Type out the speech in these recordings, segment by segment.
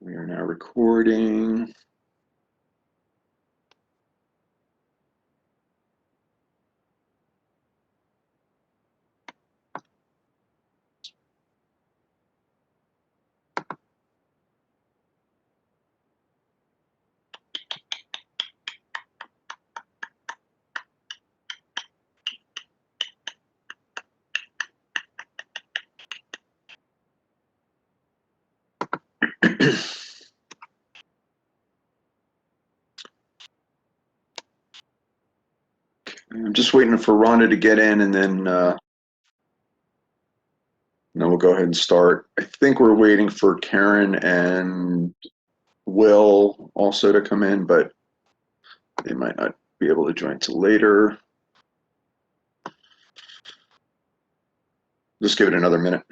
We are now recording. I'm just waiting for Rhonda to get in, and then we'll go ahead and start. I think we're waiting for Karen and Will also to come in, but they might not be able to join till later. Just give it another minute.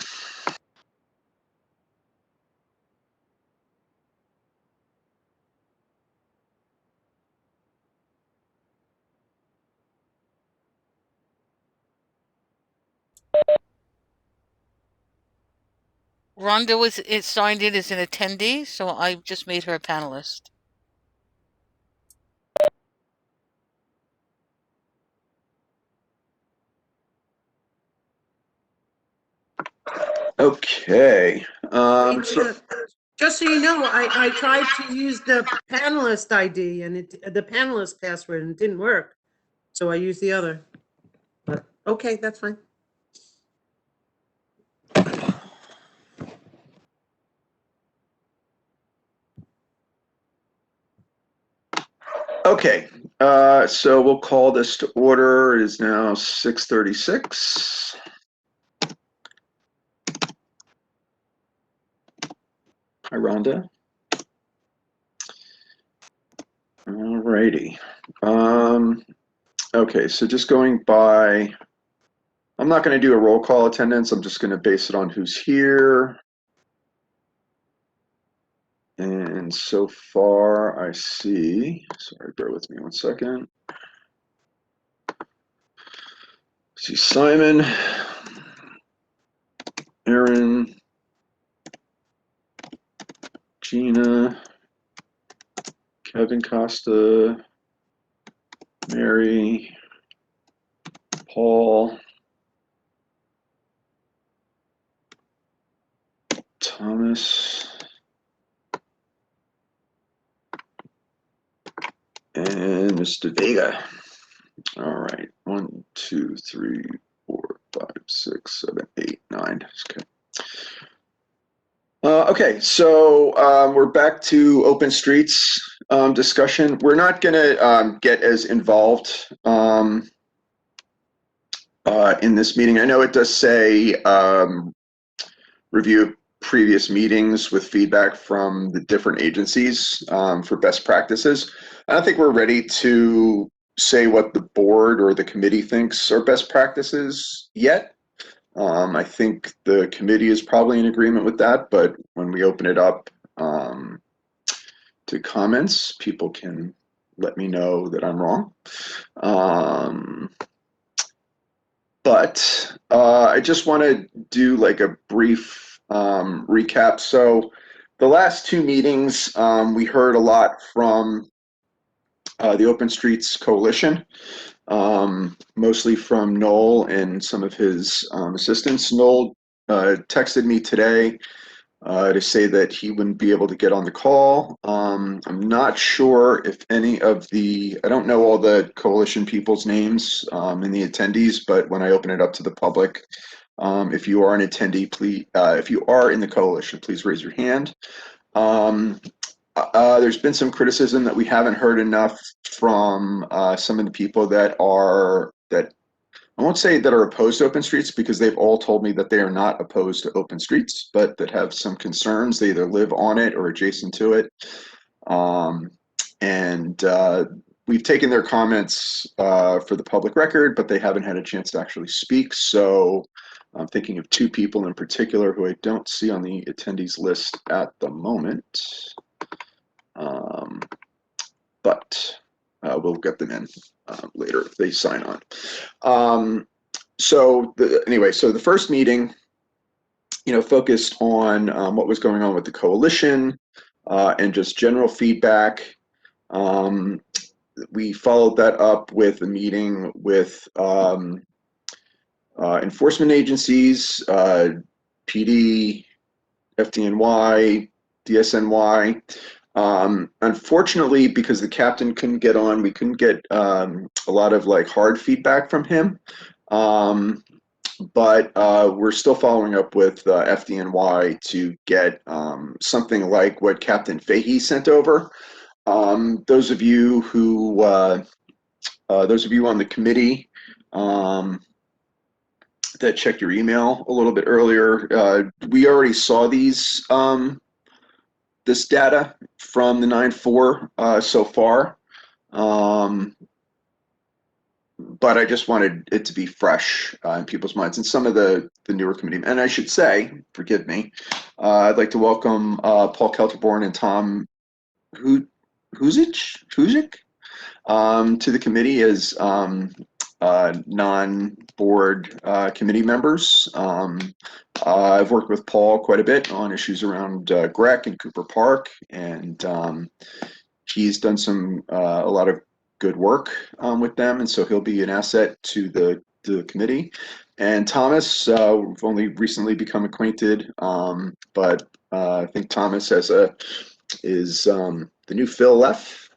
Rhonda was it signed in as an attendee, so I just made her a panelist. Okay. Just so you know, I tried to use the panelist ID and the panelist password and it didn't work. So I used the other. But okay, that's fine. Okay. So we'll call this to order. It is now 6:36. Hi, Rhonda. All righty. Okay, so just going by, I'm not going to do a roll call attendance. I'm just going to base it on who's here. And so far I see, sorry, bear with me one second. See Simon, Aaron, Gina, Kevin Costa, Mary, Paul, Thomas, and Mr. Vega. All right, 1, 2, 3, 4, 5, 6, 7, 8, 9. Okay. Okay, so we're back to Open Streets discussion. We're not going to get as involved in this meeting. I know it does say review previous meetings with feedback from the different agencies for best practices. I don't think we're ready to say what the board or the committee thinks are best practices yet. I think the committee is probably in agreement with that, but when we open it up to comments, people can let me know that I'm wrong. But I just want to do like a brief recap. So the last two meetings, we heard a lot from the Open Streets Coalition, mostly from Noel and some of his assistants. Noel texted me today to say that he wouldn't be able to get on the call. I'm not sure if any of I don't know all the coalition people's names and the attendees, but when I open it up to the public, if you are an attendee, please, if you are in the coalition, please raise your hand. There's been some criticism that we haven't heard enough from some of the people that I won't say that are opposed to open streets, because they've all told me that they are not opposed to open streets, but that have some concerns. They either live on it or adjacent to it. And we've taken their comments for the public record, but they haven't had a chance to actually speak. So I'm thinking of two people in particular who I don't see on the attendees list at the moment. But we'll get them in later if they sign on. So the first meeting, focused on what was going on with the coalition, and just general feedback. We followed that up with a meeting with enforcement agencies, PD, FDNY, DSNY. Unfortunately, because the captain couldn't get on, we couldn't get a lot of like hard feedback from him. But we're still following up with FDNY to get something like what Captain Fahey sent over. Those of you on the committee that checked your email a little bit earlier, we already saw these this data from the 9.4 so far. But I just wanted it to be fresh in people's minds and some of the newer committee. And I should say, forgive me, I'd like to welcome Paul Kelterborn and Tom Huzic to the committee as non-board committee members. I've worked with Paul quite a bit on issues around GREC and Cooper Park, and he's done a lot of good work with them, and so he'll be an asset to the committee. And Thomas, we've only recently become acquainted, but I think Thomas is the new Phil F,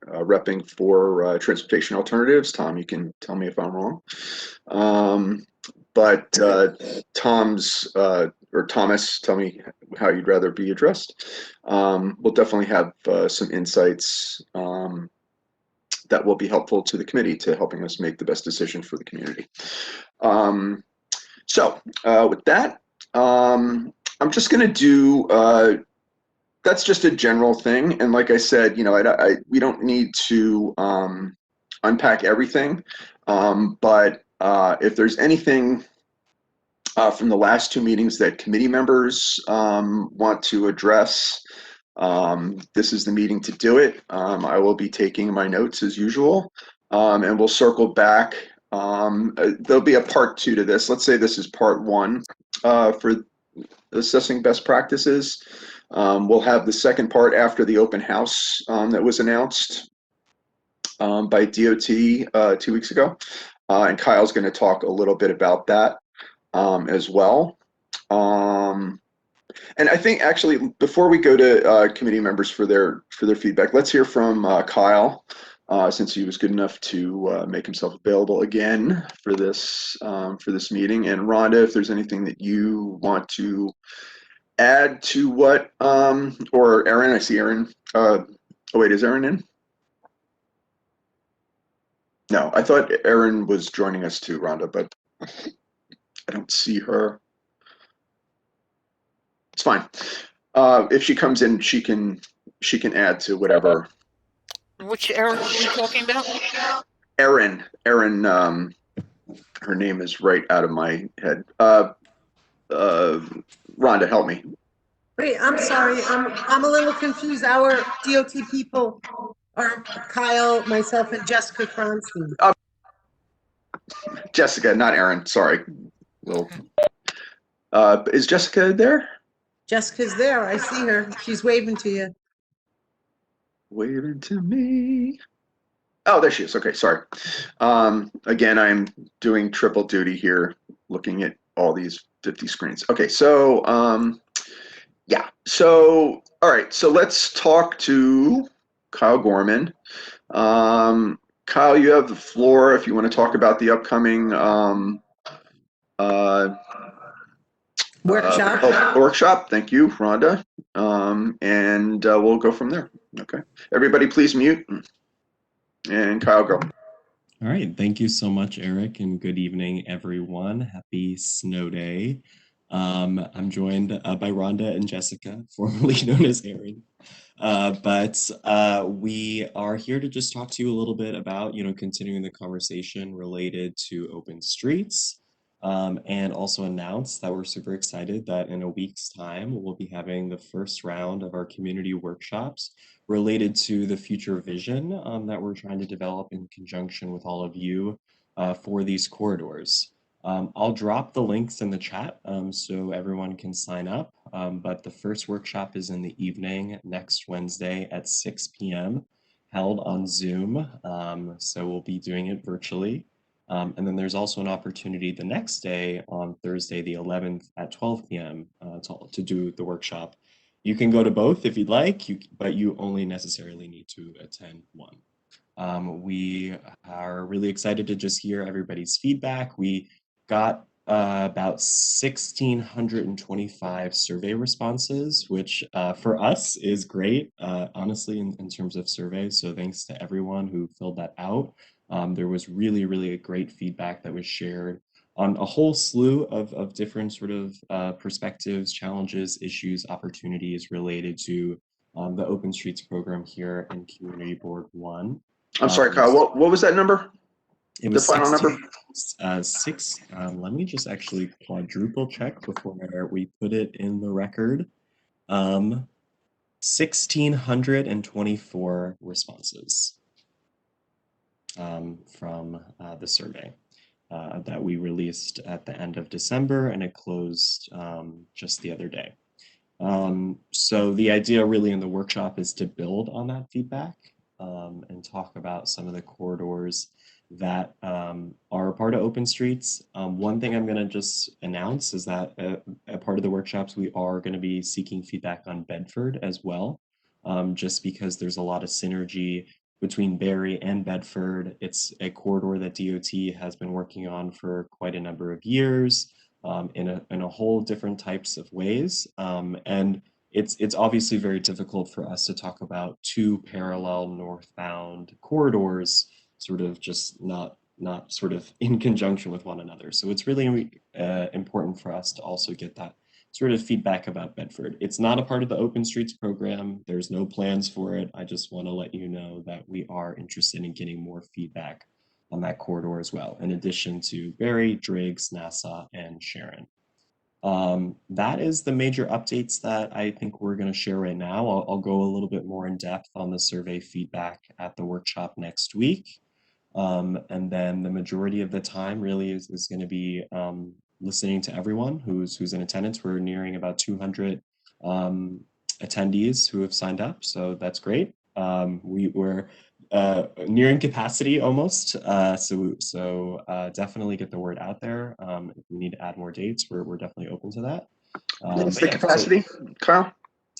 repping for transportation alternatives. Tom, you can tell me if I'm wrong. But Thomas, tell me how you'd rather be addressed. We'll definitely have some insights that will be helpful to the committee to helping us make the best decision for the community. So with that, I'm just going to do, that's just a general thing. And like I said, we don't need to unpack everything, but if there's anything from the last two meetings that committee members want to address, this is the meeting to do it. I will be taking my notes as usual, and we'll circle back. There'll be a part 2 to this. Let's say this is part 1 for assessing best practices. We'll have the second part after the open house that was announced by DOT 2 weeks ago. And Kyle's going to talk a little bit about that as well. And I think actually before we go to committee members for their feedback, let's hear from Kyle, since he was good enough to make himself available again for this meeting. And Rhonda, if there's anything that you want to add to what, or Erin, I see Erin. Oh wait, is Erin in? No, I thought Erin was joining us too, Rhonda, but I don't see her. It's fine. If she comes in, she can add to whatever. Which Erin are we talking about? Erin, her name is right out of my head. Rhonda, help me. Wait, I'm sorry. I'm a little confused. Our DOT people are Kyle, myself, and Jessica Kronstein. Jessica, not Erin. Sorry. Well, is Jessica there? Jessica's there. I see her. She's waving to you. Waving to me. Oh, there she is. Okay, sorry. Again, I'm doing triple duty here, looking at all these 50 screens. Okay, so yeah. So all right. So let's talk to Kyle Gorman. Kyle, you have the floor if you want to talk about the upcoming workshop. Workshop. Thank you, Rhonda. And we'll go from there. Okay. Everybody, please mute. And Kyle, go. All right. Thank you so much, Eric, and good evening, everyone. Happy snow day. I'm joined by Rhonda and Jessica, formerly known as Erin. But we are here to just talk to you a little bit about, continuing the conversation related to open streets, and also announce that we're super excited that in a week's time, we'll be having the first round of our community workshops related to the future vision that we're trying to develop in conjunction with all of you for these corridors. I'll drop the links in the chat so everyone can sign up. but the first workshop is in the evening next Wednesday at 6 p.m. held on Zoom. So we'll be doing it virtually. And then there's also an opportunity the next day on Thursday, the 11th at 12 p.m. To do the workshop. You can go to both if you'd like, but you only necessarily need to attend one. We are really excited to just hear everybody's feedback. We got about 1,625 survey responses, which for us is great, honestly, in terms of surveys. So thanks to everyone who filled that out. There was really great feedback that was shared on a whole slew of different sort of perspectives, challenges, issues, opportunities related to the Open Streets program here in Community Board 1. I'm sorry, Kyle, what was that number? It was The final number? Let me just actually quadruple check before we put it in the record. 1,624 responses from the survey that we released at the end of December, and it closed just the other day. So the idea really in the workshop is to build on that feedback and talk about some of the corridors that are a part of Open Streets. One thing I'm going to just announce is that a part of the workshops, we are going to be seeking feedback on Bedford as well, just because there's a lot of synergy between Barre and Bedford. It's a corridor that DOT has been working on for quite a number of years in a whole different types of ways. And it's obviously very difficult for us to talk about two parallel northbound corridors sort of just not sort of in conjunction with one another. So it's really important for us to also get that sort of feedback about Bedford. It's not a part of the Open Streets program. There's no plans for it. I just want to let you know that we are interested in getting more feedback on that corridor as well, in addition to Barre, Driggs, Nassau, and Sharon. That is the major updates that I think we're going to share right now. I'll go a little bit more in depth on the survey feedback at the workshop next week. And then the majority of the time really is going to be listening to everyone who's in attendance. We're nearing about 200 attendees who have signed up, so that's great. We're nearing capacity almost, so definitely get the word out there. If we need to add more dates, we're definitely open to that. What's the capacity, Kyle?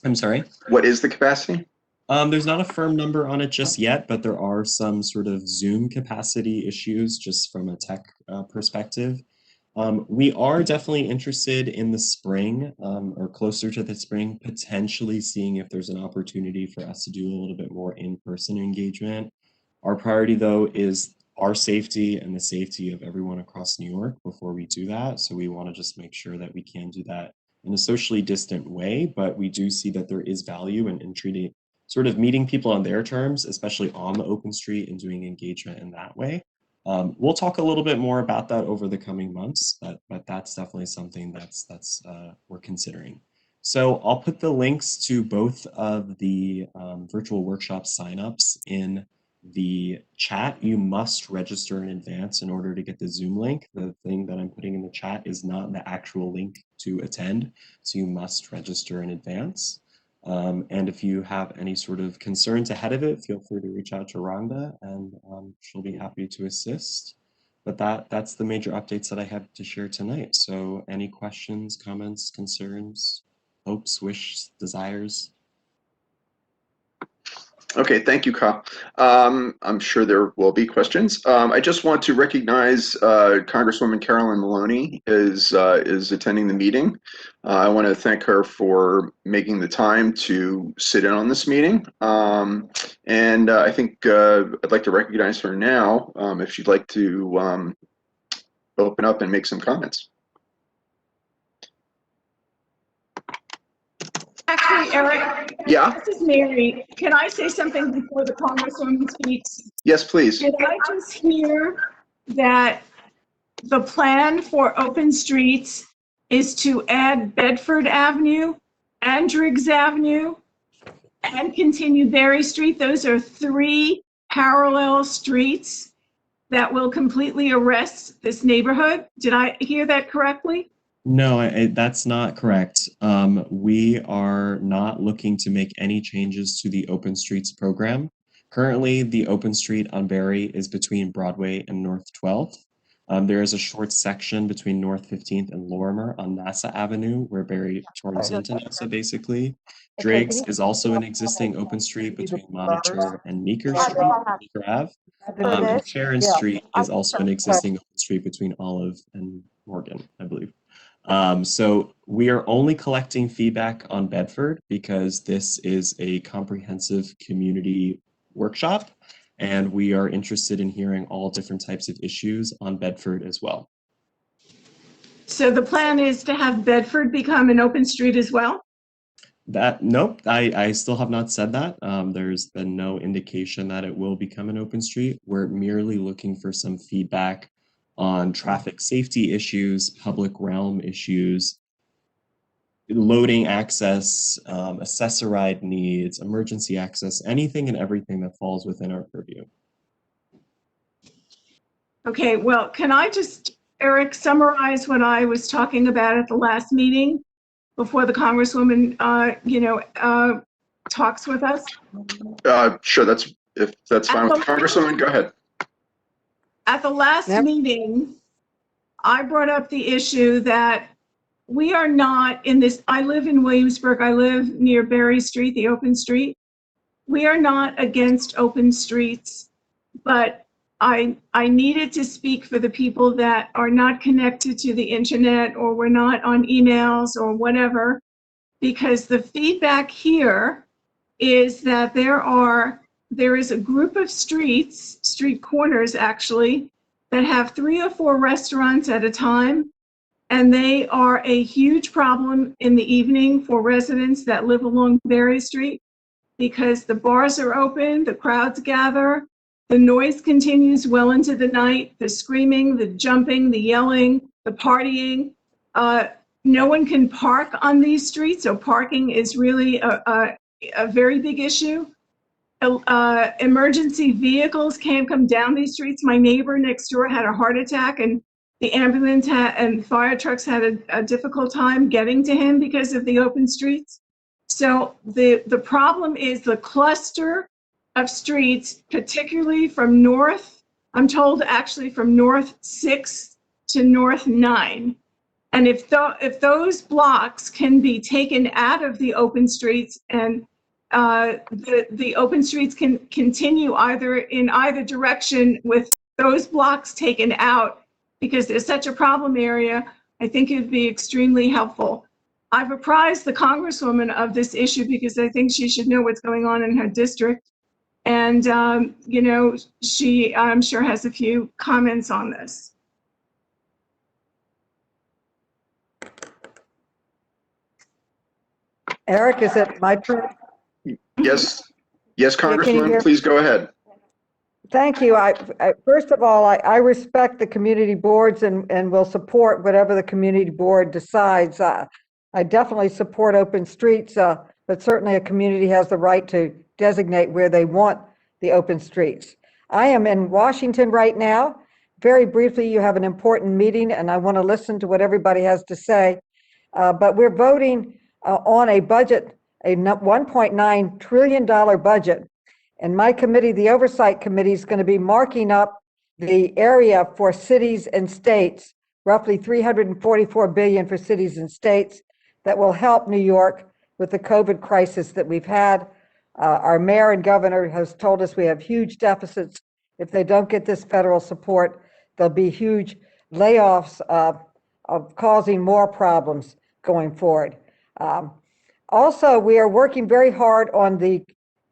I'm sorry? What is the capacity? There's not a firm number on it just yet, but there are some sort of Zoom capacity issues just from a tech perspective. We are definitely interested in the spring or closer to the spring, potentially seeing if there's an opportunity for us to do a little bit more in-person engagement. Our priority though is our safety and the safety of everyone across New York before we do that. So we want to just make sure that we can do that in a socially distant way, but we do see that there is value in treating sort of meeting people on their terms, especially on the open street, and doing engagement in that way. We'll talk a little bit more about that over the coming months, but that's definitely something that's we're considering. So I'll put the links to both of the virtual workshop signups in the chat. You must register in advance in order to get the Zoom link. The thing that I'm putting in the chat is not the actual link to attend, so you must register in advance. And if you have any sort of concerns ahead of it, feel free to reach out to Rhonda, and she'll be happy to assist. But that's the major updates that I have to share tonight. So any questions, comments, concerns, hopes, wishes, desires? Okay, thank you, Kyle. I'm sure there will be questions. I just want to recognize Congresswoman Carolyn Maloney is attending the meeting. I want to thank her for making the time to sit in on this meeting. And I think I'd like to recognize her now if she'd like to open up and make some comments. Actually, Eric, Yeah. this is Mary. Can I say something before the Congresswoman speaks? Yes, please. Did I just hear that the plan for Open Streets is to add Bedford Avenue and Driggs Avenue and continue Barre Street? Those are 3 parallel streets that will completely arrest this neighborhood. Did I hear that correctly? No, that's not correct. We are not looking to make any changes to the Open Streets program. Currently, the Open Street on Berry is between Broadway and North 12th. There is a short section between North 15th and Lorimer on NASA Avenue where Berry turns into NASA, basically. Driggs is also an existing open street between Monitor and Meeker Street, Meeker Ave. And Sharon Street is also an existing open street between Olive and Morgan, I believe. So we are only collecting feedback on Bedford because this is a comprehensive community workshop, and we are interested in hearing all different types of issues on Bedford as well. So the plan is to have Bedford become an open street as well? Nope, I still have not said that. There's been no indication that it will become an open street. We're merely looking for some feedback on traffic safety issues, public realm issues, loading access, accessoride needs, emergency access, anything and everything that falls within our purview. Okay, well, can I just, Eric, summarize what I was talking about at the last meeting before the Congresswoman, talks with us? Sure, if that's fine with the Congresswoman, go ahead. At the last meeting, I brought up the issue that we are not in this, I live in Williamsburg, I live near Berry Street, the open street. We are not against open streets, but I needed to speak for the people that are not connected to the internet or we're not on emails or whatever, because the feedback here is that there is a group of streets, street corners actually, that have 3 or 4 restaurants at a time, and they are a huge problem in the evening for residents that live along Berry Street because the bars are open, the crowds gather, the noise continues well into the night, the screaming, the jumping, the yelling, the partying. No one can park on these streets, so parking is really a very big issue. Emergency vehicles can't come down these streets. My neighbor next door had a heart attack and the ambulance and fire trucks had a difficult time getting to him because of the open streets. So the problem is the cluster of streets, particularly from north, I'm told actually from North 6 to North 9. And if those blocks can be taken out of the open streets and the open streets can continue in either direction with those blocks taken out, because there's such a problem area, I think it'd be extremely helpful. I've apprised the Congresswoman of this issue because I think she should know what's going on in her district. And, she, I'm sure, has a few comments on this. Eric, is it my turn? Yes, can you Congresswoman, hear- please go ahead. Thank you. First of all, I respect the community boards and will support whatever the community board decides. I definitely support open streets, but certainly a community has the right to designate where they want the open streets. I am in Washington right now. Very briefly, you have an important meeting and I want to listen to what everybody has to say. But we're voting on a budget, a $1.9 trillion budget. And my committee, the Oversight Committee, is going to be marking up the area for cities and states, roughly $344 billion for cities and states, that will help New York with the COVID crisis that we've had. Our mayor and governor has told us we have huge deficits. If they don't get this federal support, there'll be huge layoffs of causing more problems going forward. Also, we are working very hard on the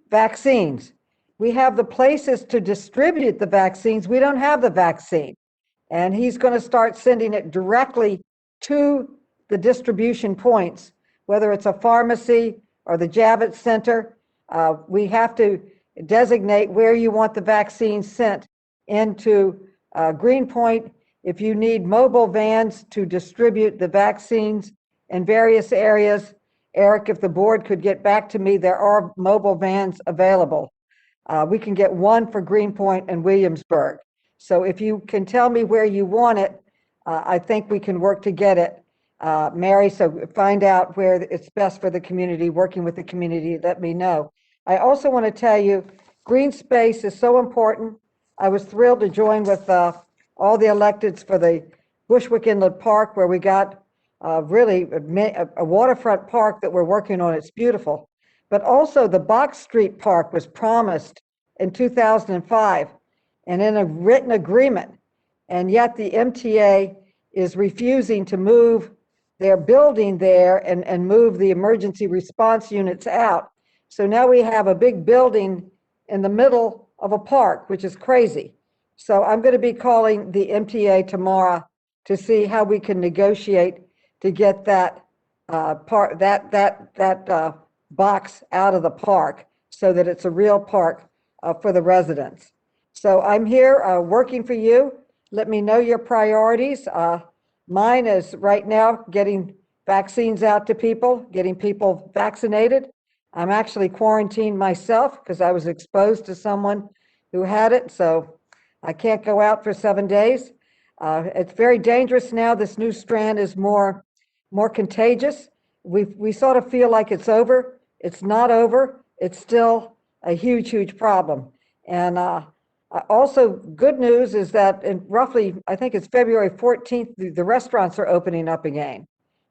vaccines. We have the places to distribute the vaccines. We don't have the vaccine. And he's going to start sending it directly to the distribution points, whether it's a pharmacy or the Javits Center. We have to designate where you want the vaccine sent into Greenpoint. If you need mobile vans to distribute the vaccines in various areas, Eric, if the board could get back to me, there are mobile vans available. We can get one for Greenpoint and Williamsburg. So if you can tell me where you want it, I think we can work to get it. Mary, so find out where it's best for the community, working with the community, let me know. I also want to tell you, green space is so important. I was thrilled to join with all the electeds for the Bushwick Inlet Park, where we got really a waterfront park that we're working on. It's beautiful. But also the Box Street Park was promised in 2005 and in a written agreement. And yet the MTA is refusing to move their building there and move the emergency response units out. So now we have a big building in the middle of a park, which is crazy. So I'm going to be calling the MTA tomorrow to see how we can negotiate to get that box out of the park so that it's a real park for the residents. So I'm here working for you. Let me know your priorities. Mine is right now getting vaccines out to people, getting people vaccinated. I'm actually quarantined myself because I was exposed to someone who had it, so I can't go out for 7 days. It's very dangerous now. This new strand is more contagious. We sort of feel like it's over. It's not over. It's still a huge problem. And also, good news is that in roughly, I think it's February 14th, the restaurants are opening up again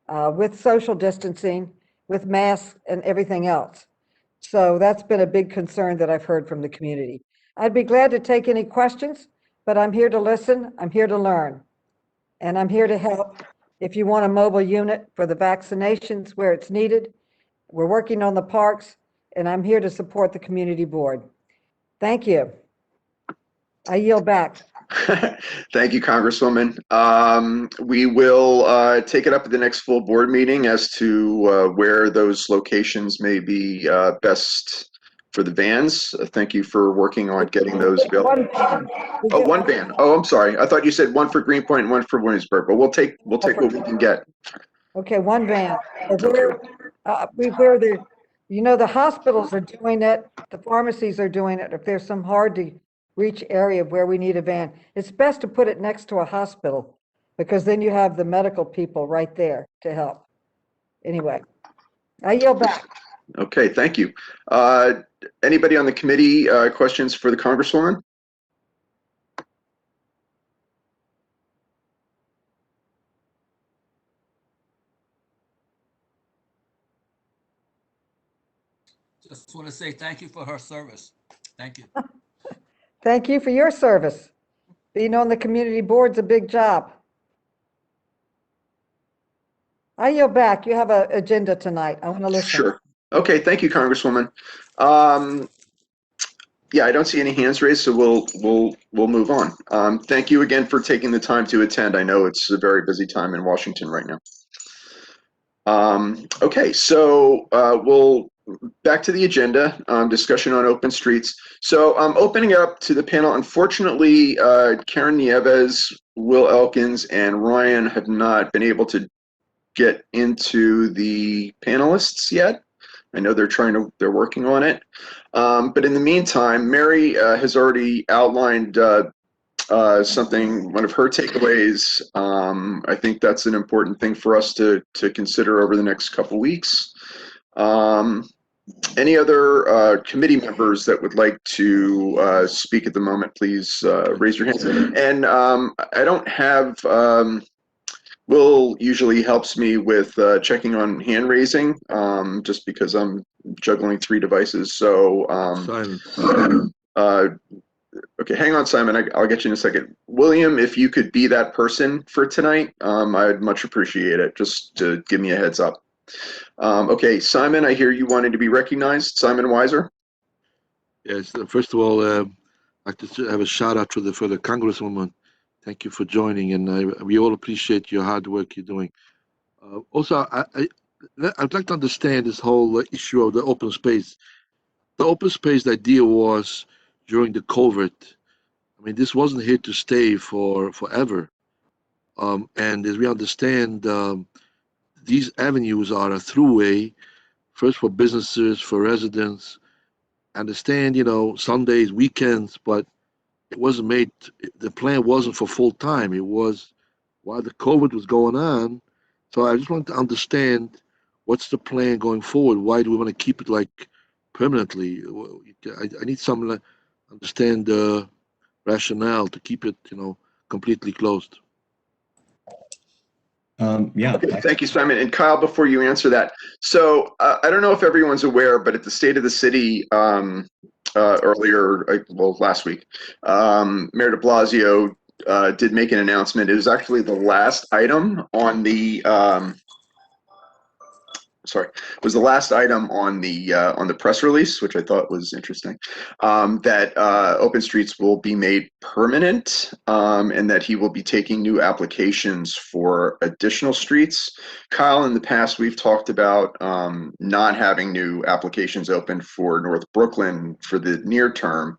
with social distancing, with masks and everything else. So that's been a big concern that I've heard from the community. I'd be glad to take any questions, but I'm here to listen, I'm here to learn, and I'm here to help. If you want a mobile unit for the vaccinations where it's needed, we're working on the parks, and I'm here to support the community board. Thank you. I yield back. Thank you, Congresswoman. We will take it up at the next full board meeting as to where those locations may be best for the vans. Thank you for working on getting those built. One van. Oh, one van. Oh, I'm sorry. I thought you said one for Greenpoint and one for Williamsburg, but we'll take what we can get. Okay, one van. Where the hospitals are doing it, the pharmacies are doing it. If there's some hard to reach area where we need a van, it's best to put it next to a hospital because then you have the medical people right there to help. Anyway, I yield back. Okay, thank you. Anybody on the committee questions for the Congresswoman? Just want to say thank you for her service. Thank you. Thank you for your service. Being on the community board's a big job. I yield back. You have an agenda tonight. I want to listen. Sure. Okay, thank you, Congresswoman. Yeah, I don't see any hands raised, so we'll move on. Thank you again for taking the time to attend. I know it's a very busy time in Washington right now. Okay, so we'll back to the agenda, discussion on open streets. So I'm opening up to the panel. Unfortunately, Karen Nieves, Will Elkins, and Ryan have not been able to get into the panelists yet. I know they're working on it. But in the meantime, Mary has already outlined something, one of her takeaways. I think that's an important thing for us to consider over the next couple weeks. Any other committee members that would like to speak at the moment, please raise your hands. And I don't have, Will usually helps me with checking on hand raising, just because I'm juggling 3 devices. So, okay, hang on, Simon. I'll get you in a second. William, if you could be that person for tonight, I'd much appreciate it, just to give me a heads up. Okay, Simon, I hear you wanted to be recognized. Simon Weiser. Yes, first of all, I'd like to have a shout out for the Congresswoman. Thank you for joining, and we all appreciate your hard work you're doing. Also, I'd like to understand this whole issue of the open space. The open space idea was during the COVID. I mean, this wasn't here to stay forever. And as we understand, these avenues are a throughway, first for businesses, for residents. I understand, Sundays, weekends, but it wasn't made, the plan wasn't for full time. It was while the COVID was going on, So I just want to understand what's the plan going forward. Why do we want to keep it like permanently? I need some understand the rationale to keep it, completely closed. Yeah, Okay, thank you, Simon. And Kyle, before you answer that, so I don't know if everyone's aware, but at the State of the City earlier, last week, Mayor de Blasio did make an announcement. It was actually the last item on the was the last item on the press release, which I thought was interesting, that Open Streets will be made permanent, and that he will be taking new applications for additional streets. Kyle, in the past, we've talked about not having new applications open for North Brooklyn for the near term,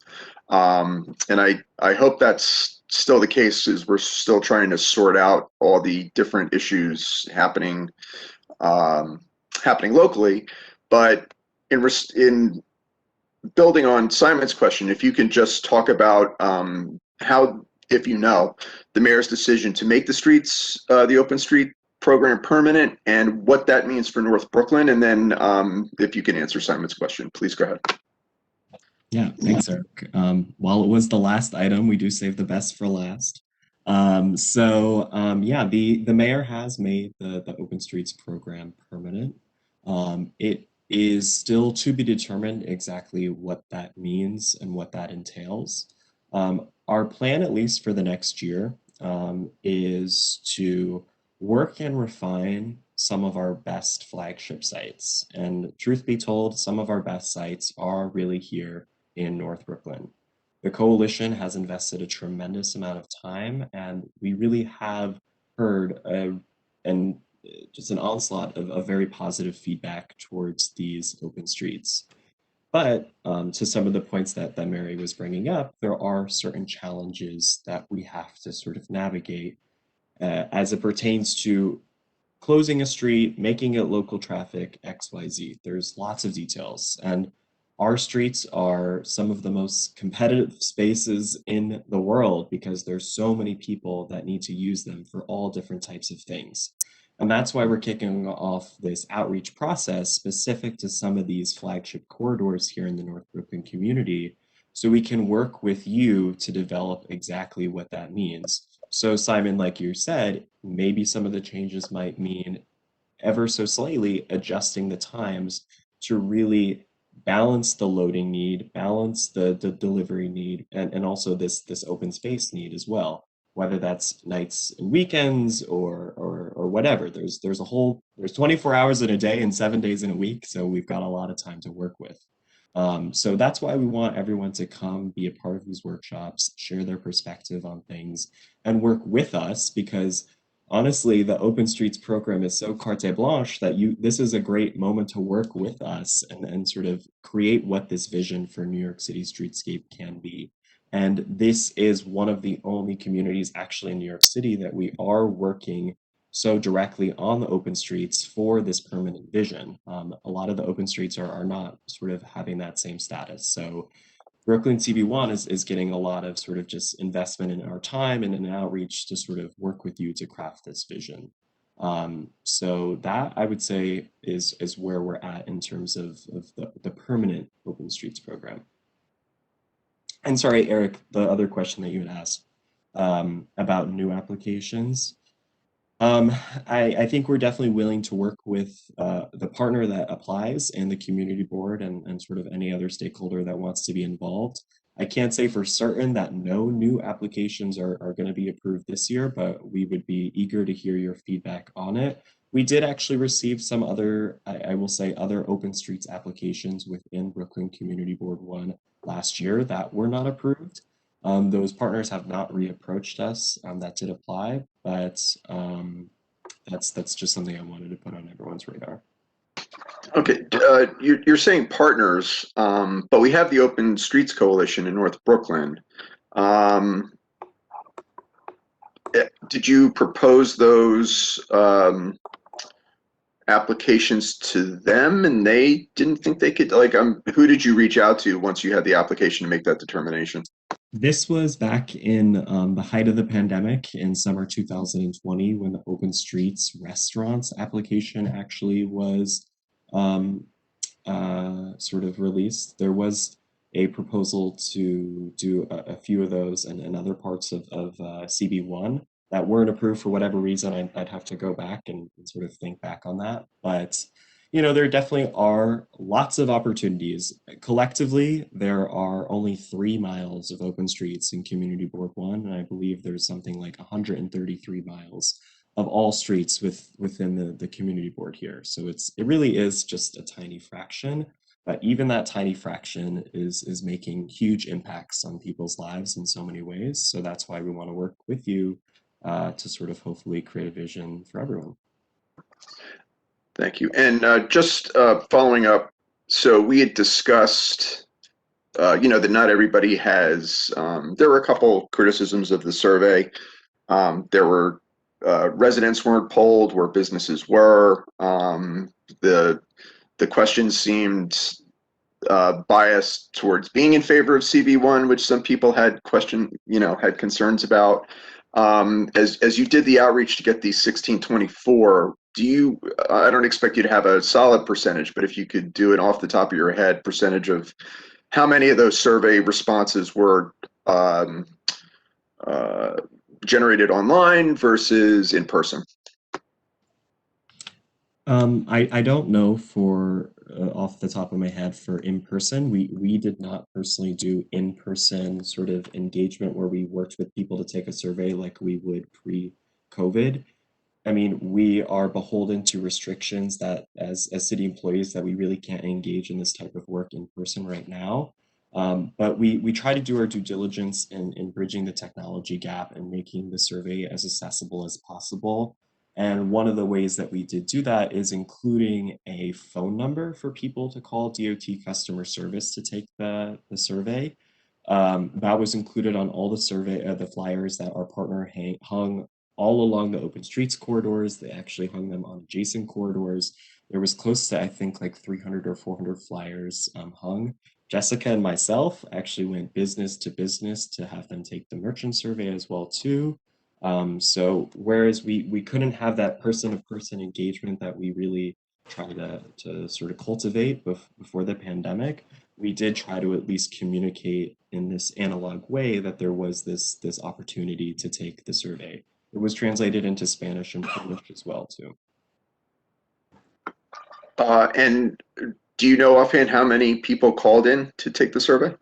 and I hope that's still the case, as we're still trying to sort out all the different issues happening locally. But in building on Simon's question, if you can just talk about how, if you know, the mayor's decision to make the Open Street program permanent, and what that means for North Brooklyn, and then if you can answer Simon's question, please go ahead. Yeah, thanks, Eric. While it was the last item, we do save the best for last. Yeah, the mayor has made the Open Streets program permanent. It is still to be determined exactly what that means and what that entails. Our plan, at least for the next year, is to work and refine some of our best flagship sites. And truth be told, some of our best sites are really here in North Brooklyn. The coalition has invested a tremendous amount of time, and we really have heard just an onslaught of very positive feedback towards these open streets. But to some of the points that Mary was bringing up, there are certain challenges that we have to sort of navigate as it pertains to closing a street, making it local traffic, XYZ. There's lots of details. And our streets are some of the most competitive spaces in the world because there's so many people that need to use them for all different types of things. And that's why we're kicking off this outreach process specific to some of these flagship corridors here in the North Brooklyn community, so we can work with you to develop exactly what that means. So Simon, like you said, maybe some of the changes might mean ever so slightly adjusting the times to really balance the loading need, balance the delivery need, and also this open space need as well, whether that's nights and weekends or whatever. There's 24 hours in a day and 7 days in a week, so we've got a lot of time to work with. So that's why we want everyone to come be a part of these workshops, share their perspective on things, and work with us, because honestly, the Open Streets program is so carte blanche that this is a great moment to work with us and sort of create what this vision for New York City streetscape can be. And this is one of the only communities actually in New York City that we are working so directly on the open streets for this permanent vision. A lot of the open streets are not sort of having that same status. So Brooklyn CB1 is getting a lot of sort of just investment in our time and an outreach to sort of work with you to craft this vision. So that, I would say, is where we're at in terms of the permanent Open Streets program. And sorry, Eric, the other question that you had asked about new applications. I think we're definitely willing to work with the partner that applies and the community board and sort of any other stakeholder that wants to be involved. I can't say for certain that no new applications are going to be approved this year, but we would be eager to hear your feedback on it. We did actually receive some other, I will say, other Open Streets applications within Brooklyn Community Board 1 last year that were not approved. Those partners have not reapproached us that did apply, but that's just something I wanted to put on everyone's radar. Okay, you're saying partners, but we have the Open Streets Coalition in North Brooklyn. Did you propose those applications to them and they didn't think they could, like, who did you reach out to once you had the application to make that determination? This was back in the height of the pandemic in summer 2020 when the Open Streets restaurants application actually was sort of released. There was a proposal to do a few of those in other parts of CB1 that weren't approved for whatever reason. I'd have to go back and sort of think back on that. But you know, there definitely are lots of opportunities. Collectively, there are only 3 miles of open streets in Community Board 1, and I believe there's something like 133 miles of all streets within the community board here. So it really is just a tiny fraction, but even that tiny fraction is making huge impacts on people's lives in so many ways. So that's why we want to work with you to sort of hopefully create a vision for everyone. Thank you. And just following up, so we had discussed, that not everybody has, there were a couple criticisms of the survey. There were residents weren't polled where businesses were. The questions seemed biased towards being in favor of CB1, which some people had had concerns about. As you did the outreach to get these 1624, I don't expect you to have a solid percentage, but if you could do it off the top of your head, percentage of how many of those survey responses were generated online versus in person? I don't know for off the top of my head for in person. We did not personally do in person sort of engagement where we worked with people to take a survey like we would pre-COVID. I mean, we are beholden to restrictions that as city employees that we really can't engage in this type of work in person right now. But we try to do our due diligence in bridging the technology gap and making the survey as accessible as possible. And one of the ways that we did do that is including a phone number for people to call DOT customer service to take the survey. That was included on all the flyers that our partner hung all along the open streets corridors. They actually hung them on adjacent corridors. There was close to, I think, like 300 or 400 flyers hung. Jessica and myself actually went business to business to have them take the merchant survey as well too. So whereas we couldn't have that person-to-person engagement that we really tried to sort of cultivate before the pandemic, we did try to at least communicate in this analog way that there was this opportunity to take the survey. It was translated into Spanish and Polish as well too. And do you know offhand how many people called in to take the survey?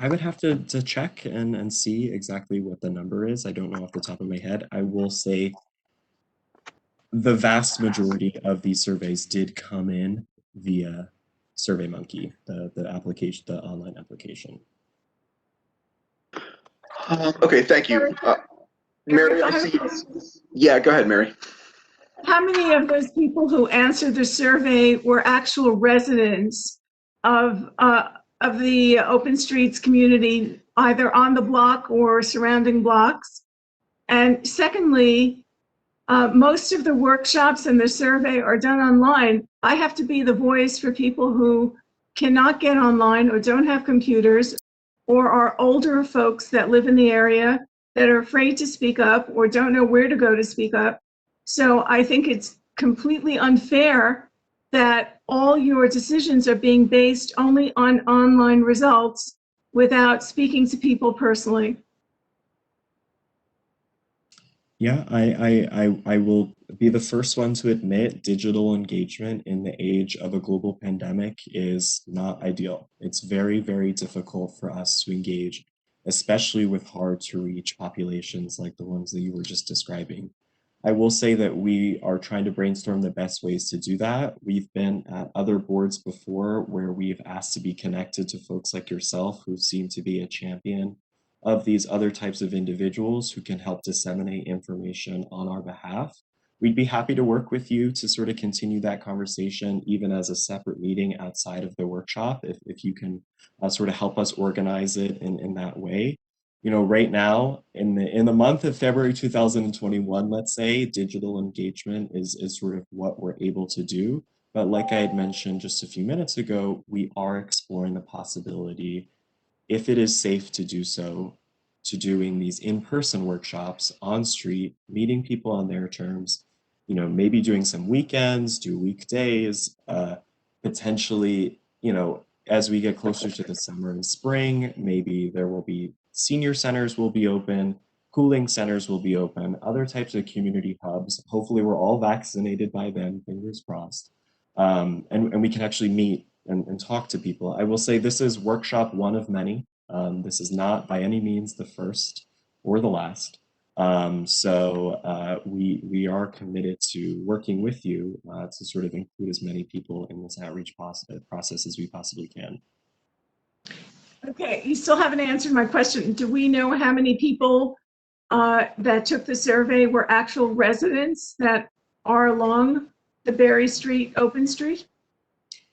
I would have to check and see exactly what the number is. I don't know off the top of my head. I will say the vast majority of these surveys did come in via SurveyMonkey, the application, the online application. Okay, thank you. Mary, I see. Yeah, go ahead, Mary. How many of those people who answered the survey were actual residents of the Open Streets community, either on the block or surrounding blocks? And secondly, most of the workshops and the survey are done online. I have to be the voice for people who cannot get online or don't have computers, or are older folks that live in the area that are afraid to speak up or don't know where to go to speak up. So I think it's completely unfair that all your decisions are being based only on online results without speaking to people personally. Yeah, I will be the first one to admit digital engagement in the age of a global pandemic is not ideal. It's very, very difficult for us to engage, especially with hard to reach populations like the ones that you were just describing. I will say that we are trying to brainstorm the best ways to do that. We've been at other boards before where we've asked to be connected to folks like yourself who seem to be a champion of these other types of individuals who can help disseminate information on our behalf. We'd be happy to work with you to sort of continue that conversation, even as a separate meeting outside of the workshop, if you can sort of help us organize it in that way. You know, right now in the month of February 2021, let's say, digital engagement is sort of what we're able to do. But like I had mentioned just a few minutes ago, we are exploring the possibility if it is safe to do so, to doing these in-person workshops on street, meeting people on their terms, you know, maybe doing some weekends, do weekdays, potentially, you know, as we get closer to the summer and spring, maybe there will be senior centers will be open, cooling centers will be open, other types of community hubs. Hopefully we're all vaccinated by then, fingers crossed. And we can actually meet and talk to people. I will say this is workshop one of many. This is not by any means the first or the last. We are committed to working with you to sort of include as many people in this outreach process as we possibly can. Okay, you still haven't answered my question. Do we know how many people that took the survey were actual residents that are along the Berry Street, Open Street?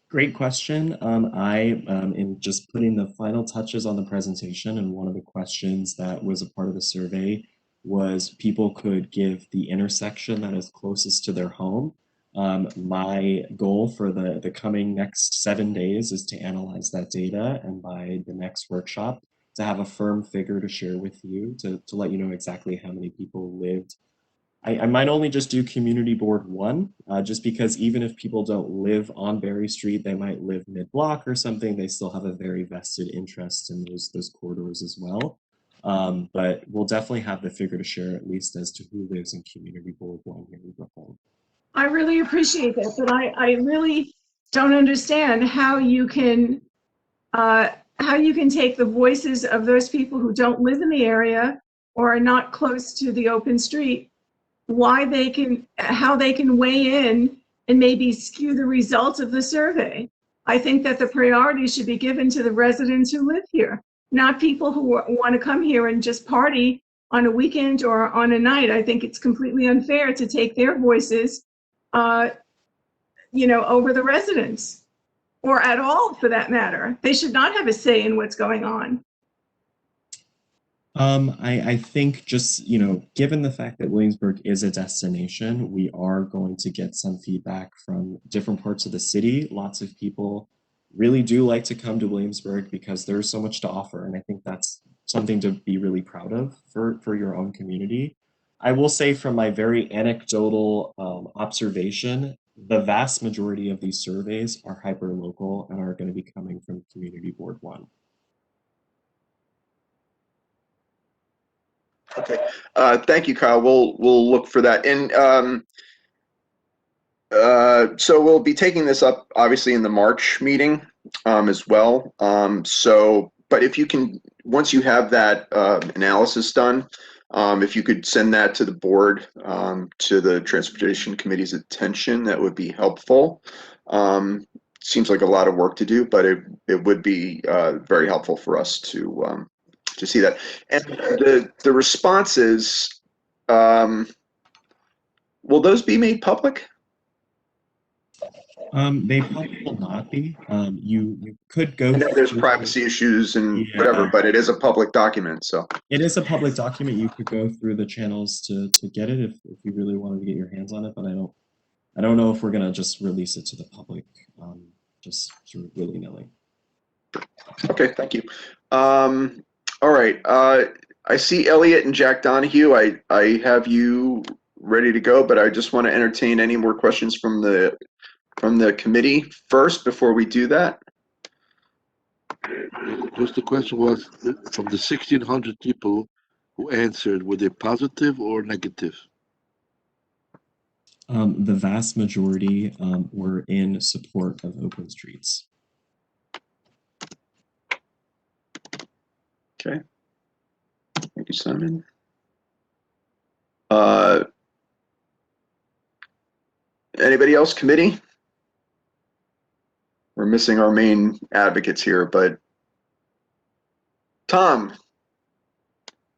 Great question. I am just putting the final touches on the presentation, and one of the questions that was a part of the survey was people could give the intersection that is closest to their home. My goal for the coming next 7 days is to analyze that data, and by the next workshop to have a firm figure to share with you to let you know exactly how many people lived. I might only just do community board 1, just because even if people don't live on Berry Street, they might live mid-block or something, they still have a very vested interest in those corridors as well. But we'll definitely have the figure to share, at least as to who lives in community board 1 here in Brooklyn. I really appreciate that, but I really don't understand how you can take the voices of those people who don't live in the area or are not close to the open street, how they can weigh in and maybe skew the results of the survey. I think that the priority should be given to the residents who live here, not people who want to come here and just party on a weekend or on a night. I think it's completely unfair to take their voices, over the residents, or at all for that matter. They should not have a say in what's going on. I think just, given the fact that Williamsburg is a destination, we are going to get some feedback from different parts of the city. Lots of people really do like to come to Williamsburg because there's so much to offer. And I think that's something to be really proud of for your own community. I will say from my very anecdotal observation, the vast majority of these surveys are hyper-local and are going to be coming from Community Board 1. Okay, thank you, Kyle. We'll look for that. And so we'll be taking this up obviously in the March meeting as well. But if you can, once you have that analysis done, if you could send that to the board, to the Transportation Committee's attention, that would be helpful. Seems like a lot of work to do, but it would be very helpful for us to see that. And the responses, will those be made public? They probably will not be. You could go. I know there's privacy issues and whatever, but it is a public document, so. It is a public document. You could go through the channels to get it if you really wanted to get your hands on it, but I don't know if we're gonna just release it to the public, just sort of willy-nilly. Okay, thank you. All right, I see Elliot and Jack Donahue. I have you ready to go, but I just want to entertain any more questions from the committee first before we do that. Just the question was, from the 1,600 people who answered, were they positive or negative? The vast majority were in support of open streets. Okay. Thank you, Simon. Anybody else, committee? We're missing our main advocates here, but Tom.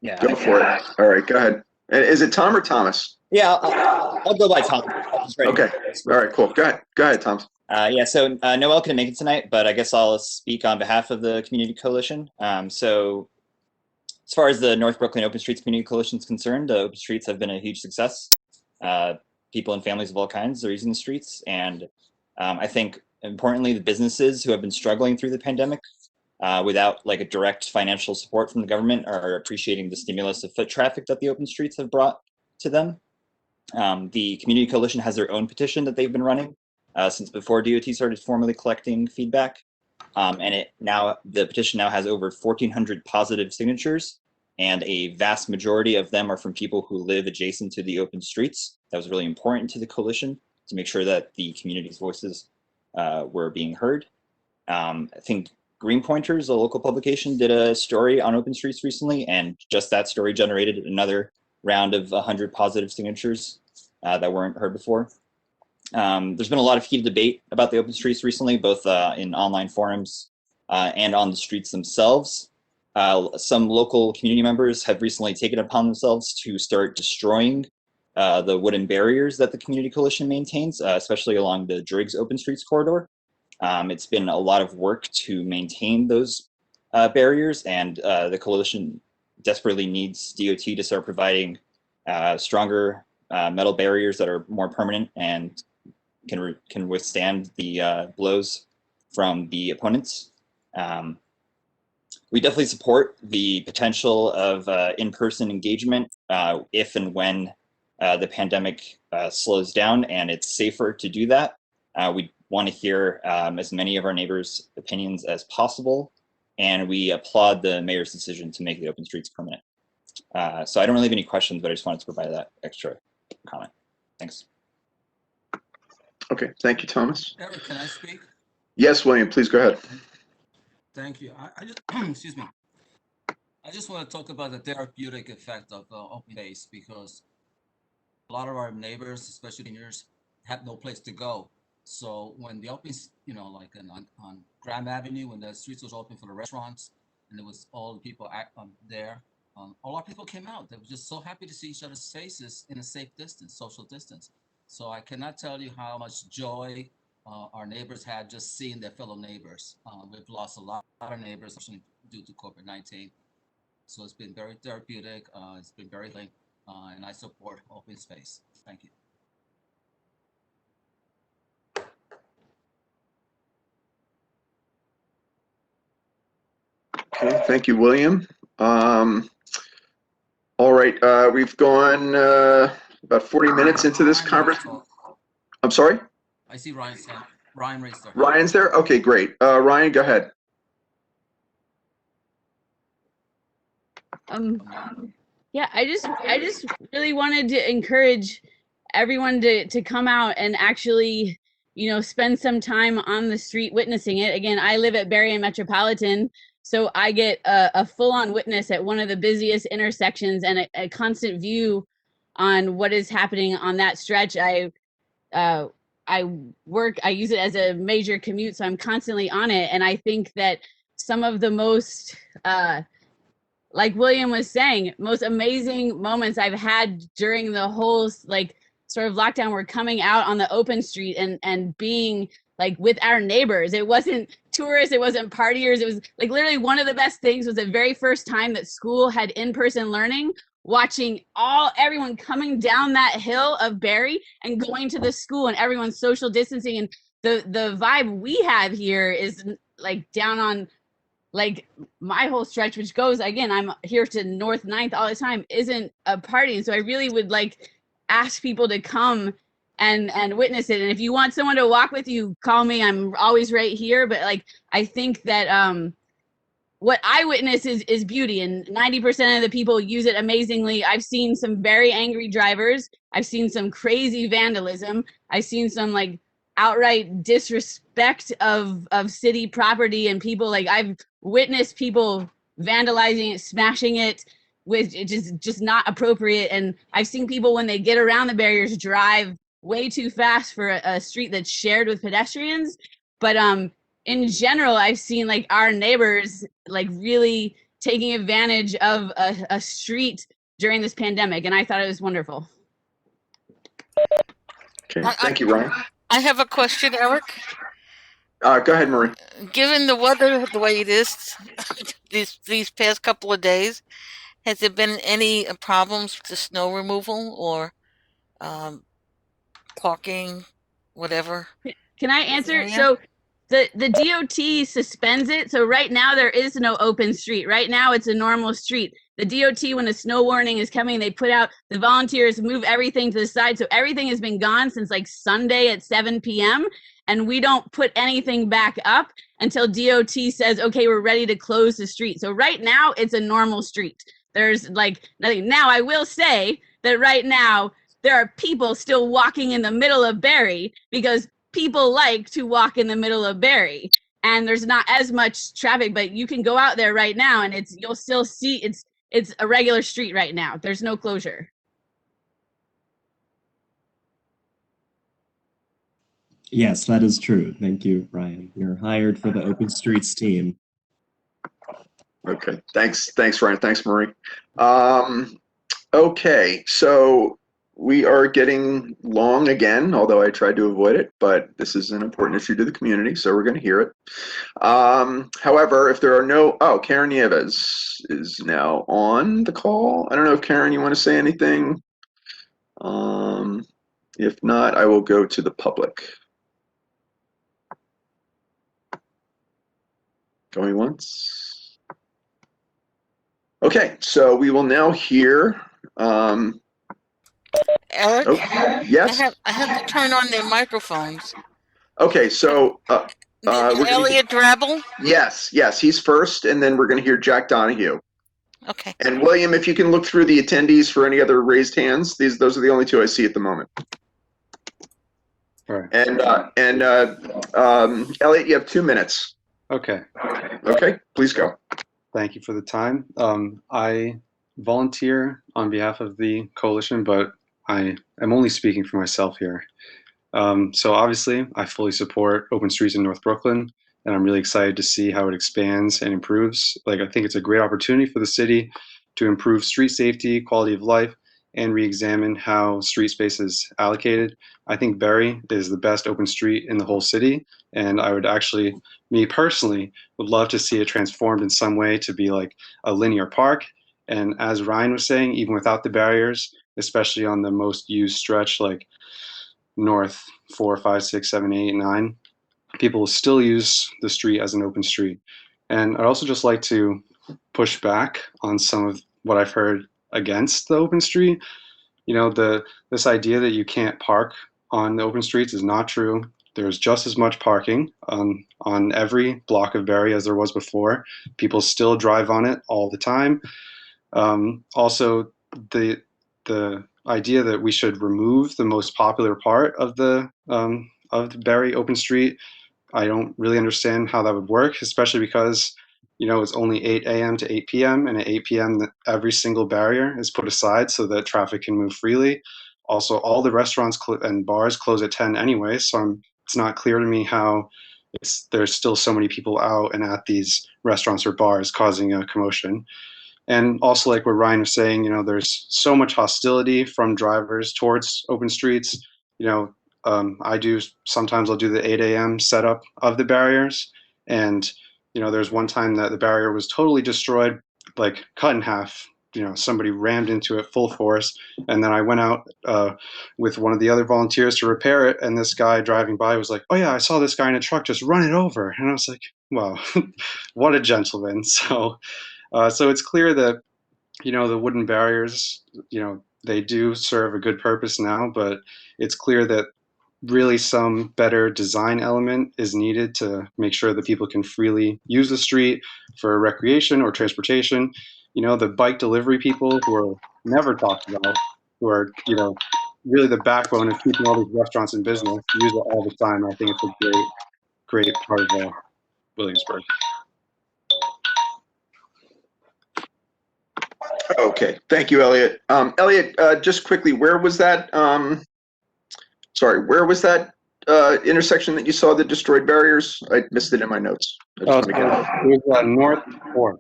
Yeah. Go for it. All right, go ahead. Is it Tom or Thomas? Yeah, I'll go by Tom. Okay. All right, cool. Go ahead, Tom. So Noel couldn't make it tonight, but I guess I'll speak on behalf of the Community Coalition. So as far as the North Brooklyn Open Streets Community Coalition is concerned, Open Streets have been a huge success. People and families of all kinds are using the streets. And I think importantly, the businesses who have been struggling through the pandemic without like a direct financial support from the government are appreciating the stimulus of foot traffic that the open streets have brought to them. The Community Coalition has their own petition that they've been running since before DOT started formally collecting feedback. And the petition now has over 1,400 positive signatures, and a vast majority of them are from people who live adjacent to the open streets. That was really important to the coalition to make sure that the community's voices were being heard. I think Green Pointers, a local publication, did a story on open streets recently, and just that story generated another round of 100 positive signatures that weren't heard before. There's been a lot of heated debate about the open streets recently, both in online forums and on the streets themselves. Some local community members have recently taken it upon themselves to start destroying the wooden barriers that the Community Coalition maintains, especially along the Driggs Open Streets corridor. It's been a lot of work to maintain those barriers, and the coalition desperately needs DOT to start providing stronger metal barriers that are more permanent and can withstand the blows from the opponents. We definitely support the potential of in-person engagement if and when the pandemic slows down and it's safer to do that. We want to hear as many of our neighbors' opinions as possible, and we applaud the mayor's decision to make the open streets permanent. So I don't really have any questions, but I just wanted to provide that extra comment. Thanks. Okay, thank you, Thomas. Eric, can I speak? Yes, William, please go ahead. Thank you. I just, excuse me. I just want to talk about the therapeutic effect of open space, because a lot of our neighbors, especially seniors, have no place to go. So when the open, like on Graham Avenue, when the streets was open for the restaurants, and there was all the people there, a lot of people came out. They were just so happy to see each other's faces in a safe distance, social distance. So I cannot tell you how much joy our neighbors had just seeing their fellow neighbors. We've lost a lot of neighbors, especially due to COVID-19. So it's been very therapeutic. It's been very linked, and I support open space. Thank you. Okay, thank you, William. All right, we've gone about 40 minutes into this conversation. I'm sorry? I see Ryan's hand. Ryan raised their hand. Ryan's there? Okay, great. Ryan, go ahead. Yeah, I just really wanted to encourage everyone to come out and actually, spend some time on the street witnessing it. Again, I live at Berrien Metropolitan, so I get a full-on witness at one of the busiest intersections and a constant view on what is happening on that stretch. I use it as a major commute, so I'm constantly on it. And I think that some of the most, like William was saying, most amazing moments I've had during the whole sort of lockdown were coming out on the open street and being with our neighbors. It wasn't tourists, it wasn't partiers. It was literally one of the best things was the very first time that school had in-person learning, watching everyone coming down that hill of Barry and going to the school and everyone social distancing. And the vibe we have here is down on my whole stretch, which goes, again, I'm here to North 9th all the time, isn't a party. And so I really would ask people to come and witness it. And if you want someone to walk with you, call me. I'm always right here. But I think that what I witness is beauty, and 90% of the people use it amazingly. I've seen some very angry drivers. I've seen some crazy vandalism. I've seen some outright disrespect of city property and people. I've witnessed people vandalizing it, smashing it, which is just not appropriate. And I've seen people, when they get around the barriers, drive way too fast for a street that's shared with pedestrians. But in general, I've seen our neighbors really taking advantage of a street during this pandemic, and I thought it was wonderful. Okay, thank you, Ryan. I have a question, Eric. Go ahead, Marie. Given the weather the way it is these past couple of days, has there been any problems with the snow removal or parking, whatever? Can I answer? Yeah. So the DOT suspends it. So right now there is no open street. Right now it's a normal street. The DOT, when a snow warning is coming, they put out, the volunteers move everything to the side. So everything has been gone since like Sunday at 7 p.m. And we don't put anything back up until DOT says, okay, we're ready to close the street. So right now it's a normal street. There's like nothing. Now I will say that right now there are people still walking in the middle of Barry because people like to walk in the middle of Barry, and there's not as much traffic, but you can go out there right now and you'll still see it's a regular street right now. There's no closure. Yes, that is true. Thank you, Ryan. You're hired for the Open Streets team. Okay, thanks, Ryan. Thanks, Marie. Okay, so we are getting long again, although I tried to avoid it, but this is an important issue to the community, so we're going to hear it. However, if there are Karen Nieves is now on the call. I don't know if Karen, you want to say anything? If not, I will go to the public. Going once. Okay, so we will now hear. Eric, Yes. I have to turn on their microphones. Okay, so we're gonna, Elliot Drabble. yes, he's first, and then we're going to hear Jack Donahue. Okay. And William, if you can look through the attendees for any other raised hands, those are the only two I see at the moment. All right. And Elliot, you have 2 minutes. Okay. Okay, please go. Thank you for the time. I volunteer on behalf of the coalition, but I am only speaking for myself here. So obviously, I fully support Open Streets in North Brooklyn, and I'm really excited to see how it expands and improves. Like, I think it's a great opportunity for the city to improve street safety, quality of life, and re-examine how street space is allocated. I think Barry is the best open street in the whole city, and I would actually, me personally, would love to see it transformed in some way to be like a linear park. And as Ryan was saying, even without the barriers, especially on the most used stretch, like North 4, 5, 6, 7, 8, 9, people will still use the street as an open street. And I'd also just like to push back on some of what I've heard against the open street. You know, this idea that you can't park on the open streets is not true. There's just as much parking on every block of Barry as there was before. People still drive on it all the time. Also, the idea that we should remove the most popular part of the Barry open street, I don't really understand how that would work, especially because, you know, it's only 8 a.m. to 8 p.m. and at 8 p.m. every single barrier is put aside so that traffic can move freely. Also, all the restaurants and bars close at 10 anyway, so it's not clear to me how there's still so many people out and at these restaurants or bars causing a commotion. And also, like what Ryan was saying, you know, there's so much hostility from drivers towards open streets. You know, sometimes I'll do the 8 a.m. setup of the barriers. And, you know, there's one time that the barrier was totally destroyed, like cut in half. You know, somebody rammed into it full force. And then I went out with one of the other volunteers to repair it. And this guy driving by was like, oh yeah, I saw this guy in a truck just run it over. And I was like, wow, what a gentleman. So it's clear that, you know, the wooden barriers, you know, they do serve a good purpose now, but it's clear that really some better design element is needed to make sure that people can freely use the street for recreation or transportation. You know, the bike delivery people who are never talked about, who are, you know, really the backbone of keeping all these restaurants in business, use it all the time. I think it's a great part of Williamsburg. Okay, thank you, Elliot. Elliot, just quickly, where was that? Where was that intersection that you saw the destroyed barriers? I missed it in my notes. It was North 4th.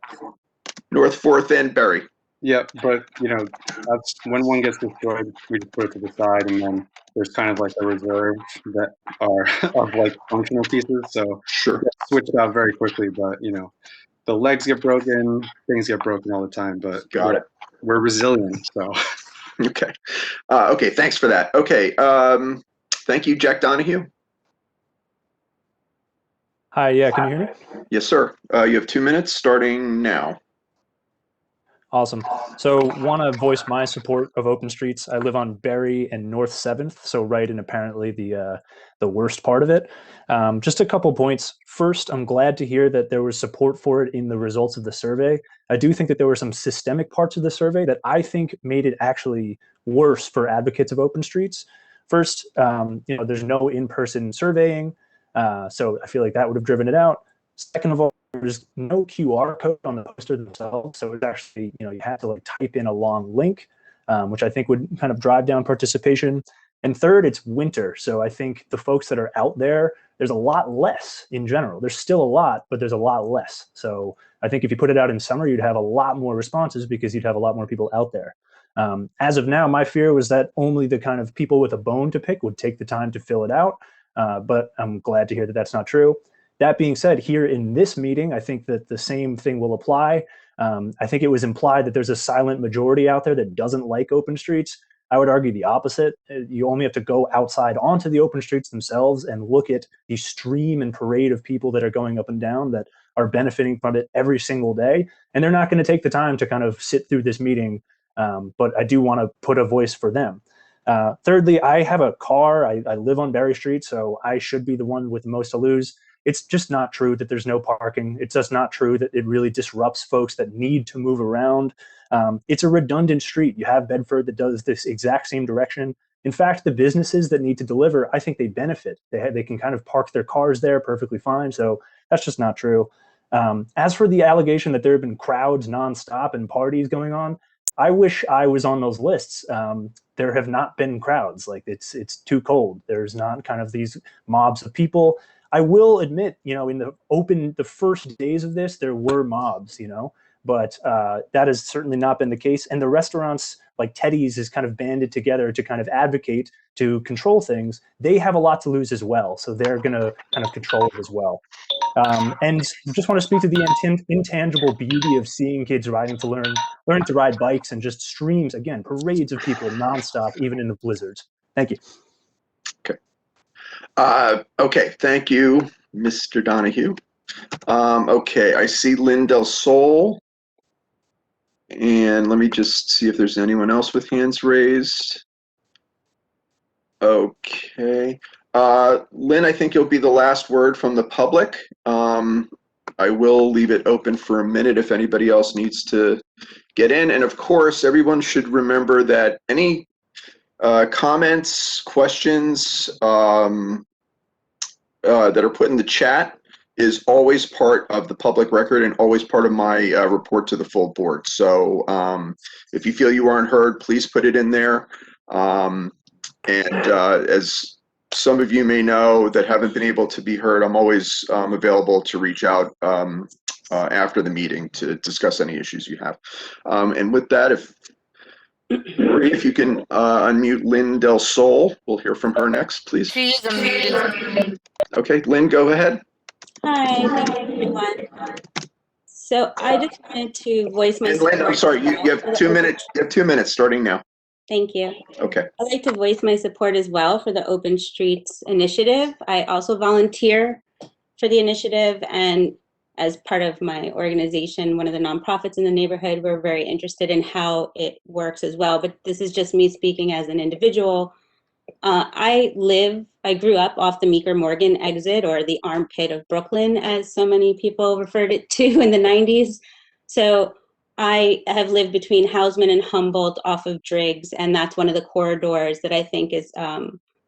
North 4th and Barry. Yep, but you know, that's when one gets destroyed, we just put it to the side, and then there's kind of like a reserve that are of like functional pieces. So sure, switched out very quickly, but you know, the legs get broken, things get broken all the time, but we're resilient. So okay, okay, thanks for that. Okay, thank you, Jack Donahue. Hi, yeah, can you hear me? Yes, sir. You have 2 minutes starting now. Awesome. So want to voice my support of open streets. I live on Berry and North 7th, so right in apparently the worst part of it. Just a couple points. First, I'm glad to hear that there was support for it in the results of the survey. I do think that there were some systemic parts of the survey that I think made it actually worse for advocates of open streets. First, there's no in-person surveying, so I feel like that would have driven it out. Second of all, there's no QR code on the poster themselves, so it's actually, you have to like type in a long link, which I think would kind of drive down participation. And third, it's winter, so I think the folks that are out there, there's a lot less in general. There's still a lot, but there's a lot less. So I think if you put it out in summer, you'd have a lot more responses because you'd have a lot more people out there. As of now, my fear was that only the kind of people with a bone to pick would take the time to fill it out, but I'm glad to hear that that's not true. That being said, here in this meeting, I think that the same thing will apply. I think it was implied that there's a silent majority out there that doesn't like open streets. I would argue the opposite. You only have to go outside onto the open streets themselves and look at the stream and parade of people that are going up and down that are benefiting from it every single day. And they're not going to take the time to kind of sit through this meeting, but I do want to put a voice for them. Thirdly, I have a car. I live on Berry Street, so I should be the one with the most to lose. It's just not true that there's no parking. It's just not true that it really disrupts folks that need to move around. It's a redundant street. You have Bedford that does this exact same direction. In fact, the businesses that need to deliver, I think they benefit. They can kind of park their cars there perfectly fine. So that's just not true. As for the allegation that there have been crowds nonstop and parties going on, I wish I was on those lists. There have not been crowds. Like it's too cold. There's not kind of these mobs of people. I will admit, in the first days of this, there were mobs, but that has certainly not been the case. And the restaurants like Teddy's is kind of banded together to kind of advocate to control things. They have a lot to lose as well. So they're going to kind of control it as well. And just want to speak to the intangible beauty of seeing kids learning to ride bikes and just streams, again, parades of people nonstop, even in the blizzards. Thank you. Okay. Okay, thank you, Mr. Donahue. Okay, I see Lynn Del Sol. And let me just see if there's anyone else with hands raised. Okay. Lynn, I think you'll be the last word from the public. I will leave it open for a minute if anybody else needs to get in. And of course, everyone should remember that any comments, questions that are put in the chat is always part of the public record and always part of my report to the full board. So if you feel you aren't heard, please put it in there. As some of you may know that haven't been able to be heard, I'm always available to reach out after the meeting to discuss any issues you have. And with that, if you can unmute Lynn Del Sol, we'll hear from her next, please. She is unmuted. Okay, Lynn, go ahead. Hi, thank you, everyone. So I just wanted to voice my And Lynn, I'm sorry, you have 2 minutes. You have 2 minutes starting now. Thank you. Okay. I'd like to voice my support as well for the Open Streets initiative. I also volunteer for the initiative, and as part of my organization, one of the nonprofits in the neighborhood, we're very interested in how it works as well. But this is just me speaking as an individual. I grew up off the Meeker Morgan exit, or the armpit of Brooklyn, as so many people referred it to in the 90s. So I have lived between Hausman and Humboldt off of Driggs, and that's one of the corridors that I think is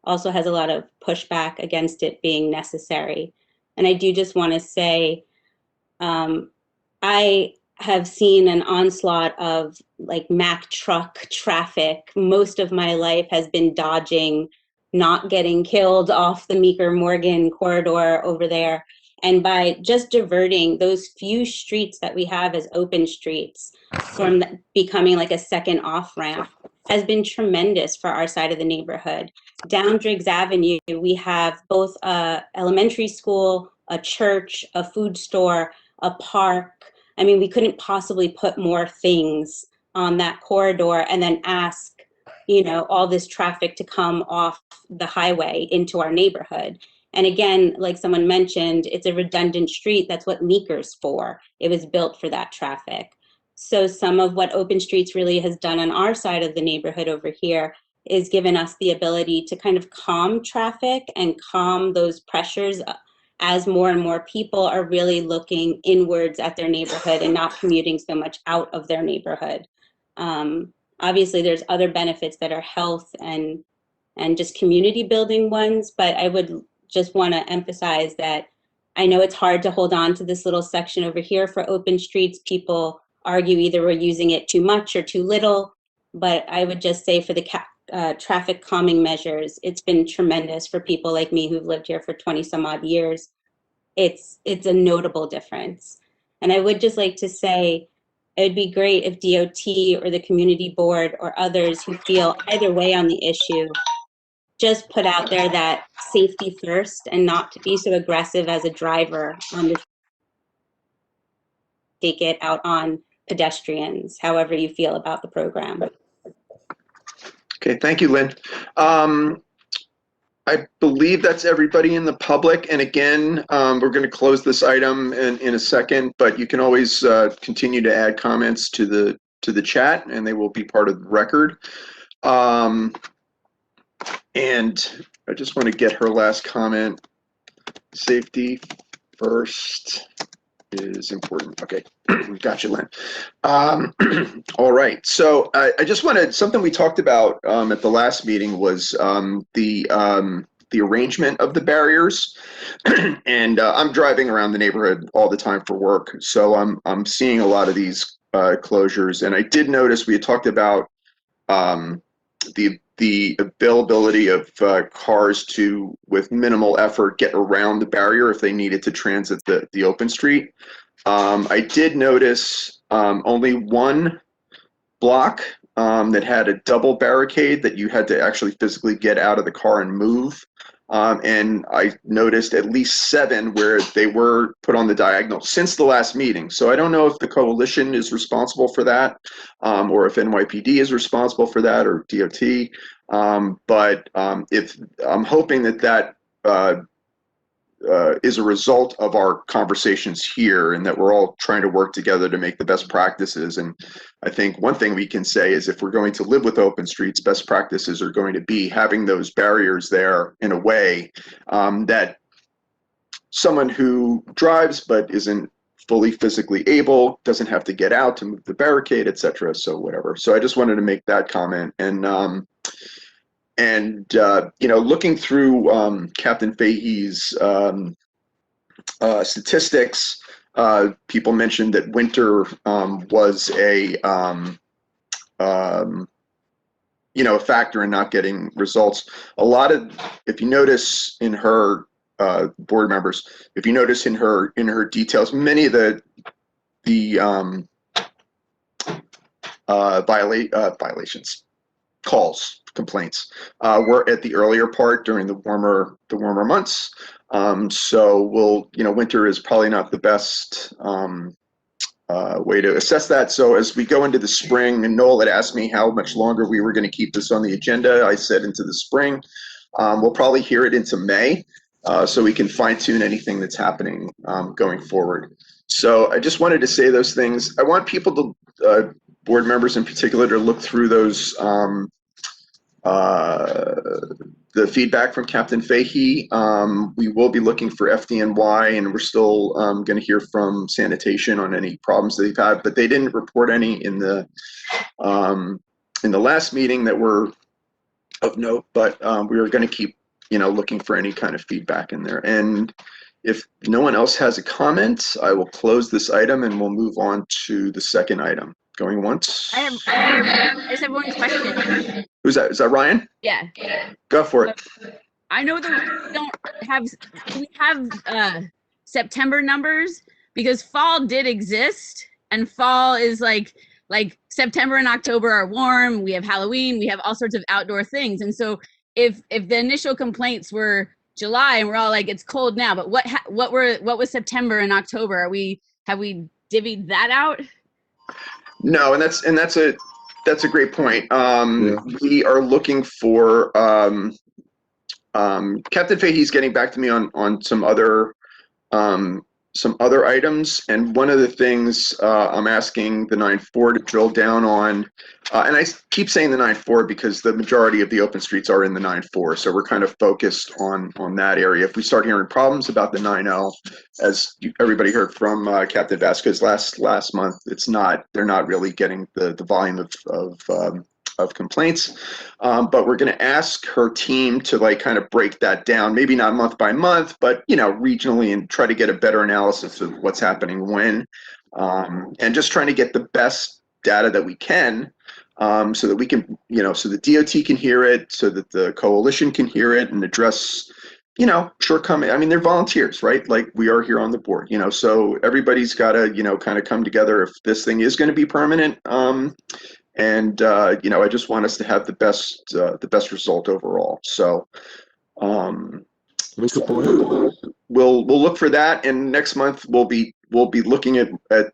also has a lot of pushback against it being necessary. And I do just want to say, I have seen an onslaught of like Mack truck traffic. Most of my life has been dodging, not getting killed off the Meeker Morgan corridor over there. And by just diverting those few streets that we have as open streets from becoming like a second off-ramp has been tremendous for our side of the neighborhood. Down Driggs Avenue, we have both a elementary school, a church, a food store, a park. I mean, we couldn't possibly put more things on that corridor and then ask, all this traffic to come off the highway into our neighborhood. And again, like someone mentioned, it's a redundant street. That's what Meeker's for. It was built for that traffic. So some of what Open Streets really has done on our side of the neighborhood over here is given us the ability to kind of calm traffic and calm those pressures as more and more people are really looking inwards at their neighborhood and not commuting so much out of their neighborhood. Obviously, there's other benefits that are health and just community building ones, but I would just want to emphasize that I know it's hard to hold on to this little section over here for Open Streets. People argue either we're using it too much or too little, but I would just say for the traffic calming measures, it's been tremendous for people like me who've lived here for 20 some odd years. It's a notable difference. And I would just like to say, it'd be great if DOT or the community board or others who feel either way on the issue just put out there that safety first and not to be so aggressive as a driver on the take it out on pedestrians, however you feel about the program. Okay, thank you, Lynn. I believe that's everybody in the public. And again, we're going to close this item in a second, but you can always continue to add comments to the chat, and they will be part of the record. And I just want to get her last comment. Safety first is important. Okay, gotcha, Lynn. All right, so I just wanted, something we talked about at the last meeting was the arrangement of the barriers. And I'm driving around the neighborhood all the time for work, so I'm seeing a lot of these closures. And I did notice we had talked about the availability of cars to, with minimal effort, get around the barrier if they needed to transit the open street. I did notice only one block that had a double barricade that you had to actually physically get out of the car and move. And I noticed at least 7 where they were put on the diagonal since the last meeting. So I don't know if the coalition is responsible for that, or if NYPD is responsible for that, or DOT. But if I'm hoping that is a result of our conversations here, and that we're all trying to work together to make the best practices. And I think one thing we can say is if we're going to live with open streets, best practices are going to be having those barriers there in a way that someone who drives but isn't fully physically able doesn't have to get out to move the barricade, etc. So whatever. So I just wanted to make that comment. And you know, looking through Captain Fahey's statistics, people mentioned that winter was a you know, a factor in not getting results. A lot of, if you notice in her board members, if you notice in her details, many of the violations, calls, complaints were at the earlier part during the warmer months. So we'll, you know, winter is probably not the best way to assess that. So as we go into the spring, and Noel had asked me how much longer we were going to keep this on the agenda, I said into the spring. We'll probably hear it into May, so we can fine tune anything that's happening going forward. So I just wanted to say those things. I want people to, board members in particular, to look through those, the feedback from Captain Fahey. We will be looking for FDNY, and we're still going to hear from sanitation on any problems they've had, but they didn't report any in the last meeting that were of note. But we are going to keep, you know, looking for any kind of feedback in there. And if no one else has a comment, I will close this item and we'll move on to the second item. Going once. I just have one question. Who's that? Is that Ryan? Yeah. Go for it. I know that we don't have September numbers, because fall did exist, and fall is like September and October are warm. We have Halloween. We have all sorts of outdoor things. And so if the initial complaints were July and we're all like, it's cold now, but what was September and October? Have we divvied that out? No, and that's a great point. We are looking for Captain Fahey's getting back to me on some other items, and one of the things I'm asking the 9-4 to drill down on, and I keep saying the 9-4 because the majority of the open streets are in the 9-4, so we're kind of focused on that area. If we start hearing problems about the 9-0, as everybody heard from Captain Vasquez last month, they're not really getting the volume of complaints, but we're going to ask her team to like kind of break that down, maybe not month by month, but regionally, and try to get a better analysis of what's happening when, and just trying to get the best data that we can, so that we can, so the DOT can hear it, so that the coalition can hear it and address, shortcoming. I mean, they're volunteers, right? Like we are here on the board, so everybody's got to, kind of come together if this thing is going to be permanent. And I just want us to have the best result overall. So we'll look for that, and next month we'll be looking at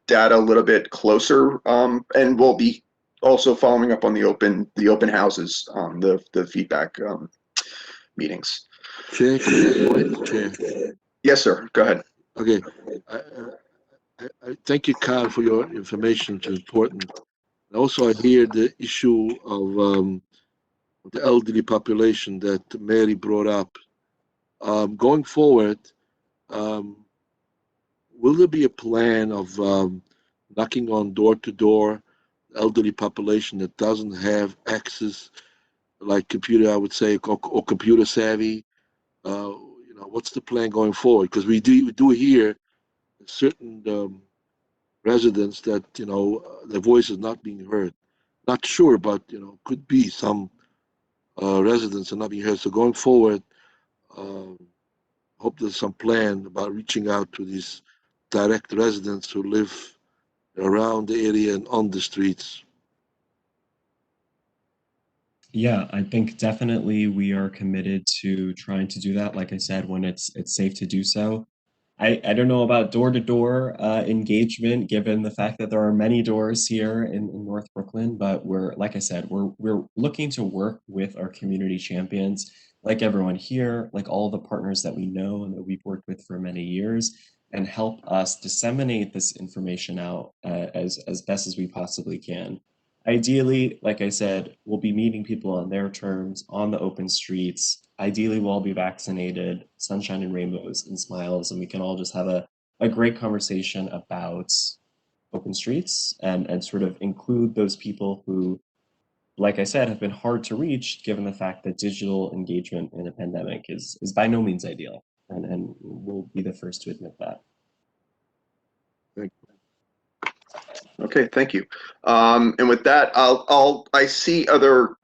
data a little bit closer, and we'll be also following up on the open houses, the feedback meetings. Chair, Chair. Yes, sir. Go ahead. Okay. I thank you, Carl, for your information. It's important. Also, I hear the issue of the elderly population that Mary brought up. Going forward, will there be a plan of knocking on door-to-door elderly population that doesn't have access, like computer, I would say, or computer savvy? What's the plan going forward? Because we do hear certain residents that their voice is not being heard. Not sure, but could be some residents are not being heard. So going forward, hope there's some plan about reaching out to these direct residents who live around the area and on the streets. Yeah, I think definitely we are committed to trying to do that. Like I said, when it's safe to do so. I don't know about door-to-door engagement, given the fact that there are many doors here in North Brooklyn, but like I said, we're looking to work with our community champions, like everyone here, like all the partners that we know and that we've worked with for many years, and help us disseminate this information out as best as we possibly can. Ideally, like I said, we'll be meeting people on their terms, on the open streets. Ideally, we'll all be vaccinated, sunshine and rainbows and smiles, and we can all just have a great conversation about open streets and sort of include those people who, like I said, have been hard to reach given the fact that digital engagement in a pandemic is by no means ideal. And we'll be the first to admit that. Thank you. Okay, thank you. And with that, I see other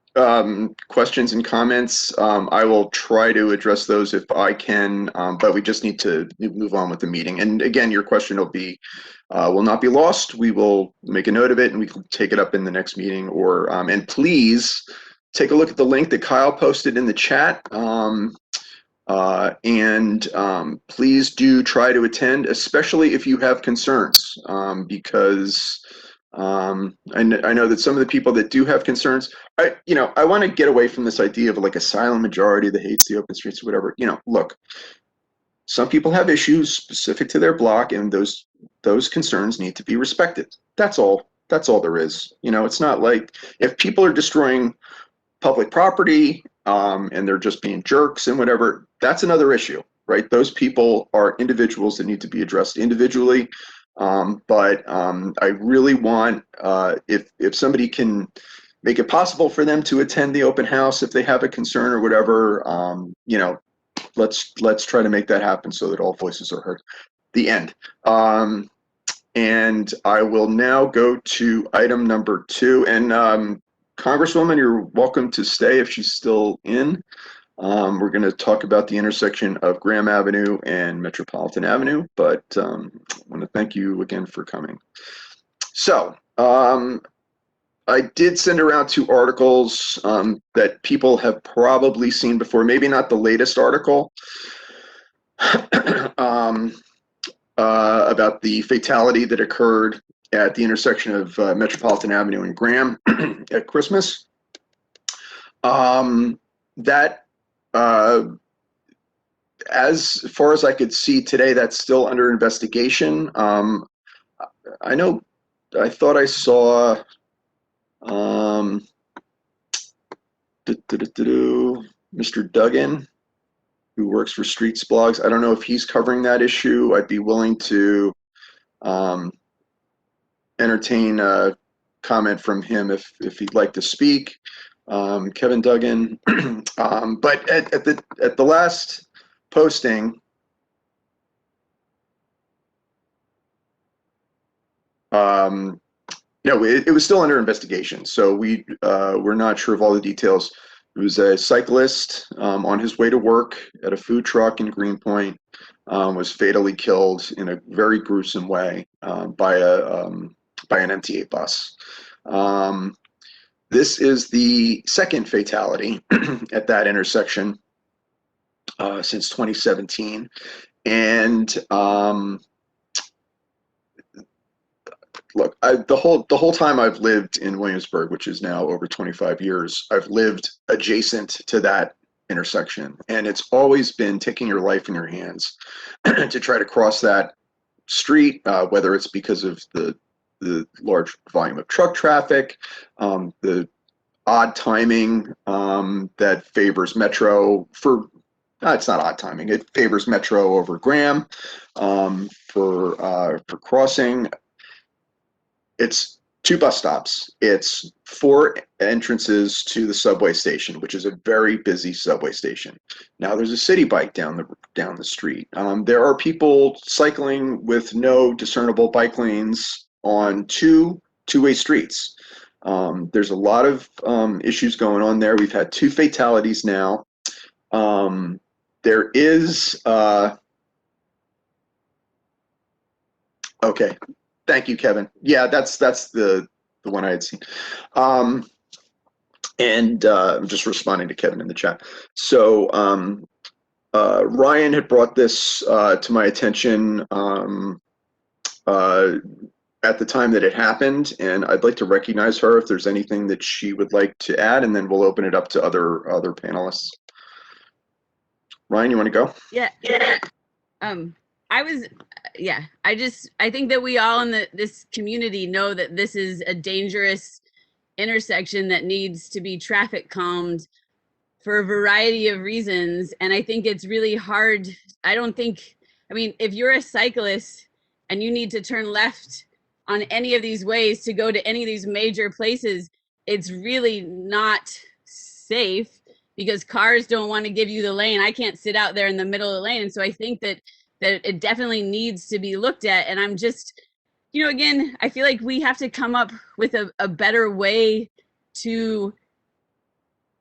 questions and comments. I will try to address those if I can, but we just need to move on with the meeting. And again, your question will not be lost. We will make a note of it and we can take it up in the next meeting. And please take a look at the link that Kyle posted in the chat. Please do try to attend, especially if you have concerns, because I know that some of the people that do have concerns, I want to get away from this idea of like a silent majority that hates the open streets or whatever. Look, some people have issues specific to their block, and those concerns need to be respected. That's all there is. It's not like if people are destroying public property, and they're just being jerks and whatever, that's another issue, right? Those people are individuals that need to be addressed individually. But I really want, if somebody can make it possible for them to attend the open house if they have a concern or whatever, let's try to make that happen so that all voices are heard. The end. And I will now go to item number 2. And Congresswoman, you're welcome to stay if she's still in. We're going to talk about the intersection of Graham Avenue and Metropolitan Avenue, but I want to thank you again for coming. So I did send around 2 articles that people have probably seen before, maybe not the latest article, about the fatality that occurred at the intersection of Metropolitan Avenue and Graham at Christmas. That As far as I could see today, that's still under investigation. I know, I thought I saw, Mr. Duggan, who works for Streets Blogs. I don't know if he's covering that issue. I'd be willing to entertain a comment from him if he'd like to speak. Kevin Duggan. But at the last posting, no, it was still under investigation. So we're not sure of all the details. It was a cyclist on his way to work at a food truck in Greenpoint, was fatally killed in a very gruesome way by an MTA bus. This is the second fatality at that intersection since 2017, and look, the whole time I've lived in Williamsburg, which is now over 25 years, I've lived adjacent to that intersection, and it's always been taking your life in your hands to try to cross that street, whether it's because of the large volume of truck traffic, the odd timing that favors Metro for. It's not odd timing. It favors Metro over Graham for crossing. It's 2 bus stops. It's 4 entrances to the subway station, which is a very busy subway station. Now there's a city bike down the street. There are people cycling with no discernible bike lanes on two-way streets. There's a lot of issues going on there. We've had 2 fatalities now. There is okay. Thank you, Kevin. Yeah, that's the one I had seen. And I'm just responding to Kevin in the chat. So Ryan had brought this to my attention at the time that it happened, and I'd like to recognize her if there's anything that she would like to add, and then we'll open it up to other panelists. Ryan, you want to go? Yeah. I think that we all in this community know that this is a dangerous intersection that needs to be traffic calmed for a variety of reasons. And I think it's really hard. If you're a cyclist and you need to turn left on any of these ways to go to any of these major places, it's really not safe because cars don't want to give you the lane. I can't sit out there in the middle of the lane. And so I think that it definitely needs to be looked at. And I'm just, again, I feel like we have to come up with a better way to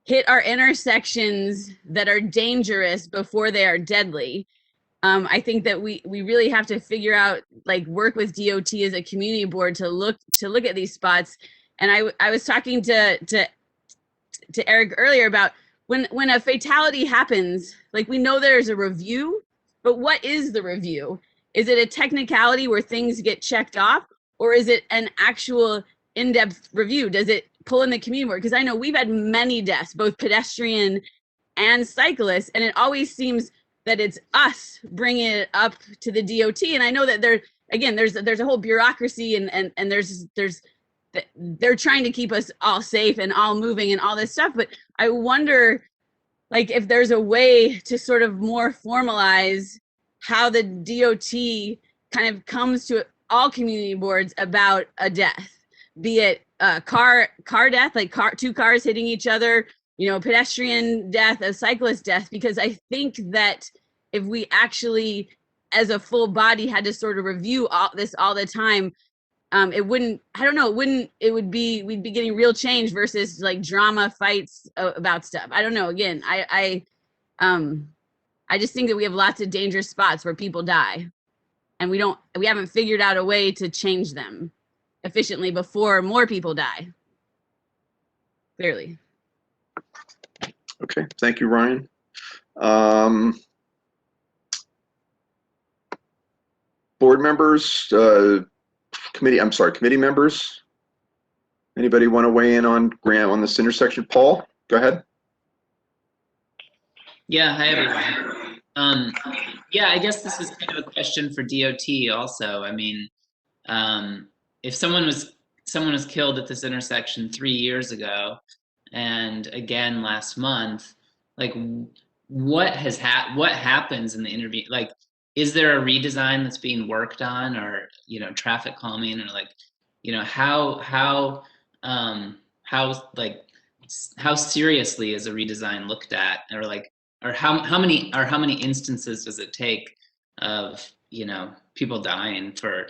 hit our intersections that are dangerous before they are deadly. I think that we really have to figure out, work with DOT as a community board to look at these spots. And I was talking to Eric earlier about when a fatality happens, we know there's a review, but what is the review? Is it a technicality where things get checked off, or is it an actual in-depth review? Does it pull in the community board? Because I know we've had many deaths, both pedestrian and cyclists, and it always seems that it's us bringing it up to the DOT. And I know that there's a whole bureaucracy and they're trying to keep us all safe and all moving and all this stuff. But I wonder, if there's a way to sort of more formalize how the DOT kind of comes to all community boards about a death, be it a car death, 2 cars hitting each other, pedestrian death, a cyclist death, because I think that if we actually, as a full body, had to sort of review all this all the time, we'd be getting real change versus drama fights about stuff. I don't know. Again, I just think that we have lots of dangerous spots where people die, and we haven't figured out a way to change them efficiently before more people die. Clearly. Okay, thank you, Ryan. Board members, committee members. Anybody want to weigh in on this intersection? Paul, go ahead. Yeah, hi everyone. Yeah, I guess this is kind of a question for DOT also. I mean, if someone was killed at this intersection 3 years ago, and again last month, like what happens in the interview? Like, is there a redesign that's being worked on, or traffic calming, or like, how seriously is a redesign looked at, or like, or how many instances does it take of people dying for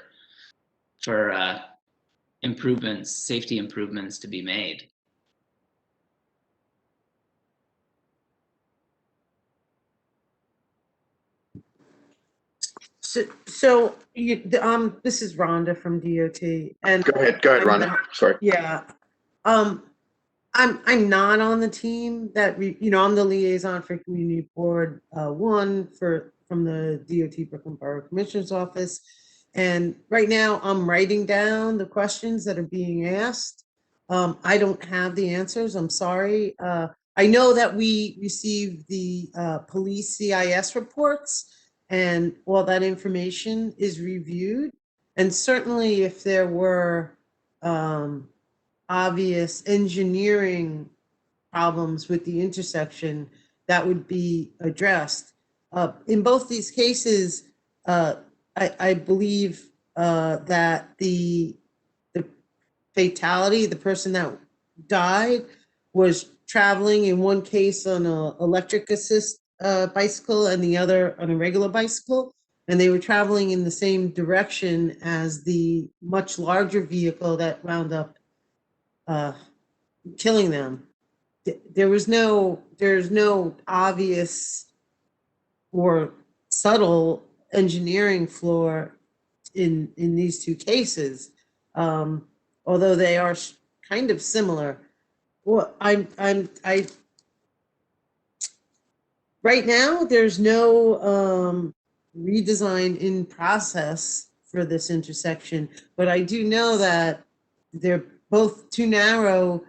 safety improvements to be made? So this is Rhonda from DOT, and Go ahead, Rhonda. Sorry. yeah, I'm not on the team that I'm the liaison for Community Board 1 from the DOT Brooklyn Borough Commissioner's Office, and right now I'm writing down the questions that are being asked. I don't have the answers. I'm sorry. I know that we received the police CIS reports, and all that information is reviewed. And certainly, if there were obvious engineering problems with the intersection, that would be addressed. In both these cases, I believe that the fatality, the person that died, was traveling in one case on an electric assist bicycle and the other on a regular bicycle. And they were traveling in the same direction as the much larger vehicle that wound up killing them. There's no obvious or subtle engineering flaw in these two cases, although they are kind of similar. Well, right now there's no redesign in process for this intersection, but I do know that they're both too narrow.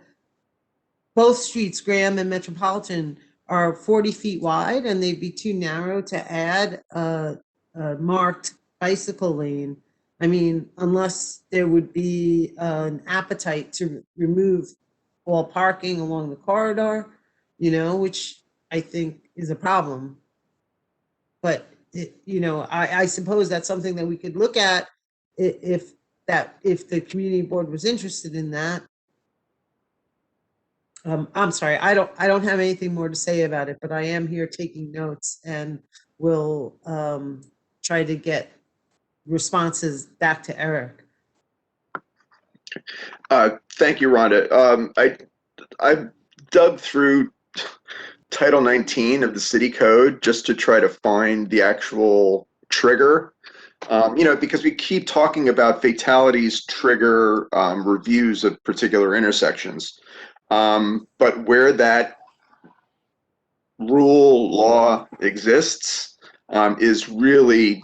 Both streets, Graham and Metropolitan, are 40 feet wide, and they'd be too narrow to add a marked bicycle lane. I mean, unless there would be an appetite to remove all parking along the corridor, which I think is a problem. But I suppose that's something that we could look at if the community board was interested in that. I'm sorry, I don't have anything more to say about it, but I am here taking notes, and will try to get responses back to Eric. Thank you, Rhonda. I dug through Title 19 of the city code just to try to find the actual trigger. Because we keep talking about fatalities trigger reviews of particular intersections. But where that law exists is really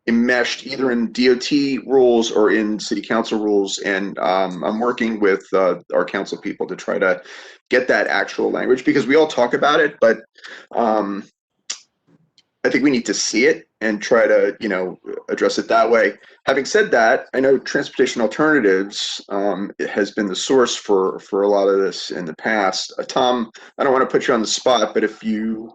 enmeshed either in DOT rules or in city council rules. And I'm working with our council people to try to get that actual language, because we all talk about it, but I think we need to see it and try to, address it that way. Having said that, I know Transportation Alternatives has been the source for a lot of this in the past. Tom, I don't want to put you on the spot, but if you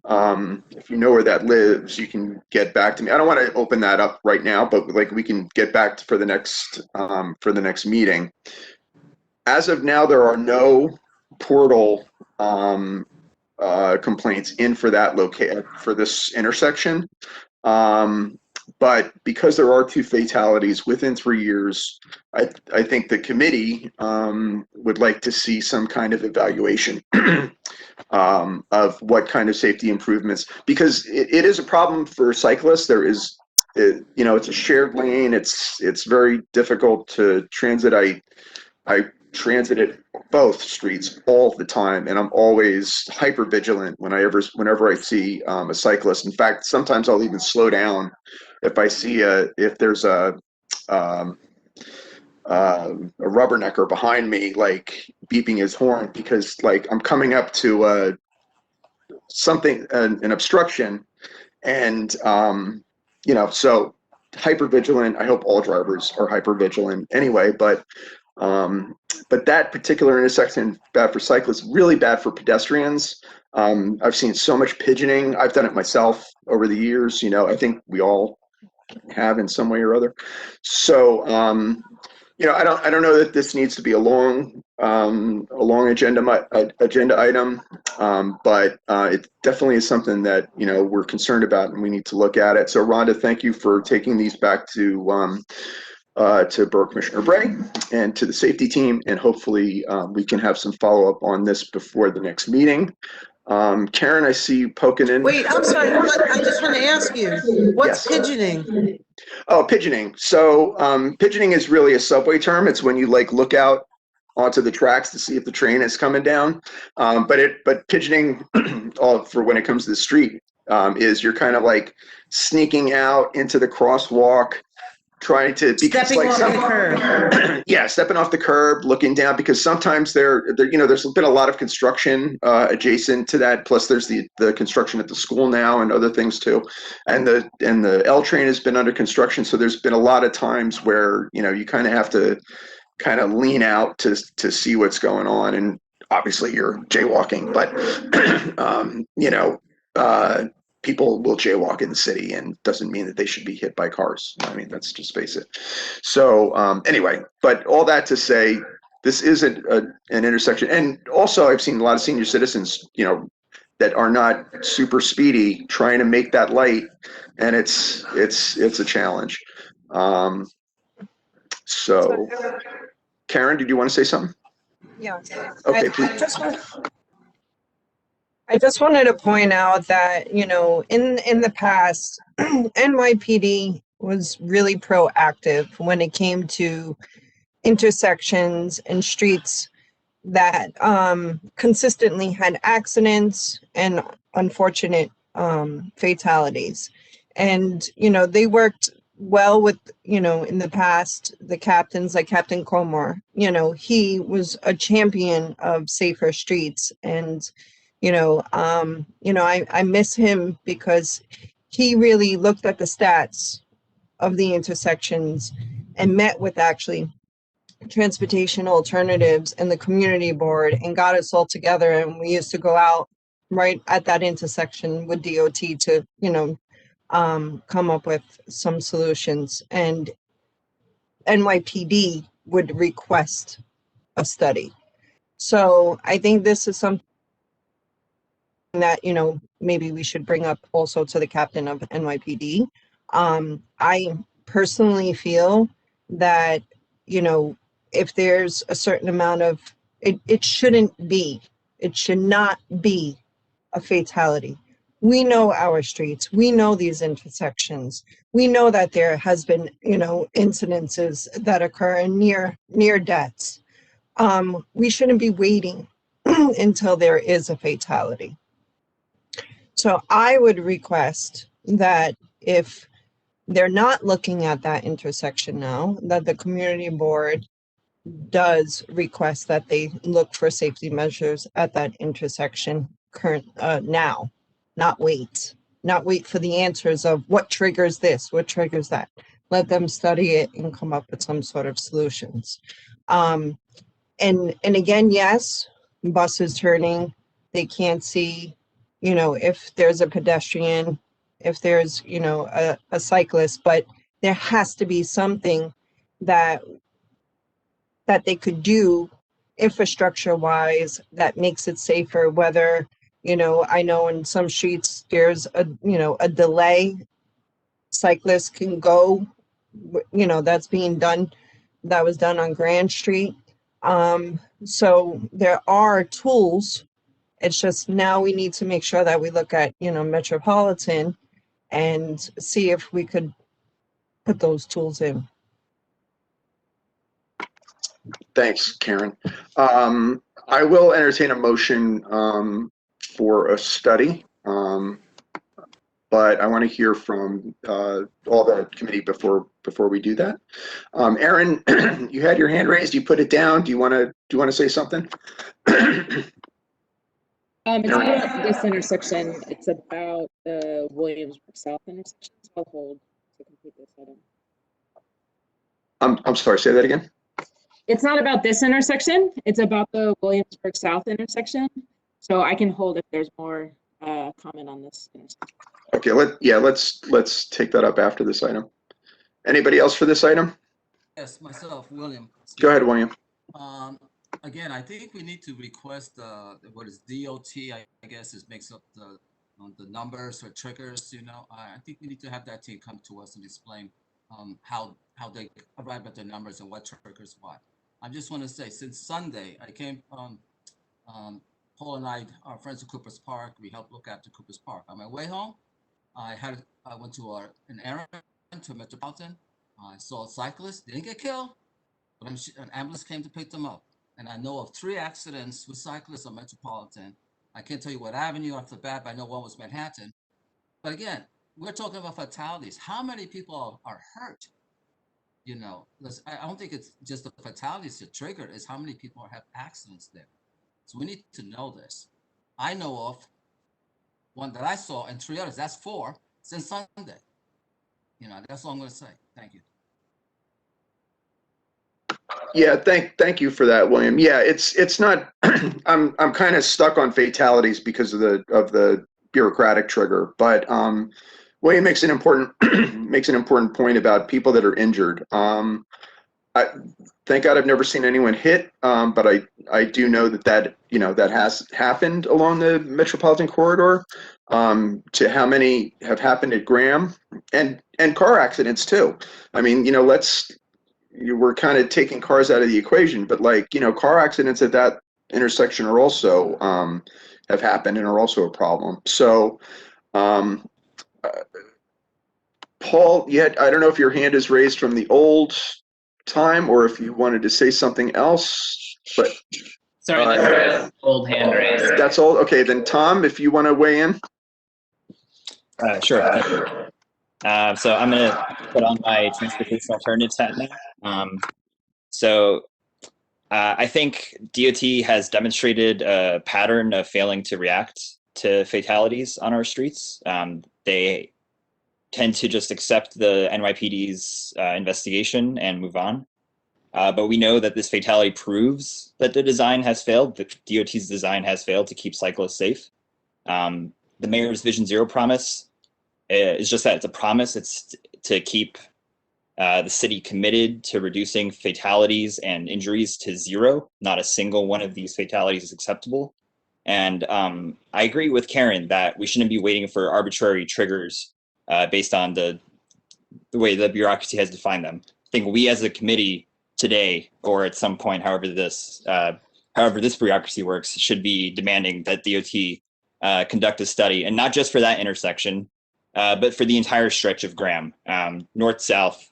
know where that lives, you can get back to me. I don't want to open that up right now, but we can get back for the next meeting. As of now, there are no portal complaints in for for this intersection. But because there are 2 fatalities within 3 years, I think the committee would like to see some kind of evaluation of what kind of safety improvements, because it is a problem for cyclists. It's a shared lane. It's very difficult to transit. I transited both streets all the time, and I'm always hyper vigilant whenever I see a cyclist. In fact, sometimes I'll even slow down if I see if there's a rubbernecker behind me, like beeping his horn, because I'm coming up to something, an obstruction, and so hyper vigilant. I hope all drivers are hyper vigilant anyway, but that particular intersection, bad for cyclists, really bad for pedestrians. I've seen so much pigeoning. I've done it myself over the years. I think we all have in some way or other. So, I don't know that this needs to be a long agenda item, but it definitely is something that we're concerned about, and we need to look at it. So, Rhonda, thank you for taking these back to Borough Commissioner Bray and to the safety team, and hopefully we can have some follow up on this before the next meeting. Karen, I see you poking in. Wait, I'm sorry. I just want to ask you, what's Yes. pigeoning? Oh, pigeoning. So pigeoning is really a subway term. It's when you look out onto the tracks to see if the train is coming down. But pigeoning, for when it comes to the street, is you're kind of sneaking out into the crosswalk, trying to Stepping off the curb. Yeah, stepping off the curb, looking down, because sometimes there's been a lot of construction adjacent to that. Plus, there's the construction at the school now and other things too, and the L train has been under construction. So there's been a lot of times where you kind of have to kind of lean out to see what's going on, and obviously you're jaywalking, but people will jaywalk in the city, and doesn't mean that they should be hit by cars. I mean, that's just face it. So anyway, but all that to say, this isn't an intersection. And also, I've seen a lot of senior citizens, that are not super speedy trying to make that light, and it's a challenge. So, Karen, did you want to say something? Yeah. Okay, please. I just wanted to point out that, in the past, NYPD was really proactive when it came to intersections and streets that consistently had accidents and unfortunate fatalities. And, they worked well with, in the past, the captains like Captain Comar. He was a champion of safer streets, and I miss him because he really looked at the stats of the intersections and met with actually transportation alternatives and the community board and got us all together. And we used to go out right at that intersection with DOT to, come up with some solutions. And NYPD would request a study. So I think this is something that maybe we should bring up also to the captain of NYPD. I personally feel that if there's a certain amount of it should not be a fatality. We know our streets, we know these intersections, we know that there has been incidences that occur near deaths. We shouldn't be waiting until there is a fatality. So I would request that if they're not looking at that intersection now, that the community board does request that they look for safety measures at that intersection now, not wait for the answers of what triggers this, what triggers that. Let them study it and come up with some sort of solutions. And again, yes, buses turning, they can't see, if there's a pedestrian, if there's, a cyclist, but there has to be something that they could do infrastructure wise that makes it safer, whether, I know in some streets there's a delay, cyclists can go, that's being done, that was done on Grand Street. So there are tools. It's just now we need to make sure that we look at, Metropolitan and see if we could put those tools in. Thanks, Karen. I will entertain a motion for a study, but I want to hear from all the committee before we do that. Aaron, you had your hand raised. You put it down. Do you want to say something? It's Erin? not about this intersection, it's about the Williamsburg South intersection, so I'll hold to complete this item. I'm sorry, say that again? It's not about this intersection, it's about the Williamsburg South intersection, so I can hold if there's more comment on this intersection. Okay, let's take that up after this item. Anybody else for this item? Yes, myself, William. Go ahead, William. Again, I think we need to request what is DOT, I guess, is makes up the numbers or triggers, you know. I think we need to have that team come to us and explain how they arrive at the numbers and what triggers what. I just want to say, since Sunday, I came, Paul and I are friends at Cooper's Park. We helped look after Cooper's Park. On my way home, I went to an errand to Metropolitan. I saw a cyclist, didn't get killed, but an ambulance came to pick them up. And I know of 3 accidents with cyclists on Metropolitan. I can't tell you what avenue off the bat, but I know one was Manhattan. But again, we're talking about fatalities. How many people are hurt? You know, I don't think it's just the fatalities that trigger it, it's how many people have accidents there. So we need to know this. I know of one that I saw and 3 others, that's 4 since Sunday. You know, that's all I'm going to say. Thank you. Yeah, thank you for that, William. Yeah, it's not. I'm kind of stuck on fatalities because of the bureaucratic trigger. But William makes an important point about people that are injured. Thank God I've never seen anyone hit, but I do know that has happened along the Metropolitan Corridor. To how many have happened at Graham and car accidents too. I mean, we're kind of taking cars out of the equation, but car accidents at that intersection are also have happened and are also a problem. So, Paul, I don't know if your hand is raised from the old time or if you wanted to say something else, but Sorry, that's old hand raised. that's all. Okay, then Tom, if you want to weigh in. Sure. So I'm going to put on my transportation alternatives hat now. I think DOT has demonstrated a pattern of failing to react to fatalities on our streets. They tend to just accept the NYPD's investigation and move on. But we know that this fatality proves that the design has failed, that DOT's design has failed to keep cyclists safe. The mayor's Vision Zero promise is just that, it's a promise. It's to keep the city committed to reducing fatalities and injuries to 0. Not a single one of these fatalities is acceptable. And I agree with Karen that we shouldn't be waiting for arbitrary triggers based on the way the bureaucracy has defined them. I think we as a committee today, or at some point, however this bureaucracy works, should be demanding that DOT conduct a study, and not just for that intersection, but for the entire stretch of Graham, north-south.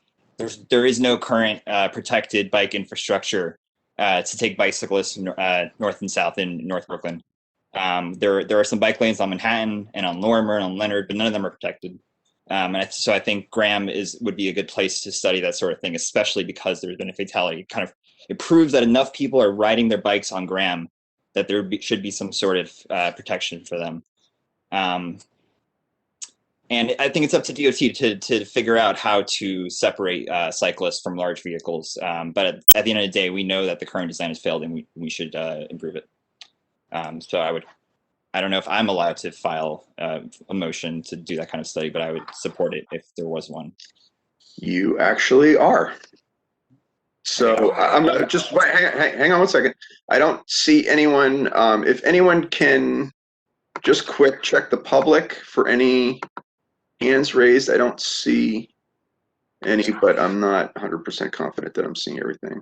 There is no current protected bike infrastructure to take bicyclists north and south in North Brooklyn. There are some bike lanes on Manhattan and on Lorimer and on Leonard, but none of them are protected. So I think Graham would be a good place to study that sort of thing, especially because there's been a fatality. It proves that enough people are riding their bikes on Graham that should be some sort of protection for them. And I think it's up to DOT to figure out how to separate cyclists from large vehicles. But at the end of the day, we know that the current design has failed, and we should improve it. So I don't know if I'm allowed to file a motion to do that kind of study, but I would support it if there was one. You actually are. So I'm just hang on one second. I don't see anyone. If anyone can just quick check the public for any hands raised. I don't see any, but I'm not 100% confident that I'm seeing everything.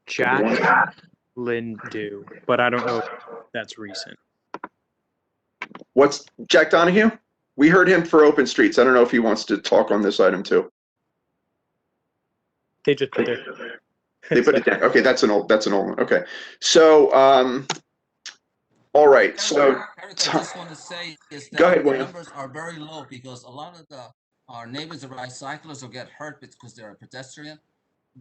Jack Lynn do, but I don't know if that's recent. What's Jack Donahue? We heard him for Open Streets. I don't know if he wants to talk on this item too. They just put it. They put it down. Okay, that's an old one. Okay, so all right. So Eric, I just want to say is that go ahead, the William. numbers are very low because a lot of our neighbors that ride cyclists will get hurt because they're a pedestrian.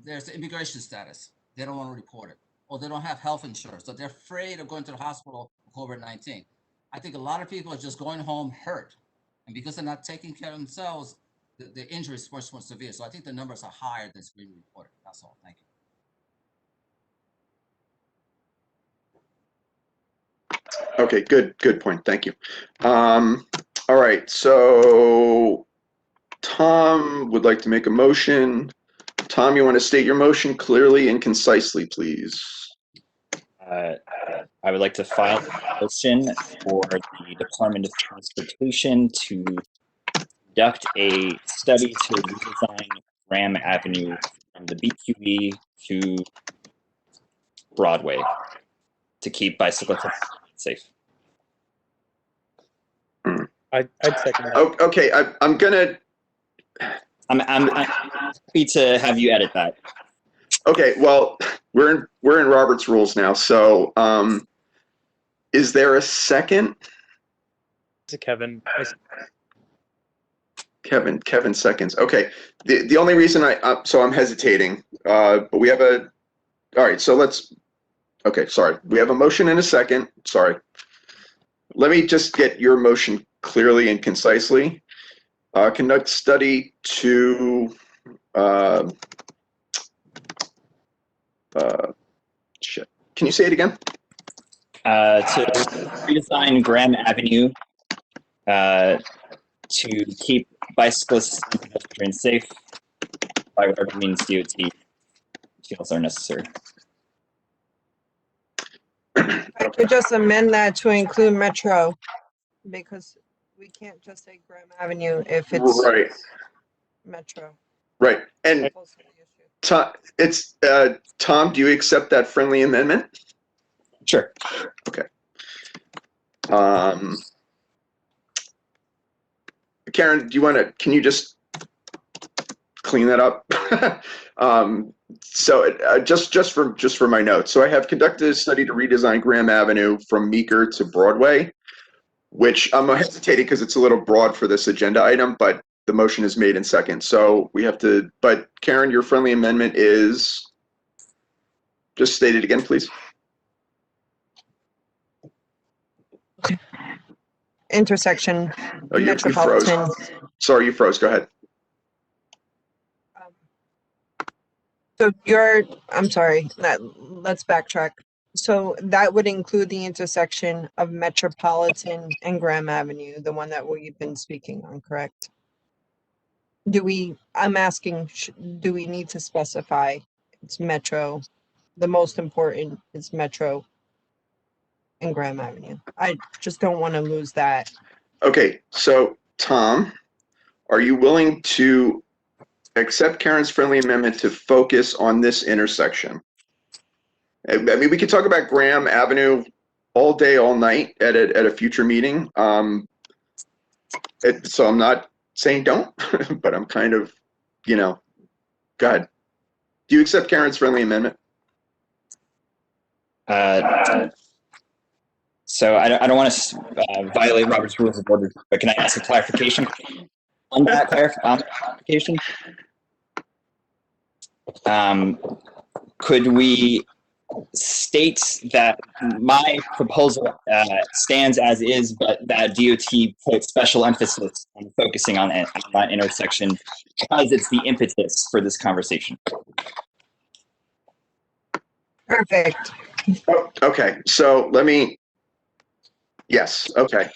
There's the immigration status. They don't want to report it, or they don't have health insurance, so they're afraid of going to the hospital COVID-19. I think a lot of people are just going home hurt. And because they're not taking care of themselves, the injury is much more severe. So I think the numbers are higher than being reported. That's all. Thank you. Okay, good point. Thank you. All right, so Tom would like to make a motion. Tom, you want to state your motion clearly and concisely, please? I would like to file a motion for the Department of Transportation to conduct a study to redesign Graham Avenue from the BQE to Broadway to keep bicyclists safe. I'd second that. Oh, okay, I'm gonna. I'm happy to have you edit that. Okay, well, we're in Robert's rules now, so is there a second? To Kevin. Kevin seconds. Okay, the only reason so I'm hesitating, but we have all right, so let's. Okay, sorry, we have a motion and a second. Sorry. Let me just get your motion clearly and concisely. Conduct study to shit. Can you say it again? To redesign Graham Avenue to keep bicyclists and pedestrians safe by whatever means DOT feels are necessary. I could just amend that to include Metro, because we can't just say Graham Avenue if it's Right. Metro. Right. And Tom, Tom, do you accept that friendly amendment? Sure. Okay. Karen, can you just clean that up? Just for my notes. So I have conducted a study to redesign Graham Avenue from Meeker to Broadway, which I'm hesitating because it's a little broad for this agenda item, but the motion is made in second. So we have to, but Karen, your friendly amendment is, just state it again, please. Intersection, Oh, you froze. Metropolitan. Sorry, you froze. Go ahead. So I'm sorry, let's backtrack. So that would include the intersection of Metropolitan and Graham Avenue, the one that we've been speaking on, correct? I'm asking, do we need to specify it's Metro? The most important is Metro and Graham Avenue. I just don't want to lose that. Okay, so Tom, are you willing to accept Karen's friendly amendment to focus on this intersection? I mean, we could talk about Graham Avenue all day, all night at a future meeting. So I'm not saying don't, but I'm kind of, go ahead. Do you accept Karen's friendly amendment? So I don't want to violate Robert's Rules of Order, but can I ask a clarification on that clarification? Could we state that my proposal stands as is, but that DOT put special emphasis on focusing on that intersection because it's the impetus for this conversation? Perfect. Oh, okay, so yes, okay.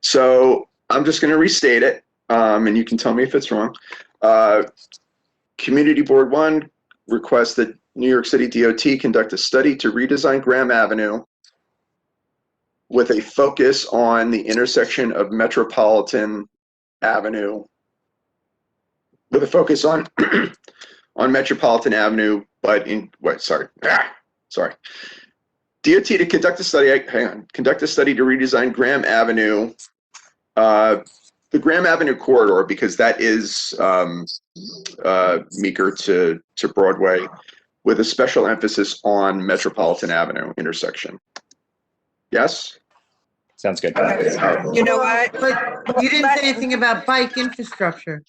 So I'm just going to restate it, and you can tell me if it's wrong. Community Board 1 requests that New York City DOT conduct a study to redesign Graham Avenue with a focus on the intersection of Metropolitan Avenue, with a focus on on Metropolitan Avenue, but sorry. DOT to conduct a study, conduct a study to redesign Graham Avenue, the Graham Avenue corridor, because that is Meeker to Broadway, with a special emphasis on Metropolitan Avenue intersection. Yes? Sounds good. You know what? But you didn't say anything about bike infrastructure.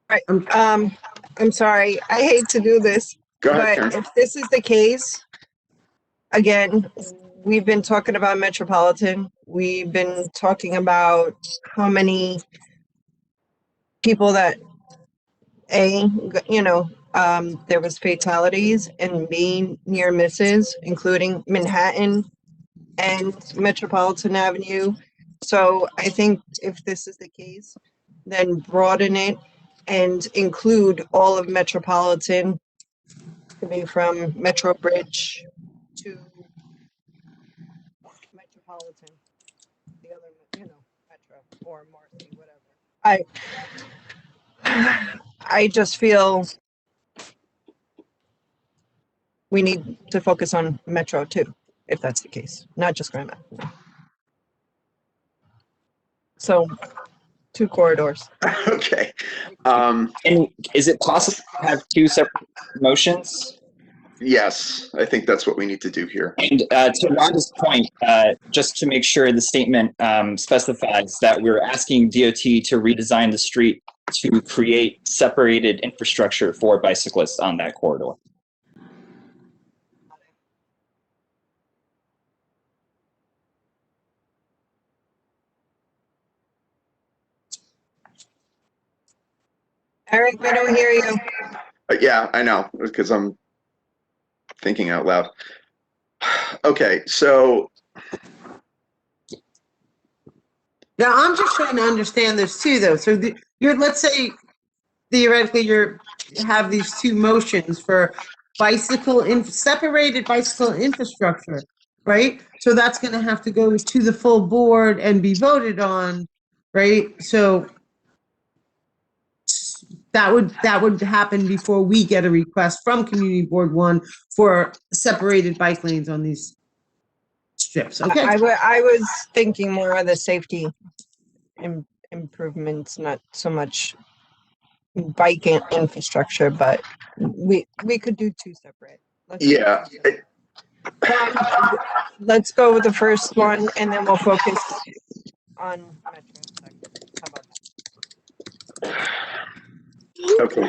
Right. I'm sorry. I hate to do this, Go ahead, but Karen. if this is the case, again, we've been talking about Metropolitan. We've been talking about how many people that, there was fatalities and B, near misses, including Manhattan and Metropolitan Avenue. So I think if this is the case, then broaden it and include all of Metropolitan, to be from Metro Bridge to Metropolitan, the other, Metro or Marcy, whatever. I just feel we need to focus on Metro too, if that's the case, not just Grand Avenue. So 2 corridors. Okay. And is it possible to have 2 separate motions? Yes, I think that's what we need to do here. And to Rhonda's point, just to make sure the statement specifies that we're asking DOT to redesign the street to create separated infrastructure for bicyclists on that corridor. Eric, I don't hear you. Yeah, I know, because I'm thinking out loud. Okay, so Now, I'm just trying to understand this too, though. So let's say theoretically you have these 2 motions for separated bicycle infrastructure, right? So that's going to have to go to the full board and be voted on, right? So that would happen before we get a request from Community Board 1 for separated bike lanes on these strips. Okay. I was thinking more of the safety improvements, not so much bike infrastructure, but we could do 2 separate. yeah, Let's go with the first one and then we'll focus on Metro second. How about that? okay.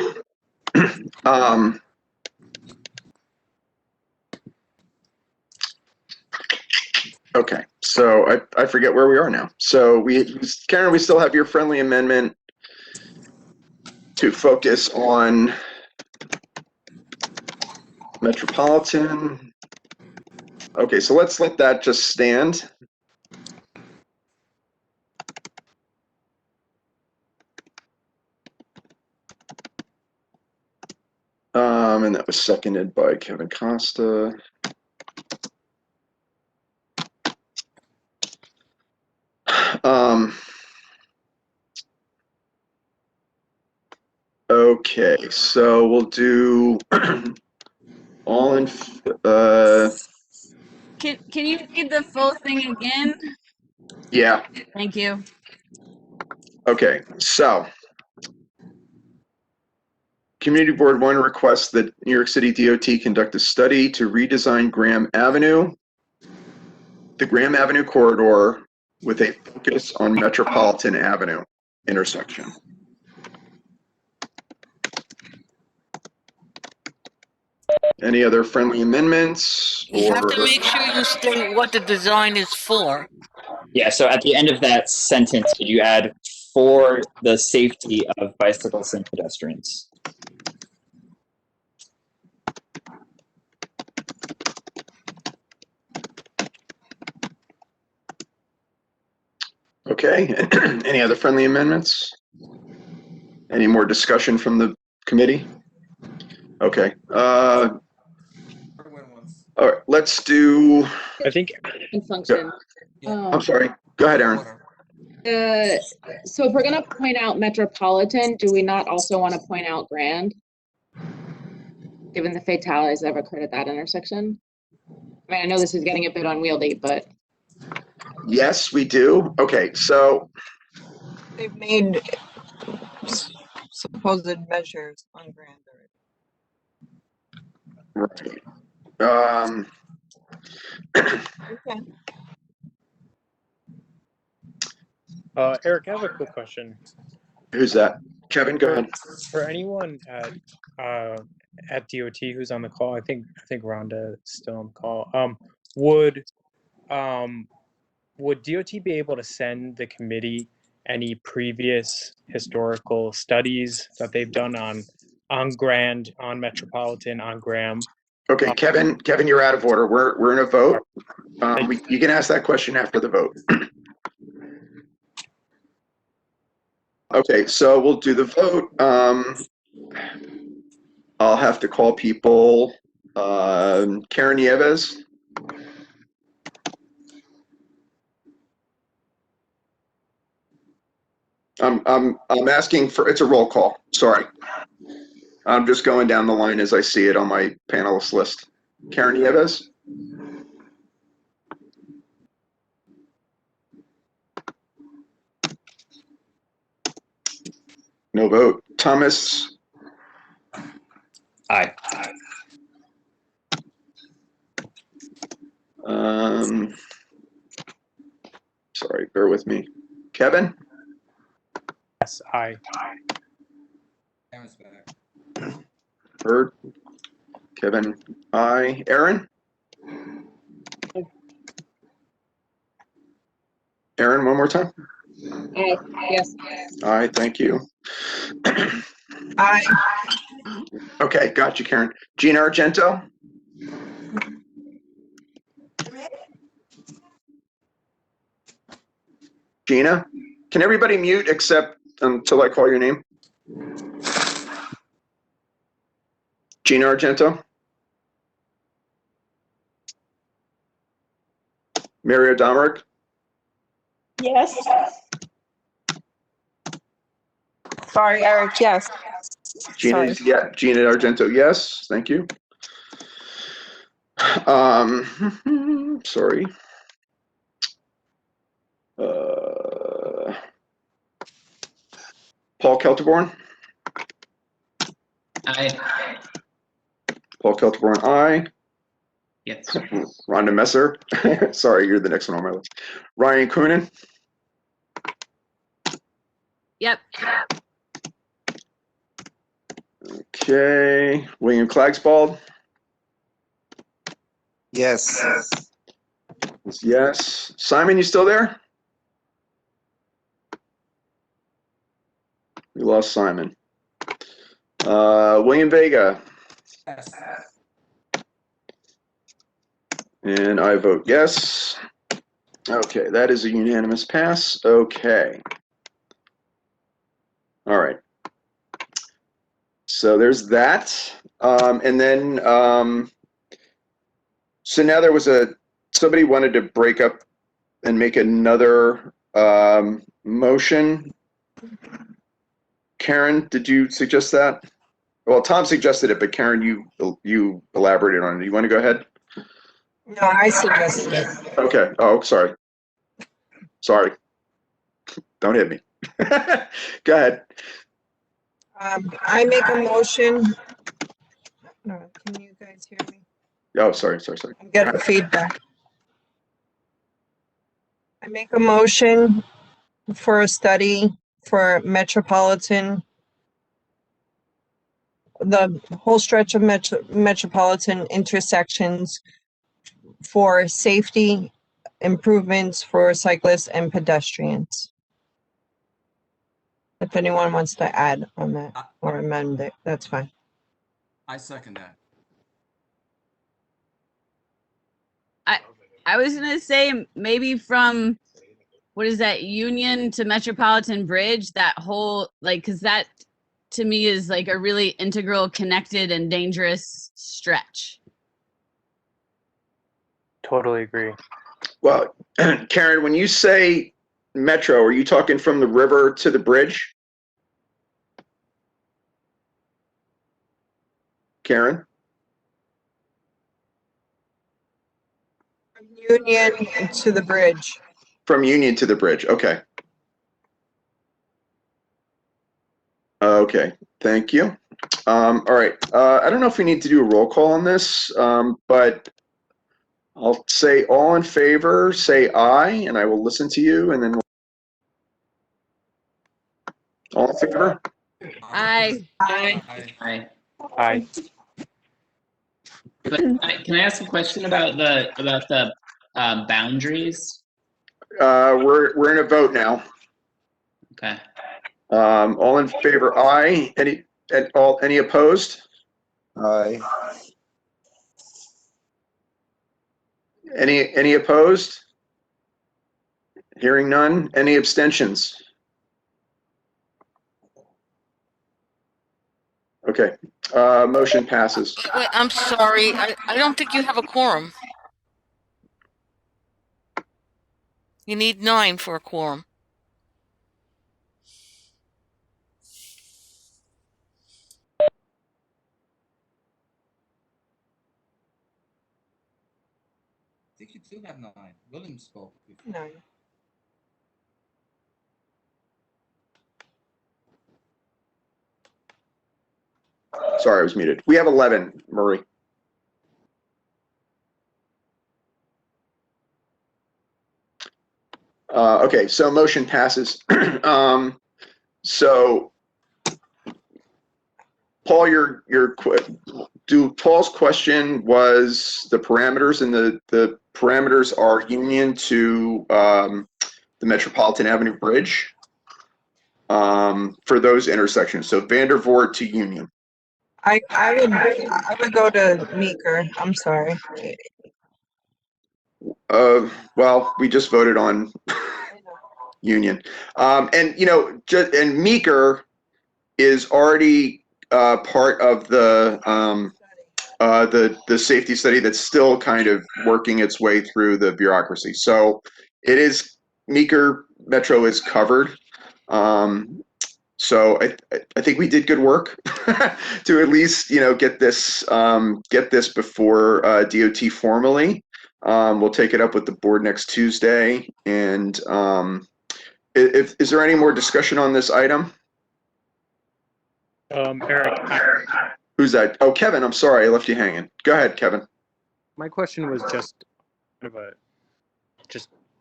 Okay, so I forget where we are now. So Karen, we still have your friendly amendment to focus on Metropolitan. Okay, so let's let that just stand. And that was seconded by Kevin Costa. Okay, so we'll do all in, Can you read the full thing again? yeah, Thank you. okay, so Community Board 1 requests that New York City DOT conduct a study to redesign Graham Avenue, the Graham Avenue corridor, with a focus on Metropolitan Avenue intersection. Any other friendly amendments? You have to make sure you state what the design is for. Yeah, so at the end of that sentence, could you add for the safety of bicyclists and pedestrians? Okay, any other friendly amendments? Any more discussion from the committee? Okay, all right, let's do, I think function. I'm sorry, go ahead, Aaron. So if we're gonna point out Metropolitan, do we not also want to point out Grand? Given the fatalities that have occurred at that intersection? I mean, I know this is getting a bit unwieldy, but. Yes, we do. Okay, so They've made supposed measures on Grand already. right. Okay. Eric, I have a quick question. Who's that? Kevin, go ahead. For anyone at DOT who's on the call, I think Rhonda is still on the call. Would would DOT be able to send the committee any previous historical studies that they've done on Grand, on Metropolitan, on Graham? Okay, Kevin, you're out of order. We're in a vote. You can ask that question after the vote. Okay, so we'll do the vote. I'll have to call people. Karen Nieves. I'm asking for, it's a roll call. Sorry. I'm just going down the line as I see it on my panelist list. Karen Nieves. No vote. Thomas. Aye. Sorry, bear with me. Kevin? Yes, aye. Heard. Kevin, aye. Aaron? Aaron, one more time. Yes. Aye, thank you. Aye. Okay, got you, Karen. Gina Argento? Gina? Can everybody mute except until I call your name? Gina Argento? Mario Domerick? Yes. Sorry, Eric, yes. Gina, Sorry. yeah, Gina Argento, yes, thank you. Sorry. Paul Kelterborn? Aye. Paul Kelterborn, aye. Yes. Rhonda Messer? Sorry, you're the next one on my list. Ryan Coonan? Yep. Okay. William Klagsbald? Yes. Yes. Simon, you still there? We lost Simon. William Vega? Yes. And I vote yes. Okay, that is a unanimous pass. Okay. All right. So there's that. And then, so now there was somebody wanted to break up and make another motion. Karen, did you suggest that? Well, Tom suggested it, but Karen, you elaborated on it. You want to go ahead? No, I suggested it. Okay. Oh, sorry. Sorry. Don't hit me. Go ahead. I make a motion. No, can you guys hear me? Oh, sorry. I'm getting feedback. I make a motion for a study for Metropolitan, the whole stretch of Metropolitan intersections for safety improvements for cyclists and pedestrians. If anyone wants to add on that or amend it, that's fine. I second that. I was gonna say maybe from what is that, Union to Metropolitan Bridge, that whole, like, because that to me is like a really integral, connected, and dangerous stretch. Totally agree. Well, Karen, when you say metro, are you talking from the river to the bridge? Karen? Union to the bridge. From Union to the bridge. Okay. Okay. Thank you. All right. I don't know if we need to do a roll call on this, but I'll say all in favor, say aye, and I will listen to you, and then all in favor? Aye. Aye. Aye. But can I ask a question about the boundaries? We're in a vote now. Okay. All in favor, aye. Any opposed? Aye. Any opposed? Hearing none. Any abstentions? Okay, motion passes. Wait, I'm sorry. I don't think you have a quorum. You need 9 for a quorum. I think you do have 9. William spoke before. No. Sorry, I was muted. We have 11, Marie. Okay, so motion passes. So, Paul, Paul's question was the parameters, and the parameters are Union to the Metropolitan Avenue Bridge for those intersections. So Vandervoort to Union. I would go to Meeker. I'm sorry. Well, we just voted on Union, and and Meeker is already part of the safety study that's still kind of working its way through the bureaucracy. So it is Meeker Metro is covered. So I think we did good work to at least get this before DOT formally. We'll take it up with the board next Tuesday. And is there any more discussion on this item? Eric, Who's that? Oh, Kevin. I'm sorry, I left you hanging. Go ahead, Kevin. my question was just kind of a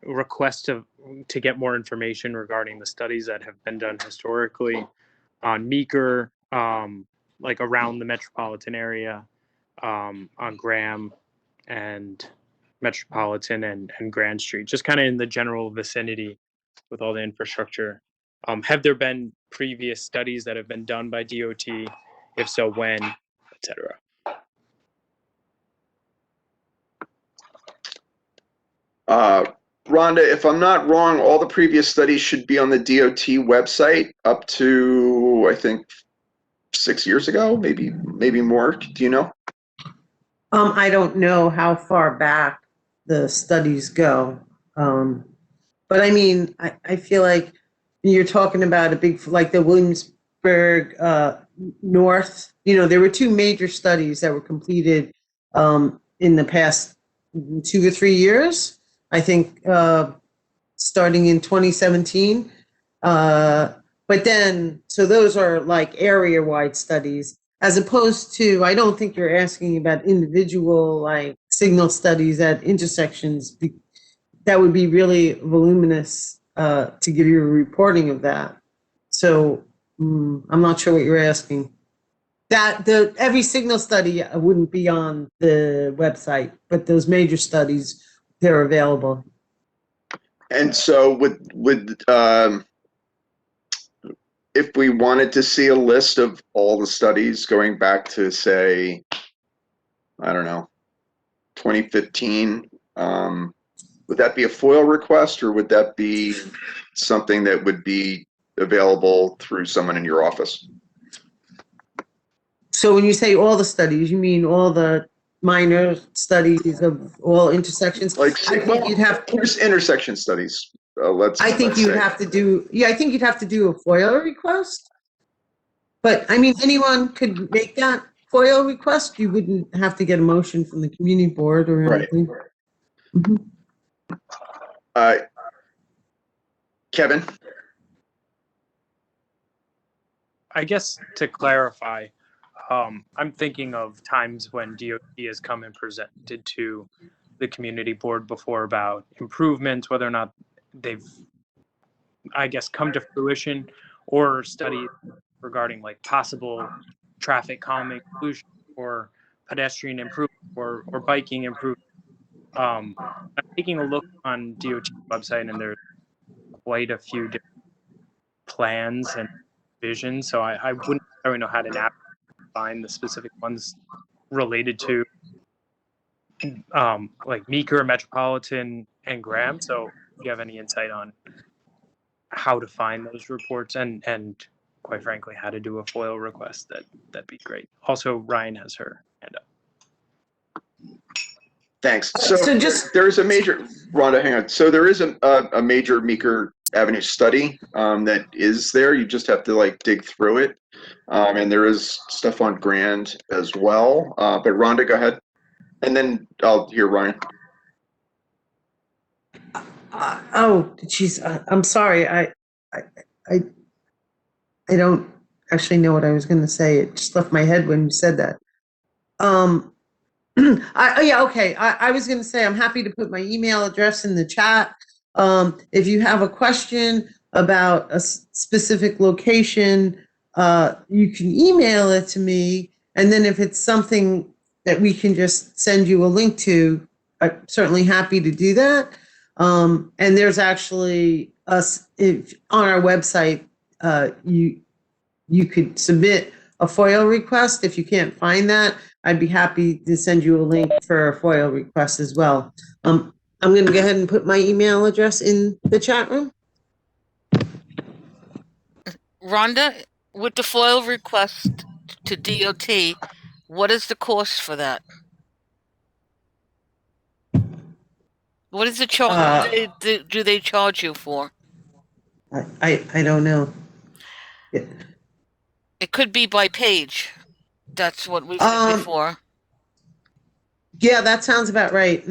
request to get more information regarding the studies that have been done historically on Meeker, like around the metropolitan area, on Graham and Metropolitan and Grand Street, just kind of in the general vicinity with all the infrastructure. Have there been previous studies that have been done by DOT? If so, when, etc.? Rhonda, if I'm not wrong, all the previous studies should be on the DOT website up to, I think, 6 years ago, maybe more. Do you know? I don't know how far back the studies go. But I mean, I feel like you're talking about a big, like the Williamsburg North, there were 2 major studies that were completed in the past 2 or 3 years. I think starting in 2017. But then, so those are like area-wide studies, as opposed to, I don't think you're asking about individual like signal studies at intersections. That would be really voluminous to give you a reporting of that. So I'm not sure what you're asking. Every signal study wouldn't be on the website, but those major studies, they're available. And so would if we wanted to see a list of all the studies going back to, say, I don't know, 2015, would that be a FOIL request, or would that be something that would be available through someone in your office? So when you say all the studies, you mean all the minor studies of all intersections? Like, I think you'd have intersection studies. I think you'd have to do, I think you'd have to do a FOIL request. But I mean, anyone could make that FOIL request. You wouldn't have to get a motion from the community board or anything. Right. Kevin? I guess to clarify, I'm thinking of times when DOT has come and presented to the community board before about improvements, whether or not they've, I guess, come to fruition, or studies regarding like possible traffic calming solutions or pedestrian improvement or biking improvement. taking a look on DOT website, and there's quite a few different plans and visions. So I wouldn't necessarily know how to find the specific ones related to like Meeker, Metropolitan, and Graham. So if you have any insight on how to find those reports and quite frankly, how to do a FOIL request, that'd be great. Also, Ryan has her hand up. Thanks. So So just- there's a major, Rhonda, hang on. So there is a major Meeker Avenue study that is there. You just have to like dig through it. And there is stuff on Grand as well. But Rhonda, go ahead. And then I'll hear Ryan. Oh, geez, I'm sorry. I don't actually know what I was going to say. It just left my head when you said that. Yeah, okay. I was going to say I'm happy to put my email address in the chat. If you have a question about a specific location, you can email it to me. And then if it's something that we can just send you a link to, I'm certainly happy to do that. And there's actually if on our website, you could submit a FOIL request. If you can't find that, I'd be happy to send you a link for a FOIL request as well. I'm going to go ahead and put my email address in the chat room. Rhonda, with the FOIL request to DOT, what is the cost for that? What is the charge? Do they charge you for? I don't know. It could be by page. That's what we've said before. Yeah, that sounds about right.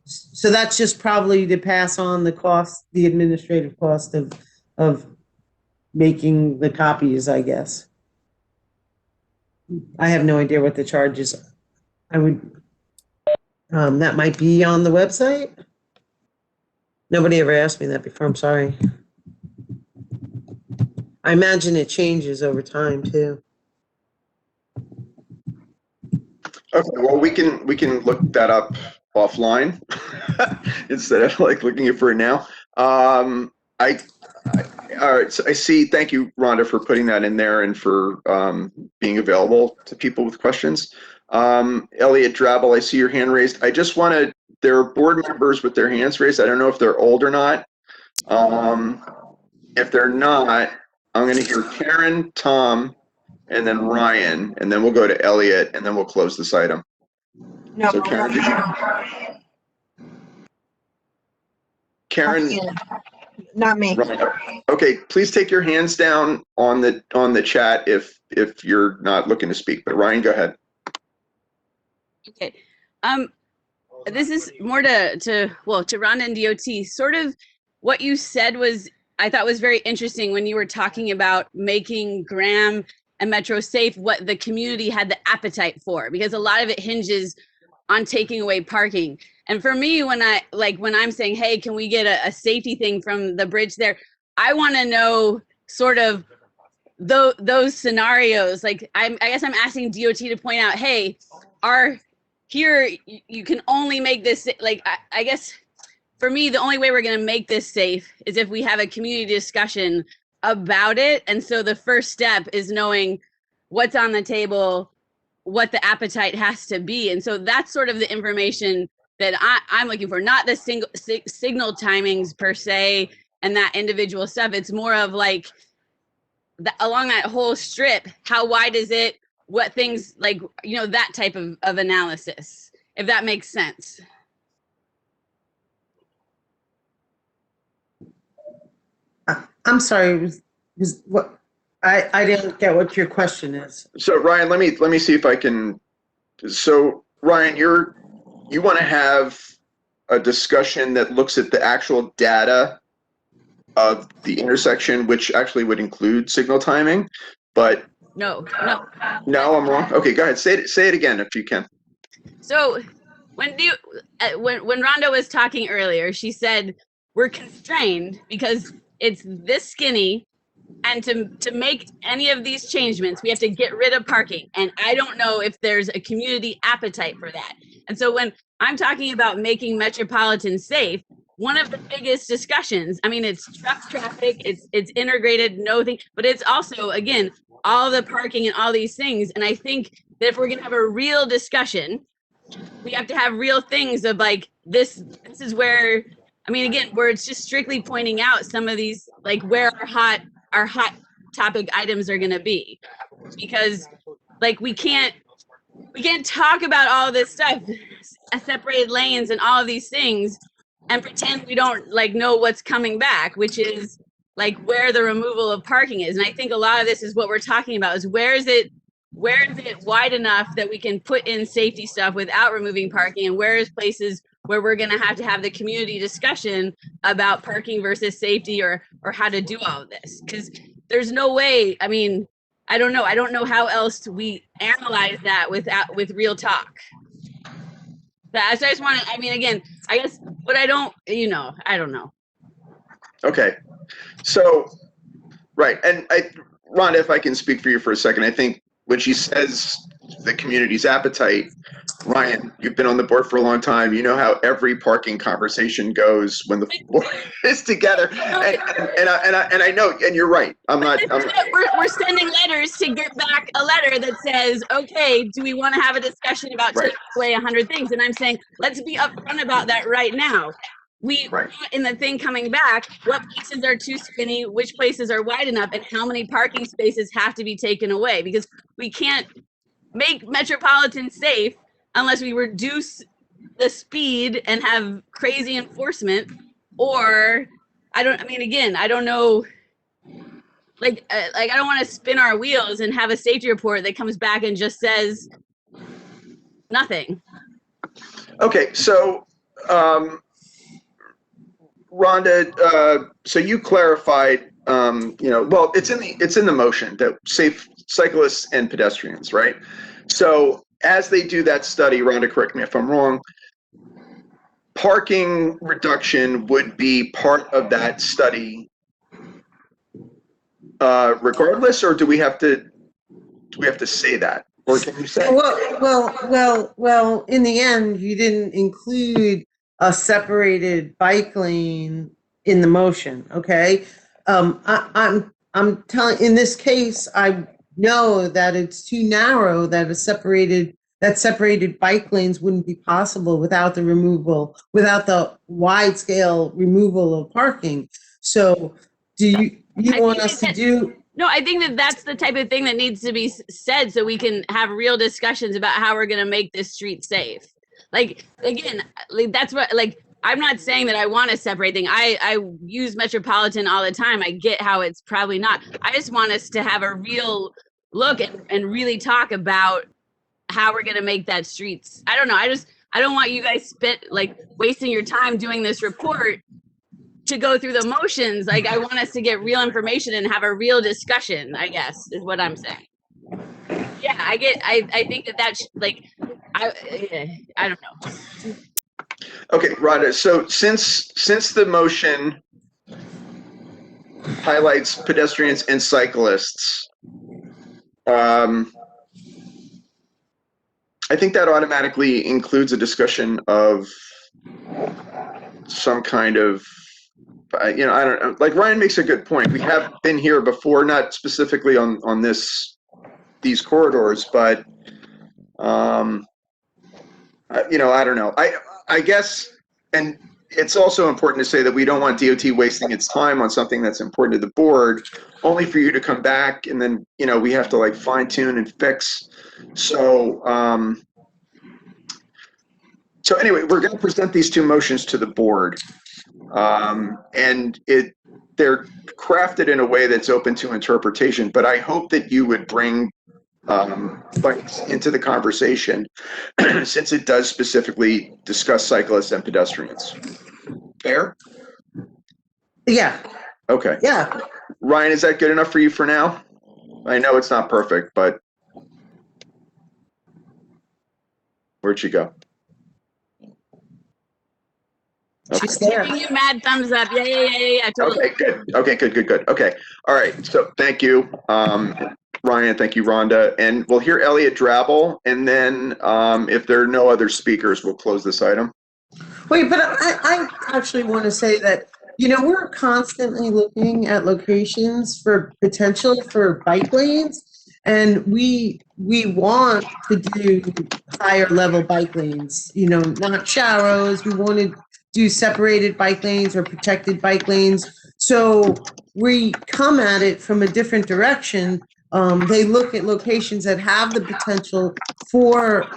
So that's just probably to pass on the cost, the administrative cost of making the copies, I guess. I have no idea what the charge is. I would, that might be on the website. Nobody ever asked me that before, I'm sorry. I imagine it changes over time too. Okay, well, we can look that up offline instead of like looking for it now. All right, so I see. Thank you, Rhonda, for putting that in there and for being available to people with questions. Elliot Drabble, I see your hand raised. I just want to, there are board members with their hands raised. I don't know if they're old or not. If they're not, I'm going to hear Karen, Tom, and then Ryan, and then we'll go to Elliot, and then we'll close this item. No, So Karen, did you? Karen, not me. Ryan, okay, please take your hands down on the chat if you're not looking to speak. But Ryan, go ahead. Okay. This is more to Rhonda and DOT. Sort of what you said was, I thought was very interesting when you were talking about making Graham and Metro safe, what the community had the appetite for, because a lot of it hinges on taking away parking. And for me, when I'm saying, hey, can we get a safety thing from the bridge there? I want to know sort of those scenarios. Like, I guess I'm asking DOT to point out, hey, here you can only make this, like, I guess for me, the only way we're going to make this safe is if we have a community discussion about it. And so the first step is knowing what's on the table, what the appetite has to be. And so that's sort of the information that I'm looking for, not the signal timings per se and that individual stuff. It's more of like along that whole strip, how wide is it? What things, like, that type of analysis, if that makes sense. I'm sorry, was what I didn't get what your question is. So Ryan, let me see if I can. So Ryan, you want to have a discussion that looks at the actual data of the intersection, which actually would include signal timing, but No. no, I'm wrong. Okay, go ahead. Say it again if you can. So when Rhonda was talking earlier, she said we're constrained because it's this skinny, and to make any of these changements, we have to get rid of parking. And I don't know if there's a community appetite for that. And so when I'm talking about making Metropolitan safe. One of the biggest discussions, I mean, it's truck traffic, it's integrated, no thing, but it's also, again, all the parking and all these things. And I think that if we're gonna have a real discussion, we have to have real things of like, this is where, I mean, again, where it's just strictly pointing out some of these, like where our hot topic items are gonna be. Because like, we can't talk about all this stuff, separated lanes and all of these things, and pretend we don't like know what's coming back, which is like where the removal of parking is. And I think a lot of this is what we're talking about, is where is it wide enough that we can put in safety stuff without removing parking, and where is places where we're going to have the community discussion about parking versus safety, or how to do all of this. Because there's no way, I mean, I don't know how else we analyze that with real talk. So I just want to, I mean, again, I guess, but I don't know. Okay. So, right. And Rhonda, if I can speak for you for a second, I think when she says the community's appetite, Ryan, you've been on the board for a long time. You know how every parking conversation goes when the board is together. And I know, and you're right. We're sending letters to get back a letter that says, okay, do we want to have a discussion about taking away 100 things? And I'm saying, let's be upfront about that right now. We, in the thing coming back, what places are too skinny, which places are wide enough, and how many parking spaces have to be taken away? Because we can't make Metropolitan safe unless we reduce the speed and have crazy enforcement, or I don't know, like I don't want to spin our wheels and have a safety report that comes back and just says nothing. Okay, so Rhonda, so you clarified, well, it's in the motion that safe cyclists and pedestrians, right? So as they do that study, Rhonda, correct me if I'm wrong, parking reduction would be part of that study, regardless, or do we have to say that, or can you say? Well, in the end, you didn't include a separated bike lane in the motion, okay? I'm telling, in this case, I know that it's too narrow, that separated bike lanes wouldn't be possible without the wide scale removal of parking. So do you want us to do? No, I think that's the type of thing that needs to be said so we can have real discussions about how we're going to make this street safe. Like, again, like that's what, like, I'm not saying that I want to separate things. I use Metropolitan all the time. I get how it's probably not. I just want us to have a real look and really talk about how we're going to make that streets. I don't know. I don't want you guys wasting your time doing this report to go through the motions. Like, I want us to get real information and have a real discussion, I guess, is what I'm saying. Yeah, I think that's like, I don't know. Okay, Rhonda, so since the motion highlights pedestrians and cyclists, I think that automatically includes a discussion of some kind of, I don't know, like Ryan makes a good point. We have been here before, not specifically on these corridors, but I don't know. I guess, and it's also important to say that we don't want DOT wasting its time on something that's important to the board, only for you to come back and then, we have to fine tune and fix. So, so anyway, we're going to present these two motions to the board, and they're crafted in a way that's open to interpretation, but I hope that you would bring bikes into the conversation since it does specifically discuss cyclists and pedestrians. Fair? Yeah. Okay. Yeah. Ryan, is that good enough for you for now? I know it's not perfect, but where'd she go? She's there. Giving you mad thumbs up. Yeah. Totally. Okay, good. Okay, good. Okay. All right. So thank you. Ryan. Thank you, Rhonda. And we'll hear Elliot Drabble, and then if there are no other speakers, we'll close this item. Wait, but I actually want to say that, we're constantly looking at locations for potential for bike lanes, and we want to do higher level bike lanes, not shallows. We want to do separated bike lanes or protected bike lanes. So we come at it from a different direction. They look at locations that have the potential for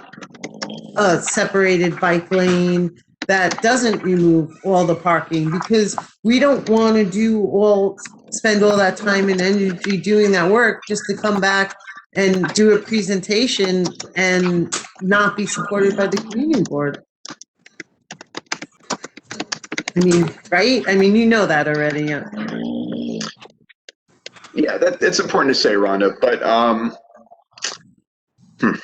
a separated bike lane that doesn't remove all the parking, because we don't want to spend all that time and energy doing that work just to come back and do a presentation and not be supported by the community board. I mean, right? I mean, you know that already. Yeah, it's important to say, Rhonda, but I don't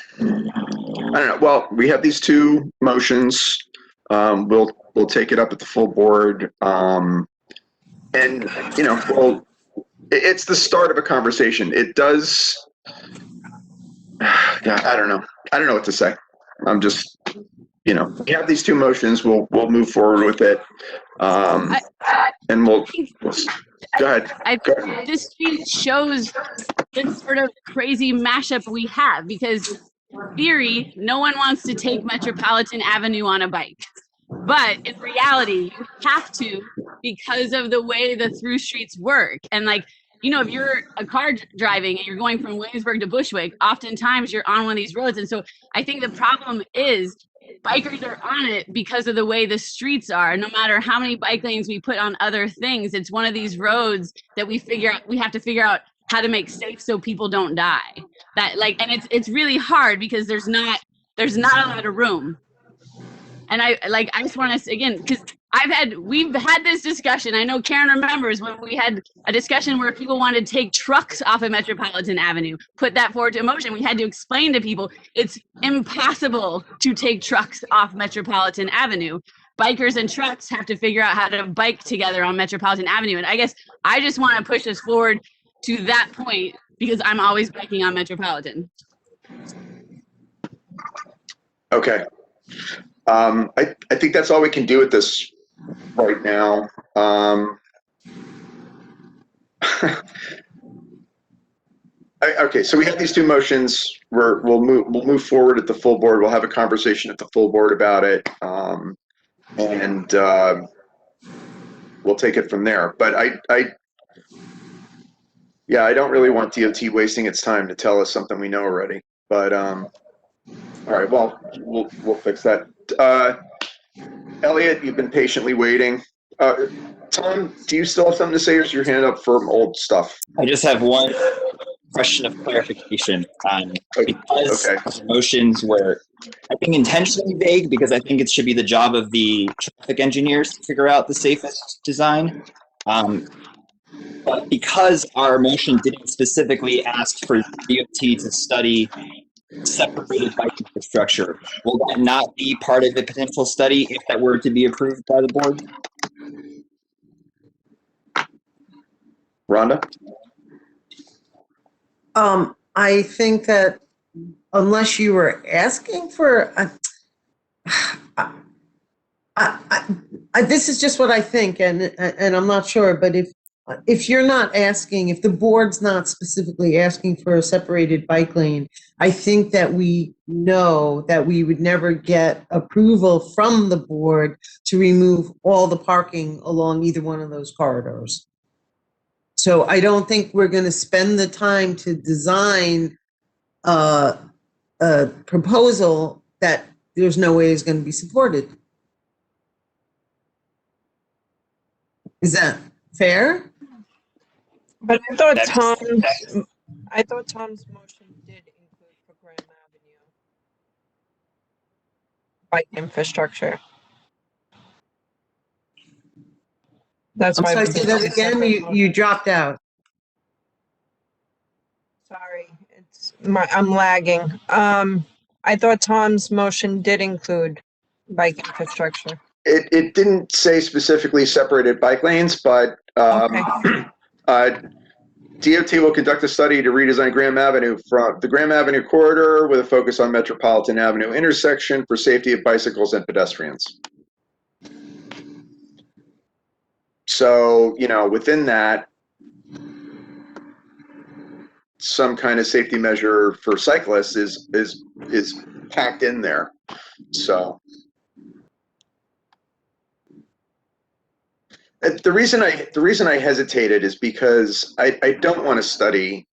know. Well, we have these two motions. We'll take it up at the full board, and it's the start of a conversation. It does. God, I don't know what to say. I'm just, we have these two motions. We'll move forward with it, and we'll go ahead. This street shows this sort of crazy mashup we have, because in theory, no one wants to take Metropolitan Avenue on a bike. But in reality, you have to, because of the way the through streets work. And if you're a car driving and you're going from Williamsburg to Bushwick, oftentimes you're on one of these roads. And so I think the problem is bikers are on it because of the way the streets are. No matter how many bike lanes we put on other things, it's one of these roads that we have to figure out how to make safe so people don't die. And it's really hard because there's not a lot of room. And I just want to, again, because we've had this discussion. I know Karen remembers when we had a discussion where people wanted to take trucks off of Metropolitan Avenue, put that forward to motion. We had to explain to people it's impossible to take trucks off Metropolitan Avenue. Bikers and trucks have to figure out how to bike together on Metropolitan Avenue. And I guess I just want to push us forward to that point because I'm always biking on Metropolitan. Okay. I think that's all we can do with this right now. Okay, so we have these two motions. We'll move forward at the full board. We'll have a conversation at the full board about it, and we'll take it from there. But I don't really want DOT wasting its time to tell us something we know already. But all right, well, we'll fix that. Elliot, you've been patiently waiting. Tom, do you still have something to say, or is your hand up for old stuff? I just have one question of clarification. Because motions were, I think, intentionally vague, because I think it should be the job of the traffic engineers to figure out the safest design. But because our motion didn't specifically ask for DOT to study separated bike infrastructure, will that not be part of the potential study if that were to be approved by the board? Rhonda? I think that unless you were asking for, this is just what I think, and I'm not sure, but if you're not asking, if the board's not specifically asking for a separated bike lane, I think that we know that we would never get approval from the board to remove all the parking along either one of those corridors. So I don't think we're going to spend the time to design a proposal that there's no way is going to be supported. Is that fair? But I thought Tom's motion did include for Graham Avenue bike infrastructure. That's why. I'm sorry, say that again. You dropped out. Sorry, I'm lagging. I thought Tom's motion did include bike infrastructure. It didn't say specifically separated bike lanes, but DOT will conduct a study to redesign Graham Avenue from the Graham Avenue corridor with a focus on Metropolitan Avenue intersection for safety of bicycles and pedestrians. So, you know, within that, some kind of safety measure for cyclists is packed in there. So the reason I hesitated is because I don't want to study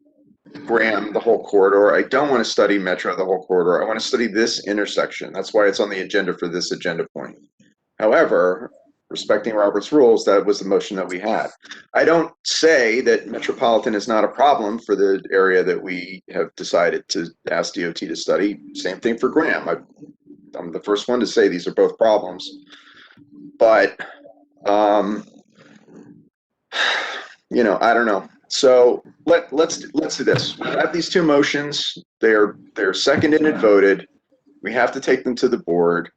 Graham, the whole corridor. I don't want to study Metro, the whole corridor. I want to study this intersection. That's why it's on the agenda for this agenda point. However, respecting Robert's rules, that was the motion that we had. I don't say that Metropolitan is not a problem for the area that we have decided to ask DOT to study. Same thing for Graham. I'm the first one to say these are both problems. But, you know, I don't know. So let's do this. We have these two motions. They're seconded and voted. We have to take them to the board.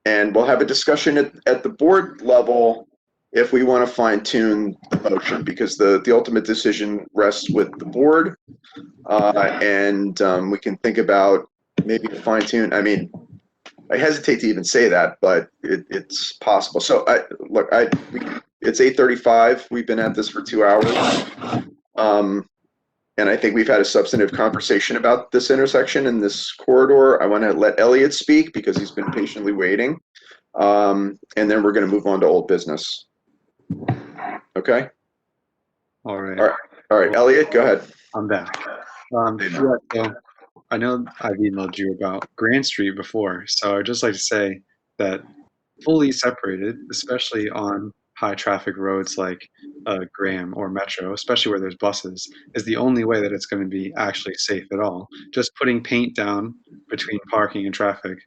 And we'll have a discussion at the board level if we want to fine tune the motion, because the ultimate decision rests with the board. And we can think about maybe fine tune. I mean, I hesitate to even say that, but it's possible. So it's 8:35. We've been at this for 2 hours. And I think we've had a substantive conversation about this intersection and this corridor. I want to let Elliot speak because he's been patiently waiting. And then we're going to move on to old business. Okay? All right. All right. Elliot, go ahead. I'm back. Yeah, so I know I've emailed you about Grand Street before, so I'd just like to say that fully separated, especially on high traffic roads like Graham or Metro, especially where there's buses, is the only way that it's going to be actually safe at all. Just putting paint down between parking and traffic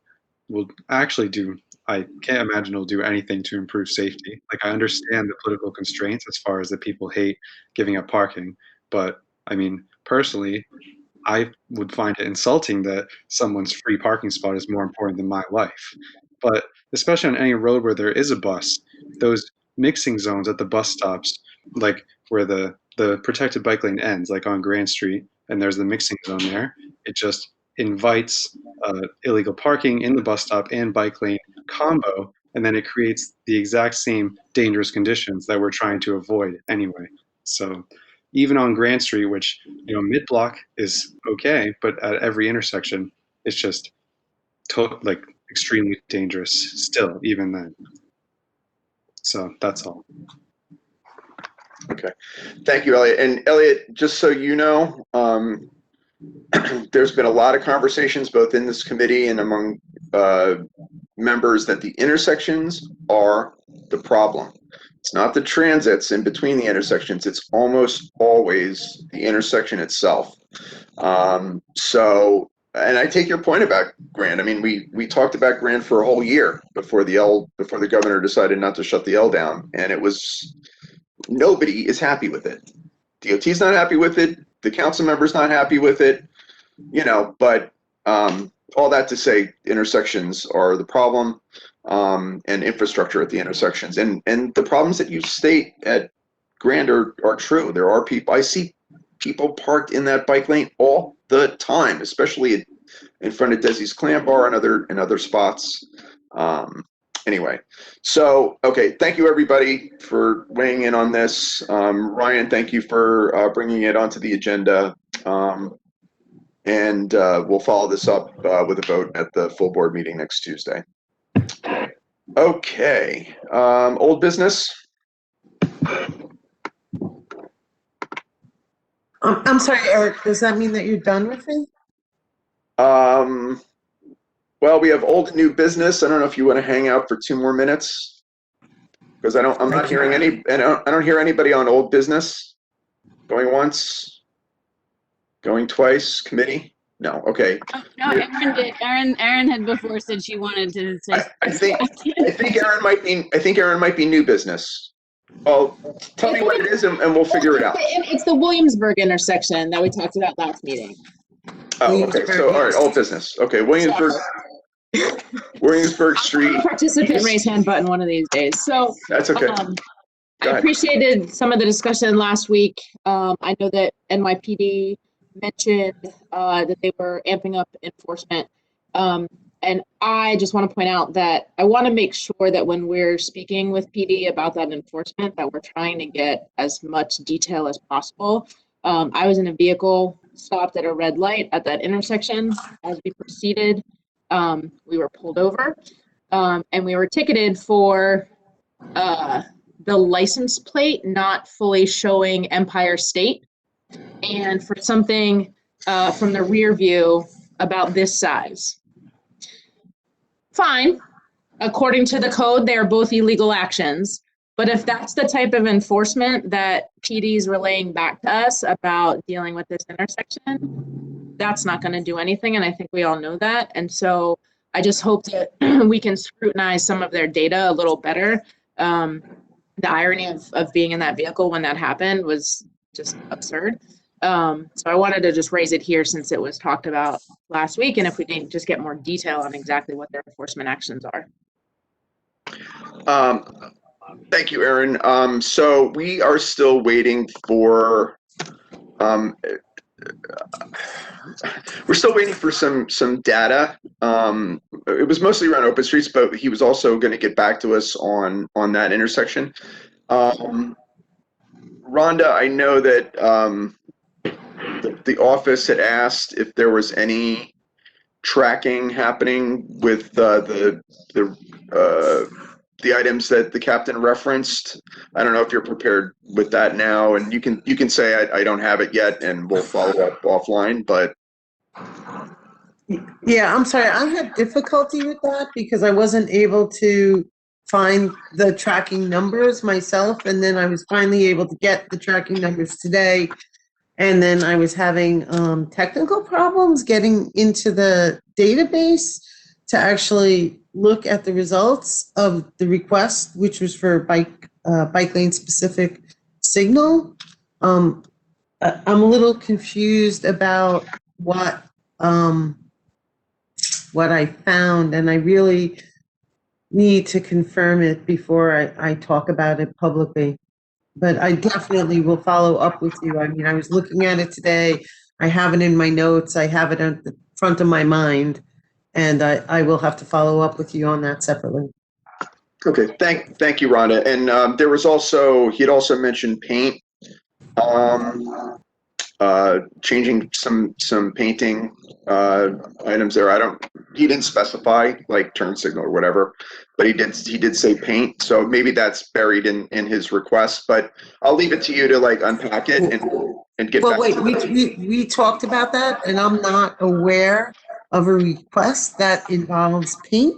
will actually do, I can't imagine it'll do anything to improve safety. Like, I understand the political constraints as far as that people hate giving up parking, but I mean, personally, I would find it insulting that someone's free parking spot is more important than my life. But especially on any road where there is a bus, those mixing zones at the bus stops, like where the protected bike lane ends, like on Grand Street, and there's the mixing zone there, it just invites illegal parking in the bus stop and bike lane combo, and then it creates the exact same dangerous conditions that we're trying to avoid anyway. So even on Grand Street, which, you know, mid-block is okay, but at every intersection, it's just like extremely dangerous still, even then. So that's all. Okay. Thank you, Elliot. And Elliot, just so you know, there's been a lot of conversations both in this committee and among members that the intersections are the problem. It's not the transits in between the intersections. It's almost always the intersection itself. So, and I take your point about Grand. I mean, we talked about Grand for a whole year before the governor decided not to shut the L down, and it was, nobody is happy with it. DOT's not happy with it. The council member's not happy with it. You know, but all that to say, intersections are the problem, and infrastructure at the intersections, and the problems that you state at Grand are true. There are people, I see people parked in that bike lane all the time, especially in front of Desi's Clam Bar and other spots. Anyway, so, okay, thank you everybody for weighing in on this. Ryan, thank you for bringing it onto the agenda. And we'll follow this up with a vote at the full board meeting next Tuesday. Okay, old business? I'm sorry, Eric, does that mean that you're done with it? Well, we have old and new business. I don't know if you want to hang out for 2 more minutes, because I'm not hearing any, and I don't hear anybody on old business. Going once, going twice. Committee? No. Okay. Oh, no, Erin did. Erin had before said she wanted to say. I think Erin might be new business. Well, tell me what it is, and we'll figure it out. It's the Williamsburg intersection that we talked about last meeting. Oh, okay. So, all right, old business. Okay, Williamsburg Street. Participant raise hand button one of these days. So that's okay. I appreciated some of the discussion last week. I know that NYPD mentioned that they were amping up enforcement. And I just want to point out that I want to make sure that when we're speaking with PD about that enforcement, that we're trying to get as much detail as possible. I was in a vehicle stopped at a red light at that intersection. As we proceeded, we were pulled over and we were ticketed for the license plate not fully showing Empire State, and for something from the rear view about this size. Fine. According to the code, they are both illegal actions. But if that's the type of enforcement that PD is relaying back to us about dealing with this intersection, that's not going to do anything. And I think we all know that. And so I just hope that we can scrutinize some of their data a little better. The irony of being in that vehicle when that happened was just absurd. So I wanted to just raise it here since it was talked about last week, and if we can just get more detail on exactly what their enforcement actions are. Thank you, Erin. So we are still waiting for, we're still waiting for some data. It was mostly around open streets, but he was also going to get back to us on that intersection. Rhonda, I know that the office had asked if there was any tracking happening with the items that the captain referenced. I don't know if you're prepared with that now, and you can say I don't have it yet, and we'll follow up offline. But yeah, I'm sorry, I had difficulty with that because I wasn't able to find the tracking numbers myself, and then I was finally able to get the tracking numbers today. And then I was having technical problems getting into the database to actually look at the results of the request, which was for bike lane specific signal. I'm a little confused about what I found, and I really need to confirm it before I talk about it publicly. But I definitely will follow up with you. I mean, I was looking at it today. I have it in my notes. I have it at the front of my mind. And I will have to follow up with you on that separately. okay, thank you, Rhonda. And there was also, he had also mentioned paint, changing some painting items there. He didn't specify like turn signal or whatever, but he did say paint. So maybe that's buried in his request, but I'll leave it to you to like unpack it and get back Well, wait, to it. we talked about that, and I'm not aware of a request that involves paint.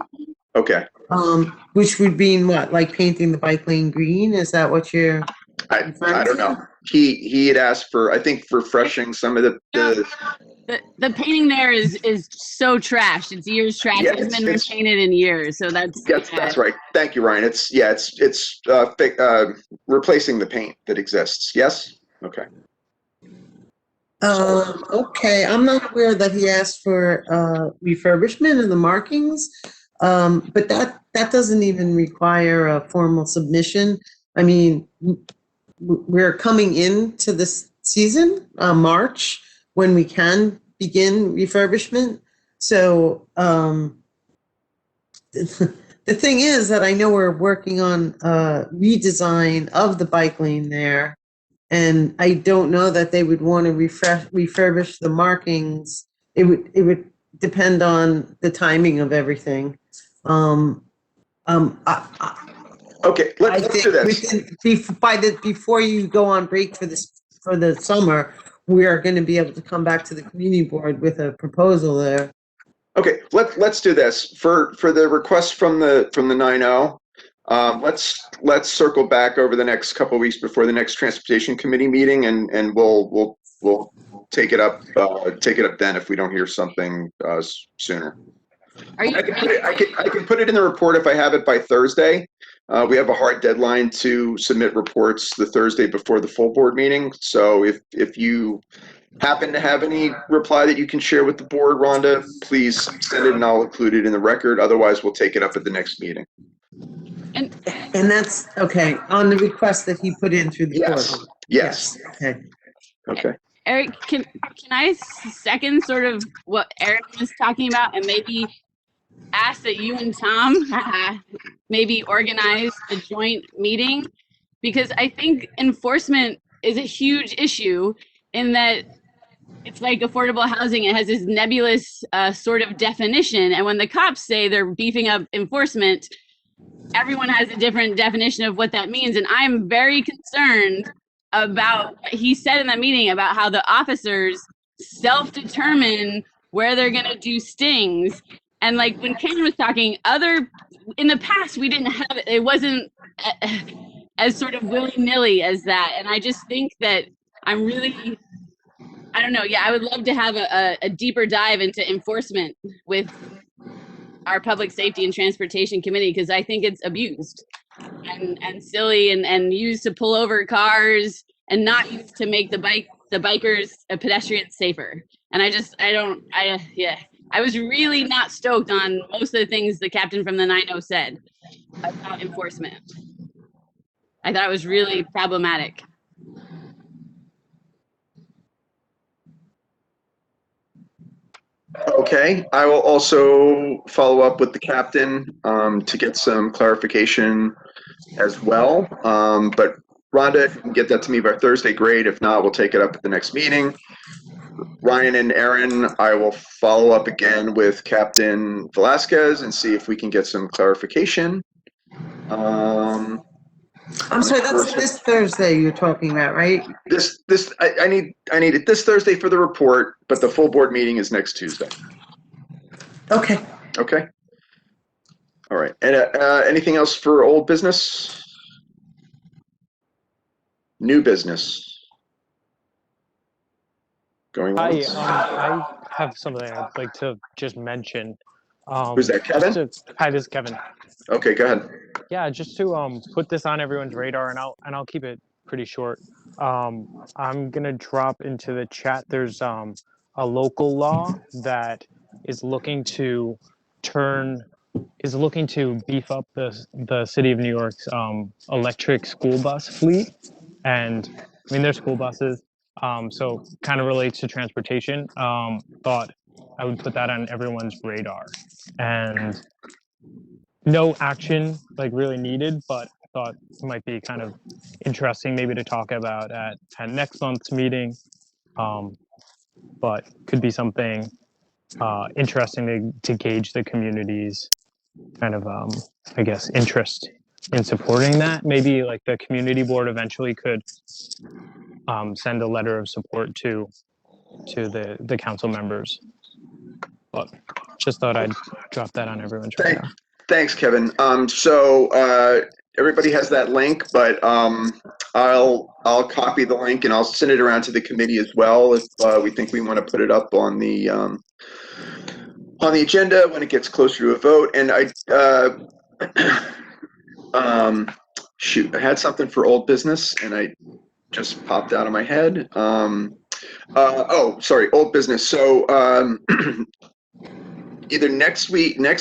Okay. Which would mean what, like painting the bike lane green? Is that what you're referring I don't to? know. He had asked for, I think, for refreshing some of the The painting there is so trashed. It's years trashed. Yeah, It's been it's- repainted in years. So that's That's right. Thank you, Ryan. It's replacing the paint that exists. Yes? Okay. Okay, I'm not aware that he asked for refurbishment of the markings, but that doesn't even require a formal submission. I mean, we're coming into this season, March, when we can begin refurbishment. So the thing is that I know we're working on redesign of the bike lane there. And I don't know that they would want to refurbish the markings. It would depend on the timing of everything. Okay, let's do this. Before you go on break for the summer, we are going to be able to come back to the community board with a proposal there. Okay, let's do this. For the request from the 9-0, let's circle back over the next couple of weeks before the next transportation committee meeting, and we'll take it up then if we don't hear something sooner. I can put it in the report if I have it by Thursday. We have a hard deadline to submit reports the Thursday before the full board meeting. So if you happen to have any reply that you can share with the board, Rhonda, please send it and I'll include it in the record. Otherwise, we'll take it up at the next meeting. And And that's, okay, on the request that he put in through the Yes, portal? yes. Okay. Okay. Eric, can I second sort of what Eric was talking about, and maybe ask that you and Tom maybe organize a joint meeting? Because I think enforcement is a huge issue in that it's like affordable housing. It has this nebulous sort of definition. And when the cops say they're beefing up enforcement, everyone has a different definition of what that means. And I'm very concerned about what he said in that meeting about how the officers self-determine where they're going to do stings. And like when Ken was talking, in the past, we didn't have it. It wasn't as sort of willy-nilly as that. And I just think that I don't know. Yeah, I would love to have a deeper dive into enforcement with our public safety and transportation committee, because I think it's abused and silly and used to pull over cars and not used to make the bikers pedestrians safer. And I was really not stoked on most of the things the captain from the 90 said about enforcement. I thought it was really problematic. Okay, I will also follow up with the captain to get some clarification as well. But Rhonda, if you can get that to me by Thursday, great. If not, we'll take it up at the next meeting. Ryan and Aaron, I will follow up again with Captain Velasquez and see if we can get some clarification. I'm sorry, that's this Thursday you're talking about, right? I need it this Thursday for the report, but the full board meeting is next Tuesday. Okay. Okay. All right. And anything else for old business? New business? Going Hi, once? I have something I'd like to just mention. Who's that, Kevin? Hi, this is Kevin. Okay, go ahead. Yeah, just to put this on everyone's radar, and I'll keep it pretty short. I'm gonna drop into the chat. There's a local law that is looking to beef up the city of New York's electric school bus fleet, and I mean, there's school buses. So kind of relates to transportation. Thought I would put that on everyone's radar, and no action like really needed, but I thought it might be kind of interesting maybe to talk about at next month's meeting. But could be something interesting to gauge the community's kind of I guess interest in supporting that. Maybe like the community board eventually could send a letter of support to the council members. But just thought I'd drop that on everyone's radar. Thanks, Kevin. So everybody has that link, but I'll copy the link and I'll send it around to the committee as well if we think we want to put it up on the agenda when it gets closer to a vote. And shoot, I had something for old business and I just popped out of my head. Sorry, old business. So either next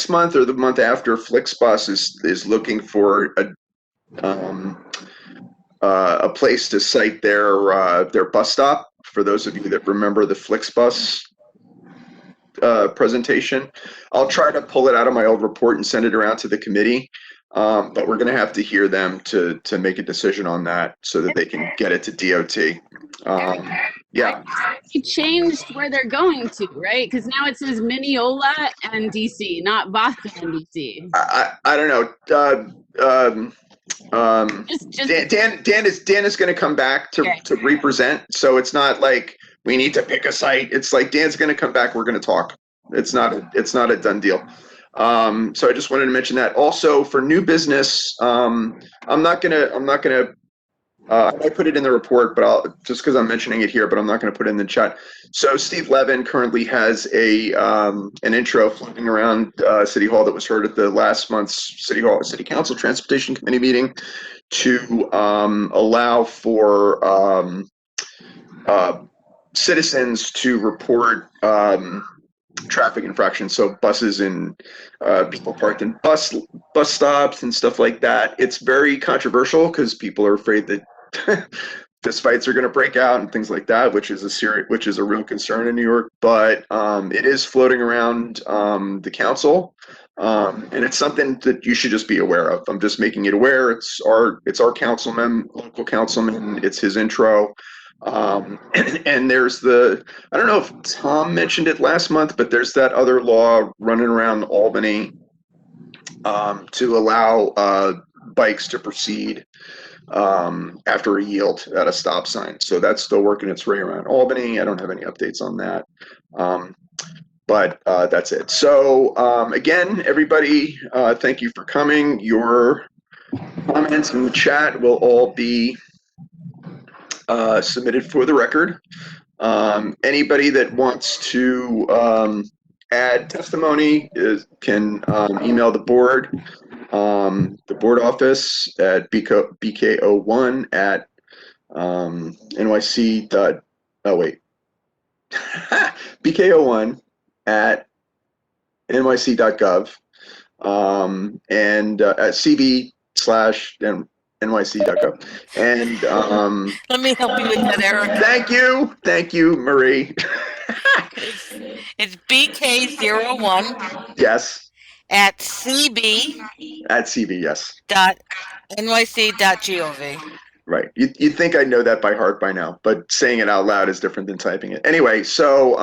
month or the month after, Flixbus is looking for a place to site their bus stop. For those of you that remember the Flixbus presentation, I'll try to pull it out of my old report and send it around to the committee. But we're going to have to hear them to make a decision on that so that they can get it to DOT. Yeah. It changed where they're going to, right? Because now it says Mineola and DC, not Boston and DC. I don't know. Dan is going to come back to represent. So it's not like we need to pick a site. It's like Dan's going to come back. We're going to talk. It's not a done deal. So I just wanted to mention that. Also for new business, I might put it in the report, but just because I'm mentioning it here, but I'm not going to put it in the chat. So Steve Levin currently has an intro floating around City Hall that was heard at the last month's City Council Transportation Committee meeting to allow for citizens to report traffic infractions. So buses and people parked in bus stops and stuff like that. It's very controversial because people are afraid that fist fights are going to break out and things like that, which is a real concern in New York. But it is floating around the council, and it's something that you should just be aware of. I'm just making it aware. It's our councilman, local councilman. It's his intro. And there's I don't know if Tom mentioned it last month, but there's that other law running around Albany to allow bikes to proceed after a yield at a stop sign. So that's still working its way around Albany. I don't have any updates on that. But that's it. So again, everybody, thank you for coming. Your comments in the chat will all be submitted for the record. Anybody that wants to add testimony can email the board office at bko1 at nyc. bko1 at nyc.gov and at cb/nyc.gov. And Let me help you with that, Eric. Thank you, Marie. It's BK01 Yes. at cb Yes. .nyc.gov. Right. You'd think I know that by heart by now, but saying it out loud is different than typing it. Anyway, so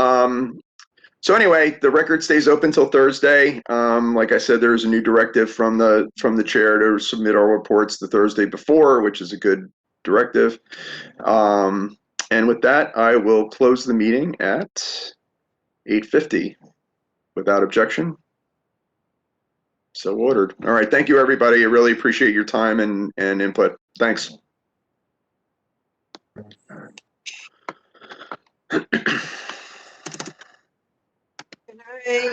the record stays open till Thursday. Like I said, there's a new directive from the chair to submit our reports the Thursday before, which is a good directive. And with that, I will close the meeting at 8:50 without objection. So ordered. All right. Thank you, everybody. I really appreciate your time and input. Thanks. Good night.